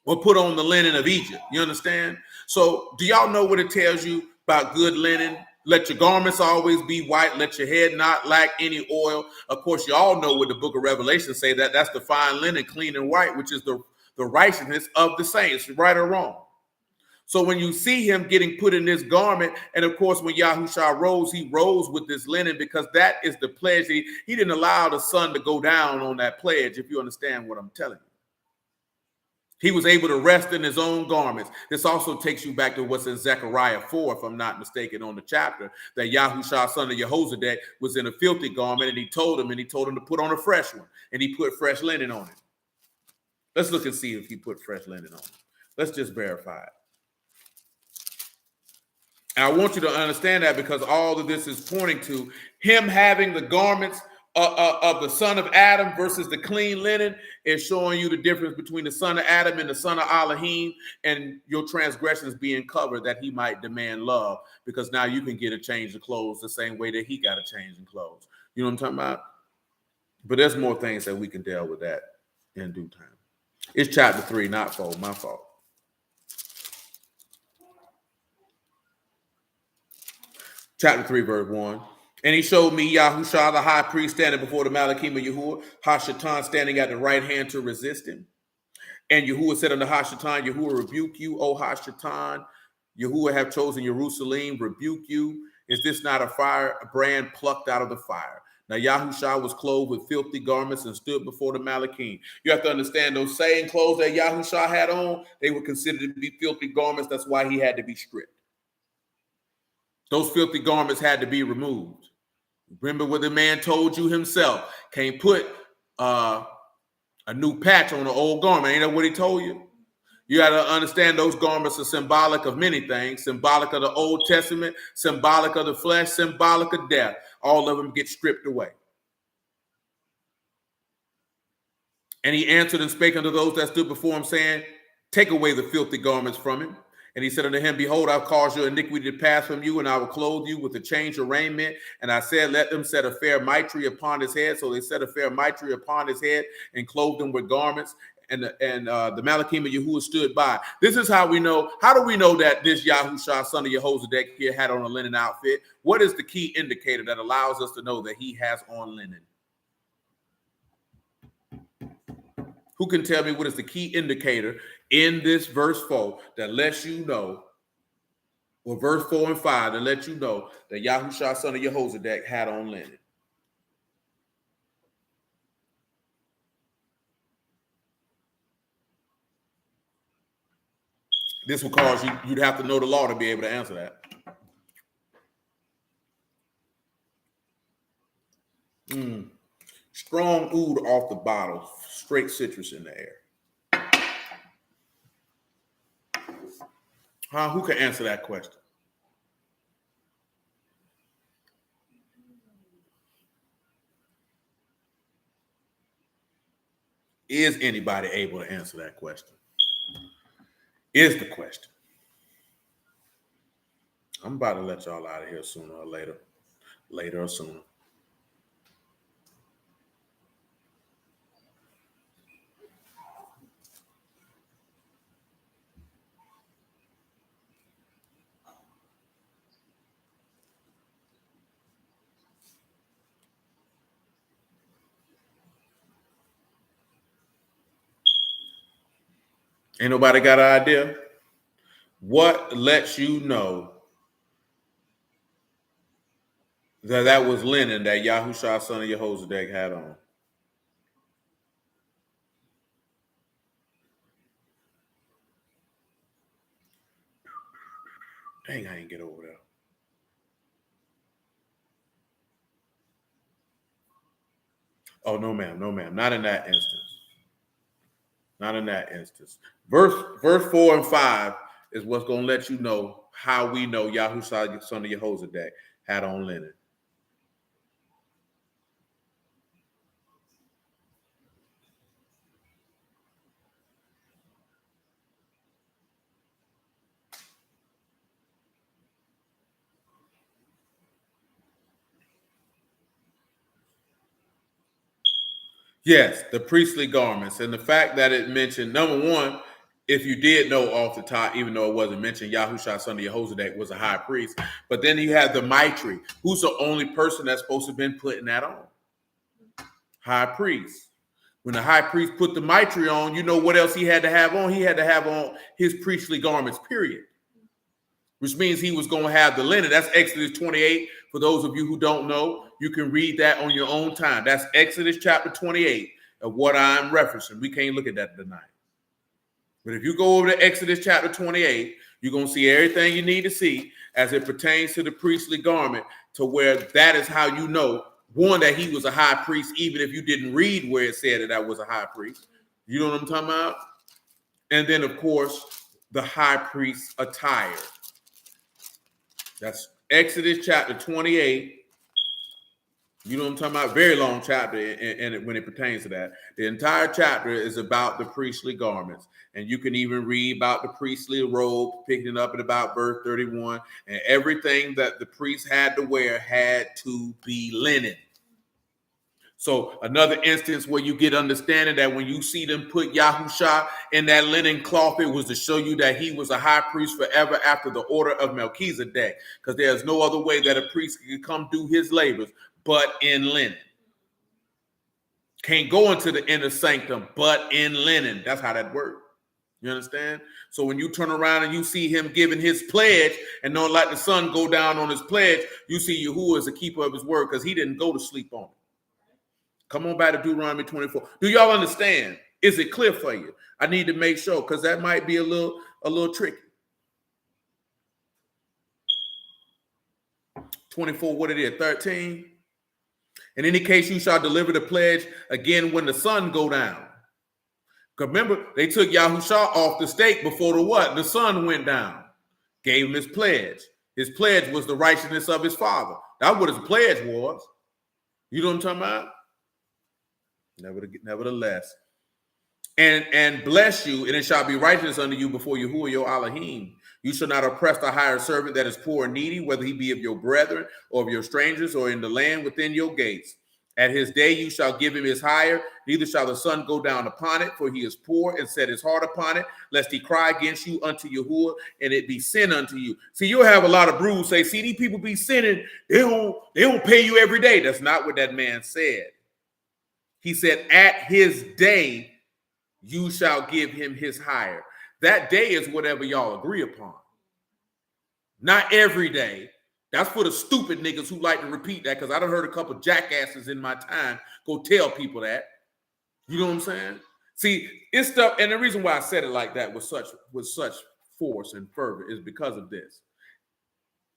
Or put on the linen of Egypt. You understand? So do y'all know what it tells you about good linen? Let your garments always be white. Let your head not lack any oil. Of course, you all know what the book of Revelation say, that that's the fine linen, clean and white, which is the righteousness of the saints, right or wrong. So when you see him getting put in this garment, and of course, when Yahushua rose, he rose with this linen, because that is the pledge. He didn't allow the sun to go down on that pledge, if you understand what I'm telling you. He was able to rest in his own garments. This also takes you back to what's in Zechariah 4, if I'm not mistaken, on the chapter, that Yahushua, son of Jehozadak, was in a filthy garment, and he told him to put on a fresh one, and he put fresh linen on it. Let's look and see if he put fresh linen on it. Let's just verify it. And I want you to understand that, because all of this is pointing to him having the garments of the son of Adam versus the clean linen, is showing you the difference between the son of Adam and the son of Alahym, and your transgressions being covered, that he might demand love, because now you can get a change of clothes the same way that he got a change in clothes. You know what I'm talking about? But there's more things that we can deal with that in due time. It's chapter 3, not 4, my fault. Chapter 3, verse 1. And he showed me Yahushua, the high priest, standing before the Alahym of Yahuwah, Hashatan standing at the right hand to resist him. And Yahuwah said unto Hashatan, Yahuwah rebuke you, O Hashatan. Yahuwah have chosen Jerusalem, rebuke you. Is this not a brand plucked out of the fire? Now Yahushua was clothed with filthy garments and stood before the Malachim. You have to understand, those same clothes that Yahushua had on, they were considered to be filthy garments. That's why he had to be stripped. Those filthy garments had to be removed. Remember what the man told you himself. Can't put a new patch on an old garment. Ain't that what he told you? You got to understand, those garments are symbolic of many things. Symbolic of the Old Testament, symbolic of the flesh, symbolic of death. All of them get stripped away. And he answered and spake unto those that stood before him, saying, take away the filthy garments from him. And he said unto him, behold, I've caused your iniquity to pass from you, and I will clothe you with a change of raiment. And I said, let them set a fair mitre upon his head. So they set a fair mitre upon his head and clothed him with garments. And the Malachim of Yahuwah stood by. This is how we know. How do we know that this Yahushua, son of Jehozadak, here had on a linen outfit? What is the key indicator that allows us to know that he has on linen? Who can tell me what is the key indicator in this verse 4 that lets you know, or verse 4 and 5 that lets you know that Yahushua, son of Jehozadak, had on linen? This will cause you'd have to know the law to be able to answer that. Strong oud off the bottle, straight citrus in the air. Who can answer that question? Is anybody able to answer that question? Is the question. I'm about to let y'all out of here sooner or later. Later or sooner. Ain't nobody got an idea? What lets you know that was linen that Yahushua, son of Jehozadak, had on? Dang, I ain't get over there. Oh, no, ma'am. No, ma'am. Not in that instance. Not in that instance. Verse 4 and 5 is what's going to let you know how we know Yahushua, son of Jehozadak, had on linen. Yes, the priestly garments, and the fact that it mentioned, number one, if you did know off the top, even though it wasn't mentioned, Yahushua son of Yehozadak was a high priest. But then you have the Mitri, who's the only person that's supposed to have been putting that on. High priest. When the high priest put the Mitri on, you know what else he had to have on? He had to have on his priestly garments, period. Which means he was going to have the linen. That's Exodus 28. For those of you who don't know, you can read that on your own time. That's Exodus chapter 28 of what I'm referencing. We can't look at that tonight. But if you go over to Exodus chapter 28, you're going to see everything you need to see as it pertains to the priestly garment, to where that is how you know, one, that he was a high priest, even if you didn't read where it said that I was a high priest. You know what I'm talking about? And then, of course, the high priest attire. That's Exodus chapter 28. You know what I'm talking about? Very long chapter, and when it pertains to that. The entire chapter is about the priestly garments. And you can even read about the priestly robe, picking it up at about verse 31. And everything that the priest had to wear had to be linen. So another instance where you get understanding that when you see them put Yahusha in that linen cloth, it was to show you that he was a high priest forever after the order of Melchizedek, because there's no other way that a priest can come do his labors but in linen. Can't go into the inner sanctum but in linen. That's how that works. You understand? So when you turn around and you see him giving his pledge and don't let the sun go down on his pledge, you see Yahuwah is a keeper of his word, because he didn't go to sleep on it. Come on back to Deuteronomy 24. Do y'all understand? Is it clear for you? I need to make sure, because that might be a little tricky. 24, what it is, 13. In any case, you shall deliver the pledge again when the sun go down. Because remember, they took Yahusha off the stake before the what? The sun went down. Gave him his pledge. His pledge was the righteousness of his father. That's what his pledge was. You know what I'm talking about? Nevertheless, and bless you, and it shall be righteous unto you before Yahuwah your Alahym. You shall not oppress the hired servant that is poor and needy, whether he be of your brethren or of your strangers or in the land within your gates. At his day you shall give him his hire, neither shall the sun go down upon it, for he is poor, and set his heart upon it, lest he cry against you unto Yahuwah, and it be sin unto you. See, you'll have a lot of brews say, see, these people be sinning, they don't pay you every day. That's not what that man said. He said, at his day, you shall give him his hire. That day is whatever y'all agree upon. Not every day. That's for the stupid niggas who like to repeat that, because I done heard a couple jackasses in my time go tell people that. You know what I'm saying? See, it's stuff, and the reason why I said it like that with such force and fervor is because of this.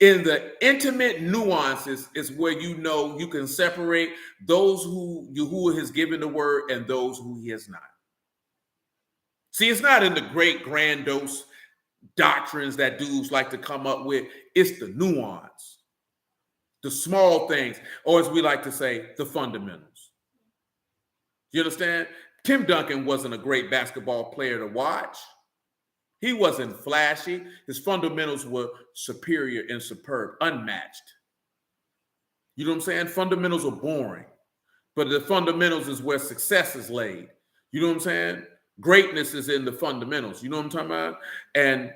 In the intimate nuances is where you know you can separate those who Yahuwah has given the word and those who he has not. See, it's not in the great grandiose doctrines that dudes like to come up with. It's the nuance, the small things, or as we like to say, the fundamentals. You understand? Tim Duncan wasn't a great basketball player to watch. He wasn't flashy. His fundamentals were superior and superb, unmatched. You know what I'm saying? Fundamentals are boring, but the fundamentals is where success is laid. You know what I'm saying? Greatness is in the fundamentals. You know what I'm talking about? And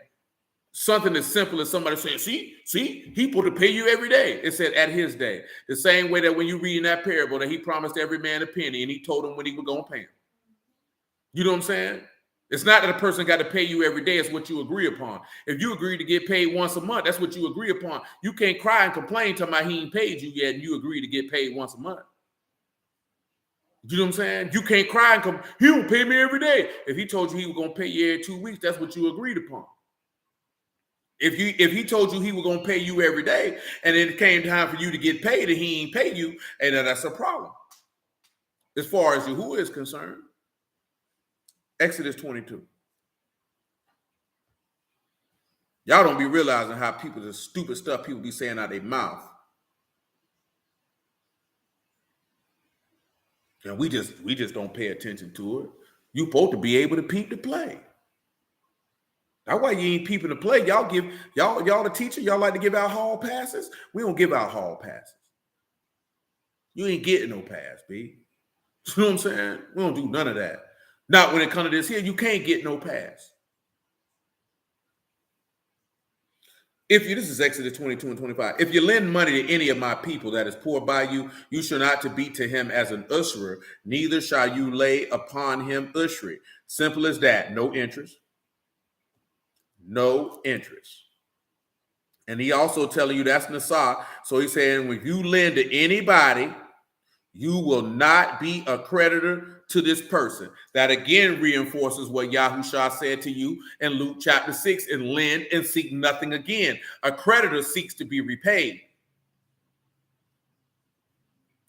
something as simple as somebody saying, see, he supposed to pay you every day. It said at his day. The same way that when you read in that parable that he promised every man a penny and he told him when he was going to pay him. You know what I'm saying? It's not that a person got to pay you every day. It's what you agree upon. If you agree to get paid once a month, that's what you agree upon. You can't cry and complain to my he ain't paid you yet and you agree to get paid once a month. You know what I'm saying? You can't cry and come, he don't pay me every day. If he told you he was going to pay you every 2 weeks, that's what you agreed upon. If he told you he was going to pay you every day and it came time for you to get paid and he ain't pay you, and that's a problem. As far as Yahuwah is concerned. Exodus 22. Y'all don't be realizing how the stupid stuff people be saying out of their mouth. And we just don't pay attention to it. You supposed to be able to peep the play. That's why you ain't peeping the play. Y'all the teacher, y'all like to give out hall passes. We don't give out hall passes. You ain't getting no pass, B. You know what I'm saying? We don't do none of that. Not when it comes to this here, you can't get no pass. This is Exodus 22 and 25. If you lend money to any of my people that is poor by you, you shall not to be to him as an usurer, neither shall you lay upon him usury. Simple as that. No interest. No interest. And he also telling you that's Nasah. So he's saying when you lend to anybody, you will not be a creditor to this person. That again reinforces what Yahushua said to you in Luke chapter 6, and lend and seek nothing again. A creditor seeks to be repaid.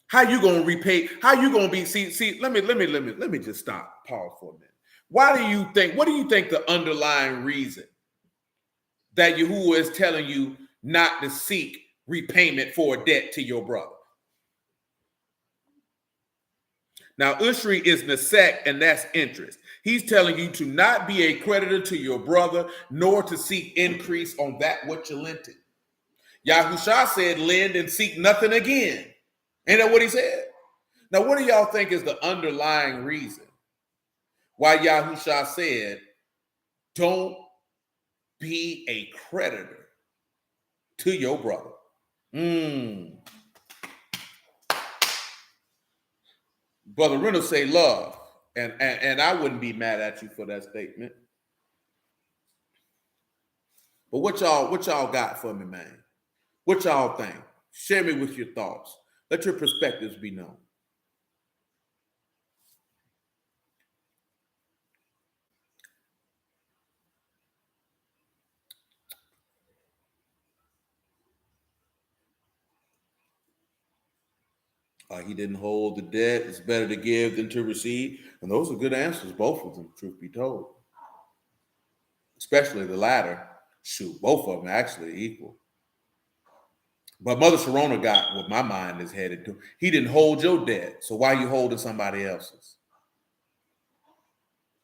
How you gonna repay? How you gonna be? See. Let me just stop. Pause for a minute. Why do you think? What do you think the underlying reason that Yahuwah is telling you not to seek repayment for a debt to your brother? Now, usury is nesek, and that's interest. He's telling you to not be a creditor to your brother, nor to seek increase on that what you lent him. Yahushua said, lend and seek nothing again. Ain't that what he said? Now, what do y'all think is the underlying reason why Yahushua said, don't be a creditor to your brother? Brother Reynolds say love, and I wouldn't be mad at you for that statement. But what y'all got for me, man? What y'all think? Share me with your thoughts. Let your perspectives be known. He didn't hold the debt. It's better to give than to receive. And those are good answers, both of them, truth be told. Especially the latter. Shoot, both of them actually equal. But Mother Sharona got what my mind is headed to. He didn't hold your debt, so why are you holding somebody else's?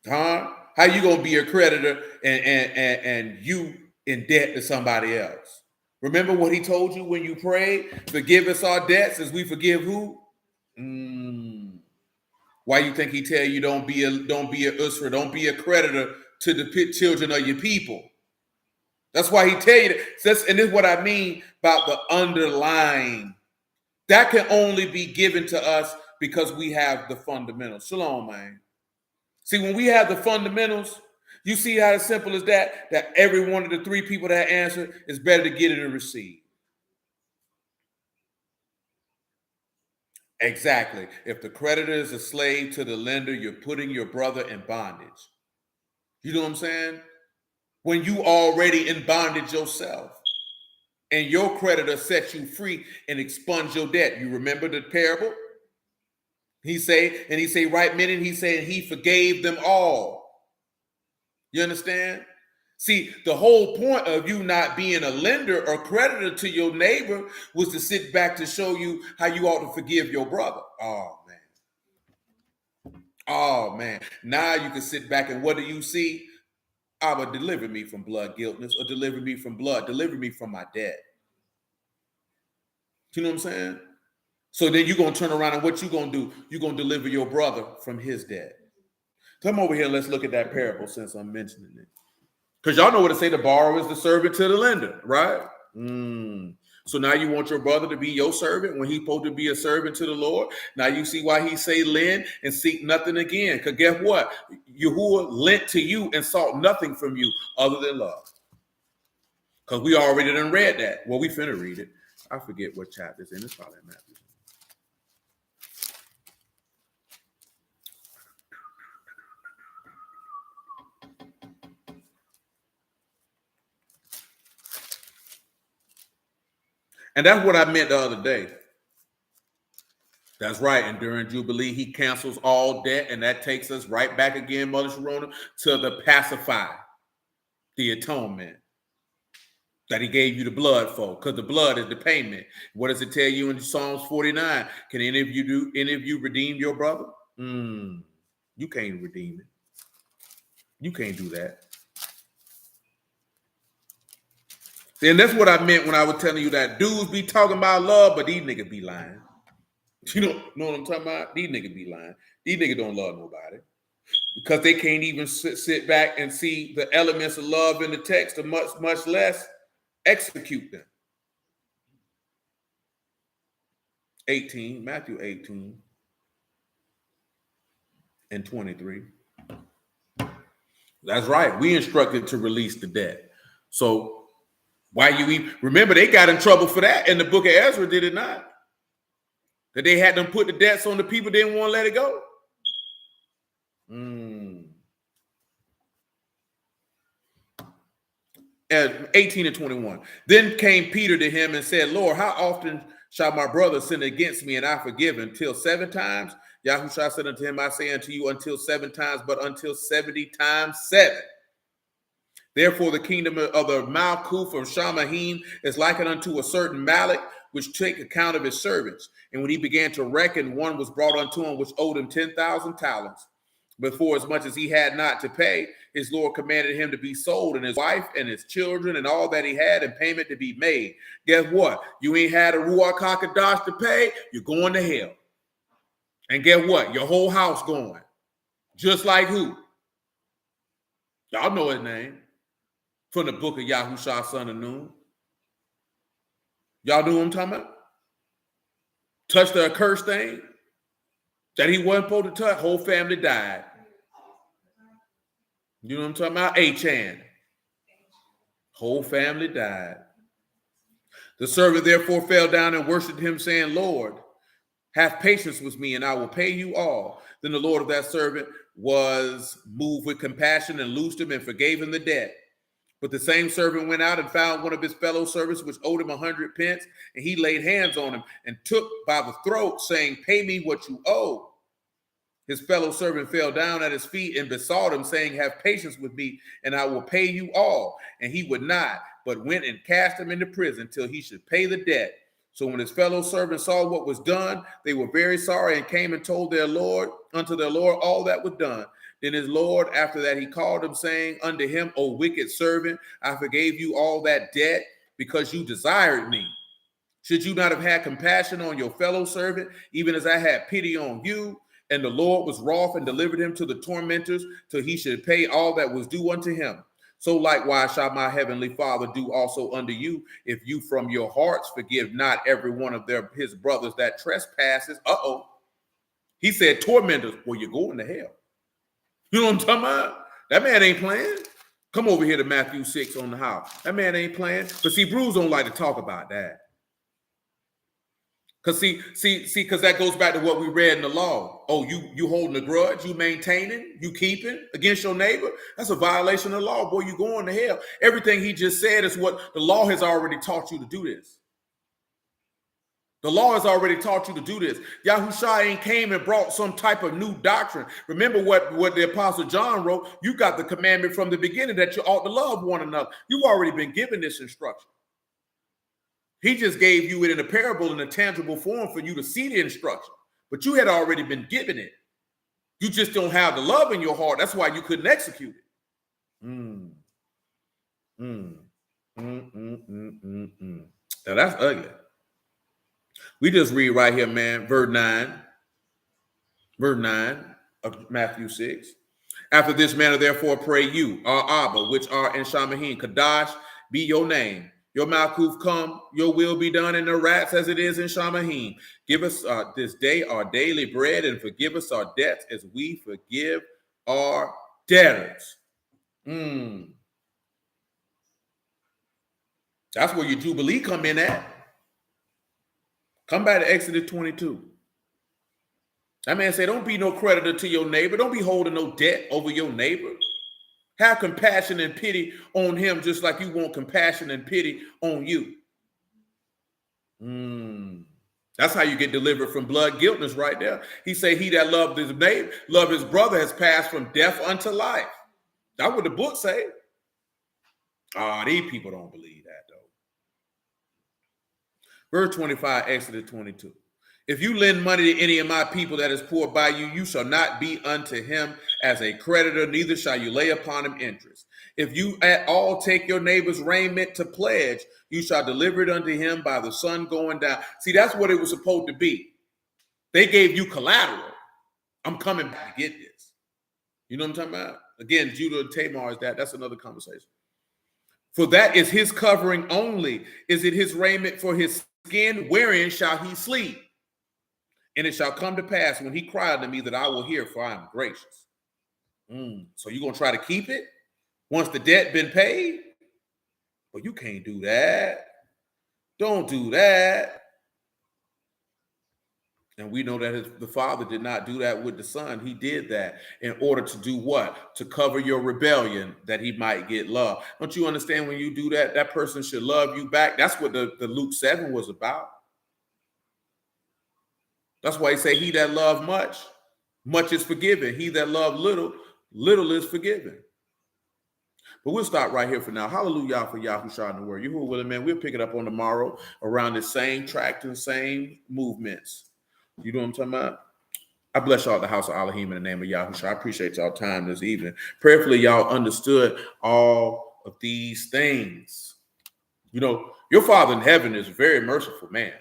Huh? How you gonna be a creditor and you in debt to somebody else? Remember what he told you when you prayed? Forgive us our debts as we forgive who? Why you think he tell you don't be a usra, don't be a creditor to the children of your people? That's why he tell you that. And this is what I mean about the underlying. That can only be given to us because we have the fundamentals. Shalom, man. See, when we have the fundamentals, you see how it's simple as that every one of the three people that answer is better to get it and receive. Exactly. If the creditor is a slave to the lender, you're putting your brother in bondage. You know what I'm saying? When you already in bondage yourself and your creditor sets you free and expunge your debt. You remember the parable? He say, right minute, he said he forgave them all. You understand? See, the whole point of you not being a lender or creditor to your neighbor was to sit back to show you how you ought to forgive your brother. Oh, man. Now you can sit back and what do you see? I would deliver me from blood guiltness, or deliver me from blood, deliver me from my debt. You know what I'm saying? So then you're going to turn around and what you going to do? You're going to deliver your brother from his debt. Come over here and let's look at that parable since I'm mentioning it. Because y'all know what to say, the borrower is the servant to the lender, right? So now you want your brother to be your servant when he's supposed to be a servant to the Lord. Now you see why he say lend and seek nothing again. Because guess what? Yahuwah lent to you and sought nothing from you other than love. Because we already done read that. Well, we finna read it. I forget what chapter it's in. It's probably in Matthew. And that's what I meant the other day. That's right. And during Jubilee, he cancels all debt. And that takes us right back again, Mother Sharona, to the pacify, the atonement that he gave you the blood for. Because the blood is the payment. What does it tell you in Psalms 49? Can any of you redeem your brother? You can't redeem it. You can't do that. And that's what I meant when I was telling you that dudes be talking about love, but these niggas be lying. You know what I'm talking about? These niggas be lying. These niggas don't love nobody because they can't even sit back and see the elements of love in the text, or much less execute them. 18, Matthew 18 and 23. That's right. We instructed to release the debt. So why you even remember they got in trouble for that in the book of Ezra, did it not? That they had them put the debts on the people, didn't want to let it go. 18 and 21. Then came Peter to him and said, Lord, how often shall my brother sin against me and I forgive him? Till 7 times? Yahushua said unto him, I say unto you, until 7 times, but until 70 times 7. Therefore, the kingdom of the Malkuth of Shamahim is likened unto a certain Malik, which take account of his servants. And when he began to reckon, one was brought unto him, which owed him 10,000 talents. Before as much as he had not to pay, his Lord commanded him to be sold, and his wife and his children and all that he had, and payment to be made. Guess what? You ain't had a ruach hakadash to pay, you're going to hell. And guess what? Your whole house going. Just like who? Y'all know his name. From the book of Yahushua, son of Nun. Y'all know what I'm talking about? Touched the accursed thing that he wasn't supposed to touch. Whole family died. You know what I'm talking about? Achan. Whole family died. The servant therefore fell down and worshipped him, saying, Lord, have patience with me, and I will pay you all. Then the Lord of that servant was moved with compassion and loosed him and forgave him the debt. But the same servant went out and found one of his fellow servants, which owed him 100 pence, and he laid hands on him and took by the throat, saying, pay me what you owe. His fellow servant fell down at his feet and besought him, saying, have patience with me, and I will pay you all. And he would not, but went and cast him into prison till he should pay the debt. So when his fellow servants saw what was done, they were very sorry and came and told unto their Lord all that was done. Then his Lord, after that, he called him, saying unto him, O wicked servant, I forgave you all that debt because you desired me. Should you not have had compassion on your fellow servant, even as I had pity on you? And the Lord was wroth and delivered him to the tormentors till he should pay all that was due unto him. So likewise shall my heavenly Father do also unto you, if you from your hearts forgive not every one of his brothers that trespasses. He said tormentors. Well, you're going to hell. You know what I'm talking about? That man ain't playing. Come over here to Matthew 6 on the house. That man ain't playing. But see, Bruce don't like to talk about that. Because because that goes back to what we read in the law. Oh, you holding a grudge, you maintaining, you keeping against your neighbor. That's a violation of the law. Boy, you going to hell. Everything he just said is what the law has already taught you to do this. The law has already taught you to do this. Yahushua ain't came and brought some type of new doctrine. Remember what the Apostle John wrote. You got the commandment from the beginning that you ought to love one another. You've already been given this instruction. He just gave you it in a parable in a tangible form for you to see the instruction. But you had already been given it. You just don't have the love in your heart. That's why you couldn't execute it. Now that's ugly. We just read right here, man, verse 9 of Matthew 6. After this manner, therefore, pray you, our Abba, which are in Shamahim, Kadash, be your name. Your Malkuth come, your will be done in the rats as it is in Shamahim. Give us this day our daily bread, and forgive us our debts as we forgive our debtors. That's where your Jubilee come in at. Come back to Exodus 22. That man said, don't be no creditor to your neighbor. Don't be holding no debt over your neighbor. Have compassion and pity on him just like you want compassion and pity on you. That's how you get delivered from blood guiltness right there. He said, he that loved his neighbor, loved his brother, has passed from death unto life. That's what the book say. These people don't believe that, though. Verse 25, Exodus 22. If you lend money to any of my people that is poor by you, you shall not be unto him as a creditor, neither shall you lay upon him interest. If you at all take your neighbor's raiment to pledge, you shall deliver it unto him by the sun going down. See, that's what it was supposed to be. They gave you collateral. I'm coming back to get this. You know what I'm talking about? Again, Judah and Tamar is that. That's another conversation. For that is his covering only. Is it his raiment for his skin? Wherein shall he sleep? And it shall come to pass when he cry unto me that I will hear, for I am gracious. So you're going to try to keep it once the debt been paid? Well, you can't do that. Don't do that. And we know that the Father did not do that with the Son. He did that in order to do what? To cover your rebellion, that he might get love. Don't you understand when you do that, that person should love you back? That's what the Luke 7 was about. That's why he say, he that loved much, much is forgiven. He that loved little, little is forgiven. But we'll stop right here for now. Hallelujah for Yahushua in the word. Yahuwah willing, man. We'll pick it up on tomorrow around the same track and same movements. You know what I'm talking about? I bless y'all at the house of Alahym in the name of Yahushua. I appreciate y'all time this evening. Prayerfully, y'all understood all of these things. You know, your Father in heaven is a very merciful man.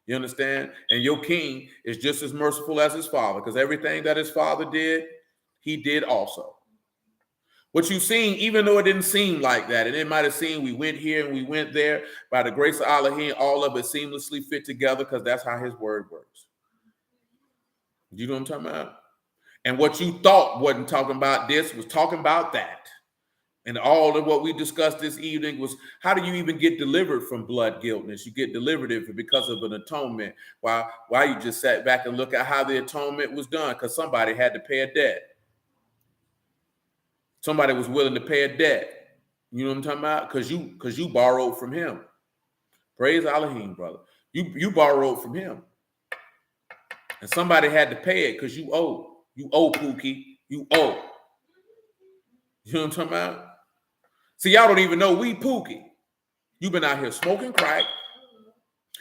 You understand? And your king is just as merciful as his father, because everything that his father did, he did also. What you've seen, even though it didn't seem like that, and it might have seemed we went here and we went there, by the grace of Alahym, all of it seamlessly fit together, because that's how his word works. You know what I'm talking about? And what you thought wasn't talking about this was talking about that. And all of what we discussed this evening was, how do you even get delivered from blood guiltness? You get delivered because of an atonement. Why you just sat back and look at how the atonement was done? Because somebody had to pay a debt. Somebody was willing to pay a debt. You know what I'm talking about? Because you borrowed from him. Praise Alahym, brother. You borrowed from him. And somebody had to pay it because you owe. You owe, Pookie. You owe. You know what I'm talking about? See, y'all don't even know we Pookie. You've been out here smoking crack.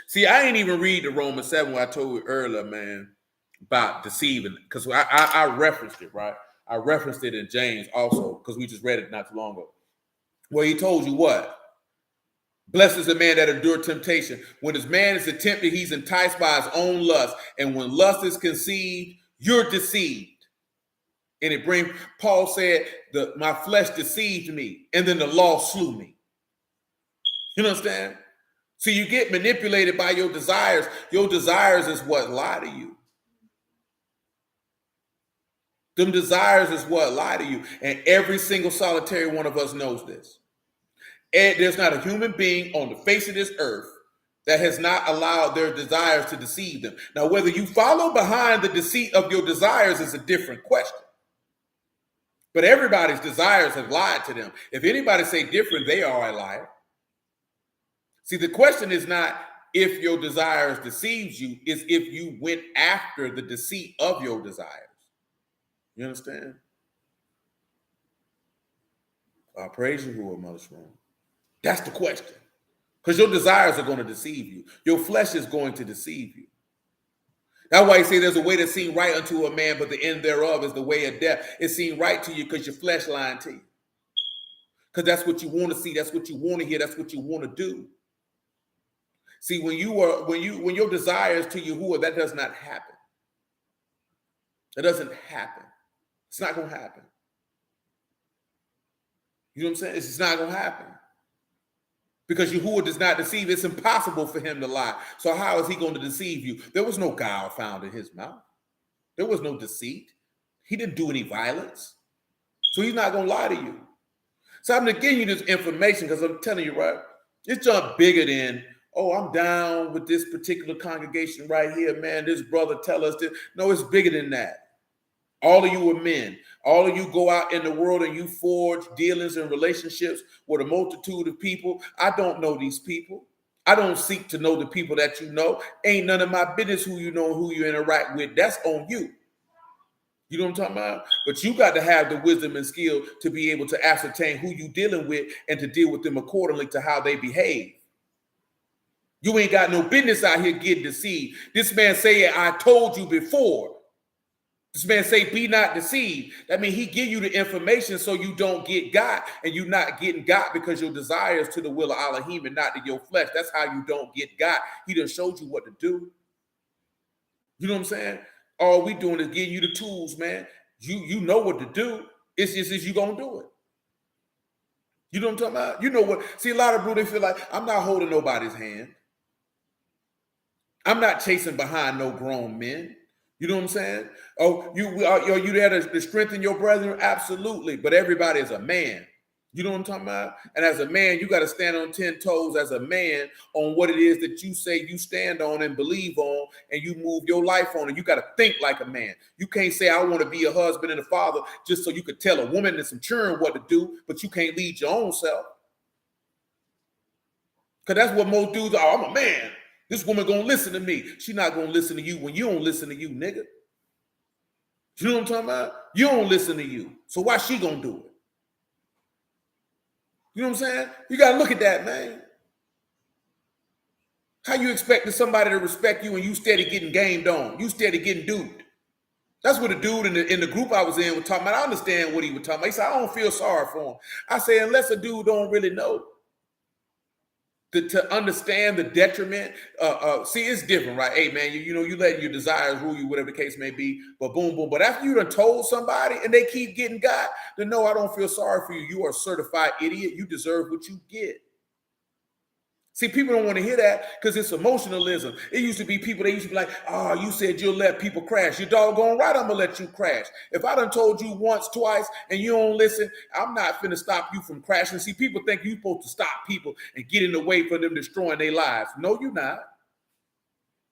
See, I ain't even read the Romans 7 where I told you earlier, man, about deceiving. Because I referenced it, right? I referenced it in James also, because we just read it not too long ago. Where he told you what? Blessed is the man that endured temptation. When his man is tempted, he's enticed by his own lust. And when lust is conceived, you're deceived. And it brings, Paul said, my flesh deceived me, and then the law slew me. You understand? So you get manipulated by your desires. Your desires is what lie to you. Them desires is what lie to you. And every single solitary one of us knows this. And there's not a human being on the face of this earth that has not allowed their desires to deceive them. Now, whether you follow behind the deceit of your desires is a different question. But everybody's desires have lied to them. If anybody say different, they are a liar. See, the question is not if your desires deceives you, is if you went after the deceit of your desires. You understand? I praise you, who are most wrong. That's the question. Because your desires are going to deceive you. Your flesh is going to deceive you. That's why he say there's a way that seems right unto a man, but the end thereof is the way of death. It seems right to you because your flesh lying to you. Because that's what you want to see. That's what you want to hear. That's what you want to do. See, when your desires to Yahuwah, that does not happen. It doesn't happen. It's not going to happen. You know what I'm saying? It's not going to happen. Because Yahuwah does not deceive. It's impossible for him to lie. So how is he going to deceive you? There was no guile found in his mouth. There was no deceit. He didn't do any violence. So he's not going to lie to you. So I'm going to give you this information because I'm telling you, right, it's just bigger than, oh, I'm down with this particular congregation right here, man. This brother tell us this. No, it's bigger than that. All of you are men. All of you go out in the world and you forge dealings and relationships with a multitude of people. I don't know these people. I don't seek to know the people that you know. Ain't none of my business who you know and who you interact with. That's on you. You know what I'm talking about? But you got to have the wisdom and skill to be able to ascertain who you dealing with and to deal with them accordingly to how they behave. You ain't got no business out here getting deceived. This man saying, I told you before. This man say, be not deceived. That means he give you the information so you don't get got, and you not getting got because your desires to the will of Alahym and not to your flesh. That's how you don't get got. He done showed you what to do. You know what I'm saying? All we doing is giving you the tools, man. You know what to do. It's just, is you gonna do it. You know what I'm talking about? You know what? See, a lot of brothers, they feel like, I'm not holding nobody's hand. I'm not chasing behind no grown men. You know what I'm saying? Oh, are you there to strengthen your brethren? Absolutely. But everybody is a man. You know what I'm talking about? And as a man, you got to stand on 10 toes as a man on what it is that you say you stand on and believe on, and you move your life on. And you got to think like a man. You can't say, I want to be a husband and a father just so you could tell a woman and some children what to do, but you can't lead your own self. Because that's what most dudes are. I'm a man. This woman gonna listen to me. She not gonna listen to you when you don't listen to you, nigga. You know what I'm talking about? You don't listen to you. So why she gonna do it? You know what I'm saying? You gotta look at that, man. How you expecting somebody to respect you when you steady getting gamed on? You steady getting duped. That's what the dude in the group I was in was talking about. I understand what he was talking about. He said, I don't feel sorry for him. I say, unless a dude don't really know. To understand the detriment, see, it's different, right? Hey, man, you know, you letting your desires rule you, whatever the case may be, but boom, boom. But after you done told somebody and they keep getting got, then no, I don't feel sorry for you. You are a certified idiot. You deserve what you get. See, people don't want to hear that because it's emotionalism. It used to be people, they used to be like, oh, you said you'll let people crash. You're doggone right, I'm going to let you crash. If I done told you once, twice, and you don't listen, I'm not finna stop you from crashing. See, people think you're supposed to stop people and get in the way for them destroying their lives. No, you're not.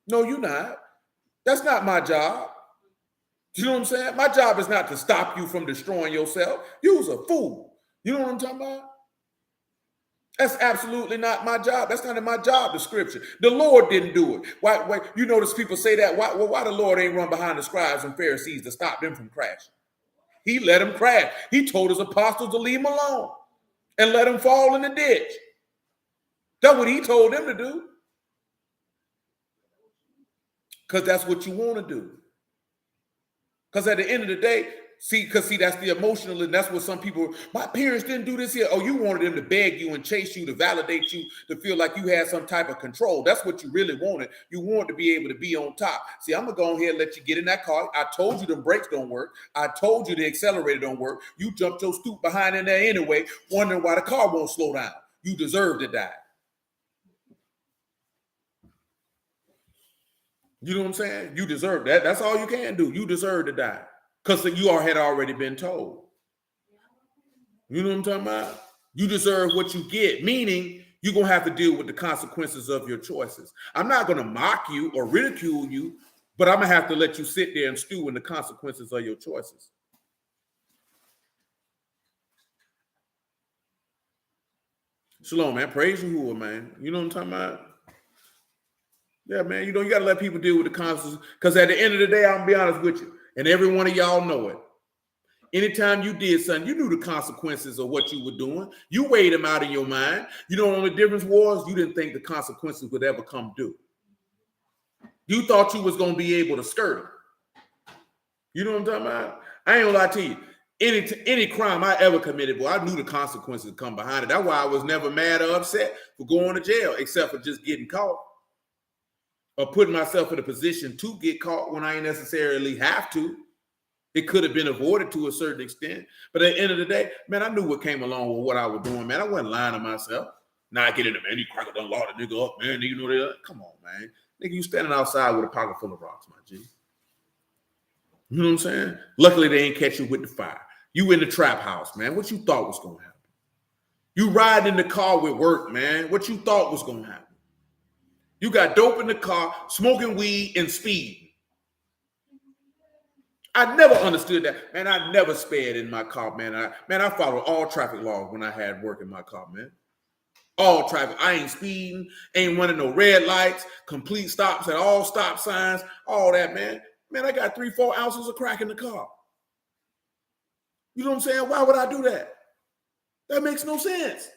No, you're not. That's not my job. You know what I'm saying? My job is not to stop you from destroying yourself. You's a fool. You know what I'm talking about? That's absolutely not my job. That's not in my job description. The Lord didn't do it. Why you notice people say that? Why the Lord ain't run behind the scribes and Pharisees to stop them from crashing? He let them crash. He told his apostles to leave them alone and let them fall in the ditch. That's what he told them to do. Because that's what you want to do. Because at the end of the day, that's the emotional, and that's what some people, my parents didn't do this here. Oh, you wanted them to beg you and chase you to validate you, to feel like you had some type of control. That's what you really wanted. You wanted to be able to be on top. See, I'm going to go ahead and let you get in that car. I told you the brakes don't work. I told you the accelerator don't work. You jumped your stoop behind in there anyway, wondering why the car won't slow down. You deserve to die. You know what I'm saying? You deserve that. That's all you can do. You deserve to die. Because you had already been told. You know what I'm talking about? You deserve what you get, meaning you're going to have to deal with the consequences of your choices. I'm not going to mock you or ridicule you, but I'm going to have to let you sit there and stew in the consequences of your choices. Shalom, man. Praise Yahuwah, man. You know what I'm talking about? Yeah, man. You know, you got to let people deal with the consequences. Because at the end of the day, I'm going to be honest with you, and every one of y'all know it. Anytime you did something, you knew the consequences of what you were doing. You weighed them out in your mind. You know what the difference was? You didn't think the consequences would ever come due. You thought you was going to be able to skirt them. You know what I'm talking about? I ain't gonna lie to you. Any crime I ever committed, boy, I knew the consequences would come behind it. That's why I was never mad or upset for going to jail, except for just getting caught or putting myself in a position to get caught when I ain't necessarily have to. It could have been avoided to a certain extent. But at the end of the day, man, I knew what came along with what I was doing, man. I wasn't lying to myself. Now I get in the man, you cracker done locked the nigga up, man. You know that? Come on, man. Nigga, you standing outside with a pocket full of rocks, my G. You know what I'm saying? Luckily, they ain't catch you with the fire. You in the trap house, man. What you thought was going to happen? You riding in the car with work, man. What you thought was going to happen? You got dope in the car, smoking weed and speeding. I never understood that. Man, I never sped in my car, man. I followed all traffic laws when I had work in my car, man. All traffic. I ain't speeding, ain't running no red lights, complete stops at all stop signs, all that, man. Man, I got 3-4 ounces of crack in the car. You know what I'm saying? Why would I do that? That makes no sense.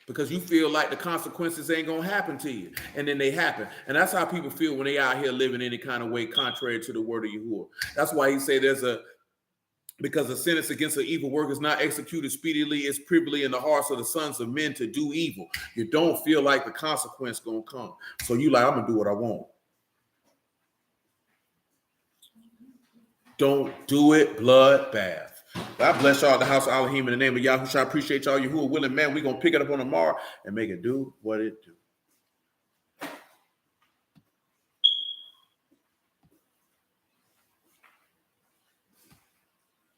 Because you feel like the consequences ain't going to happen to you. And then they happen. And that's how people feel when they out here living any kind of way contrary to the word of Yahuwah. That's why he say because a sentence against an evil work is not executed speedily, it's privily in the hearts of the sons of men to do evil. You don't feel like the consequence going to come. So you like, I'm going to do what I want. Don't do it, bloodbath. God bless y'all at the house of Alahym in the name of Yahushua. I appreciate y'all. You who are willing, man. We're going to pick it up on tomorrow and make it do what it do.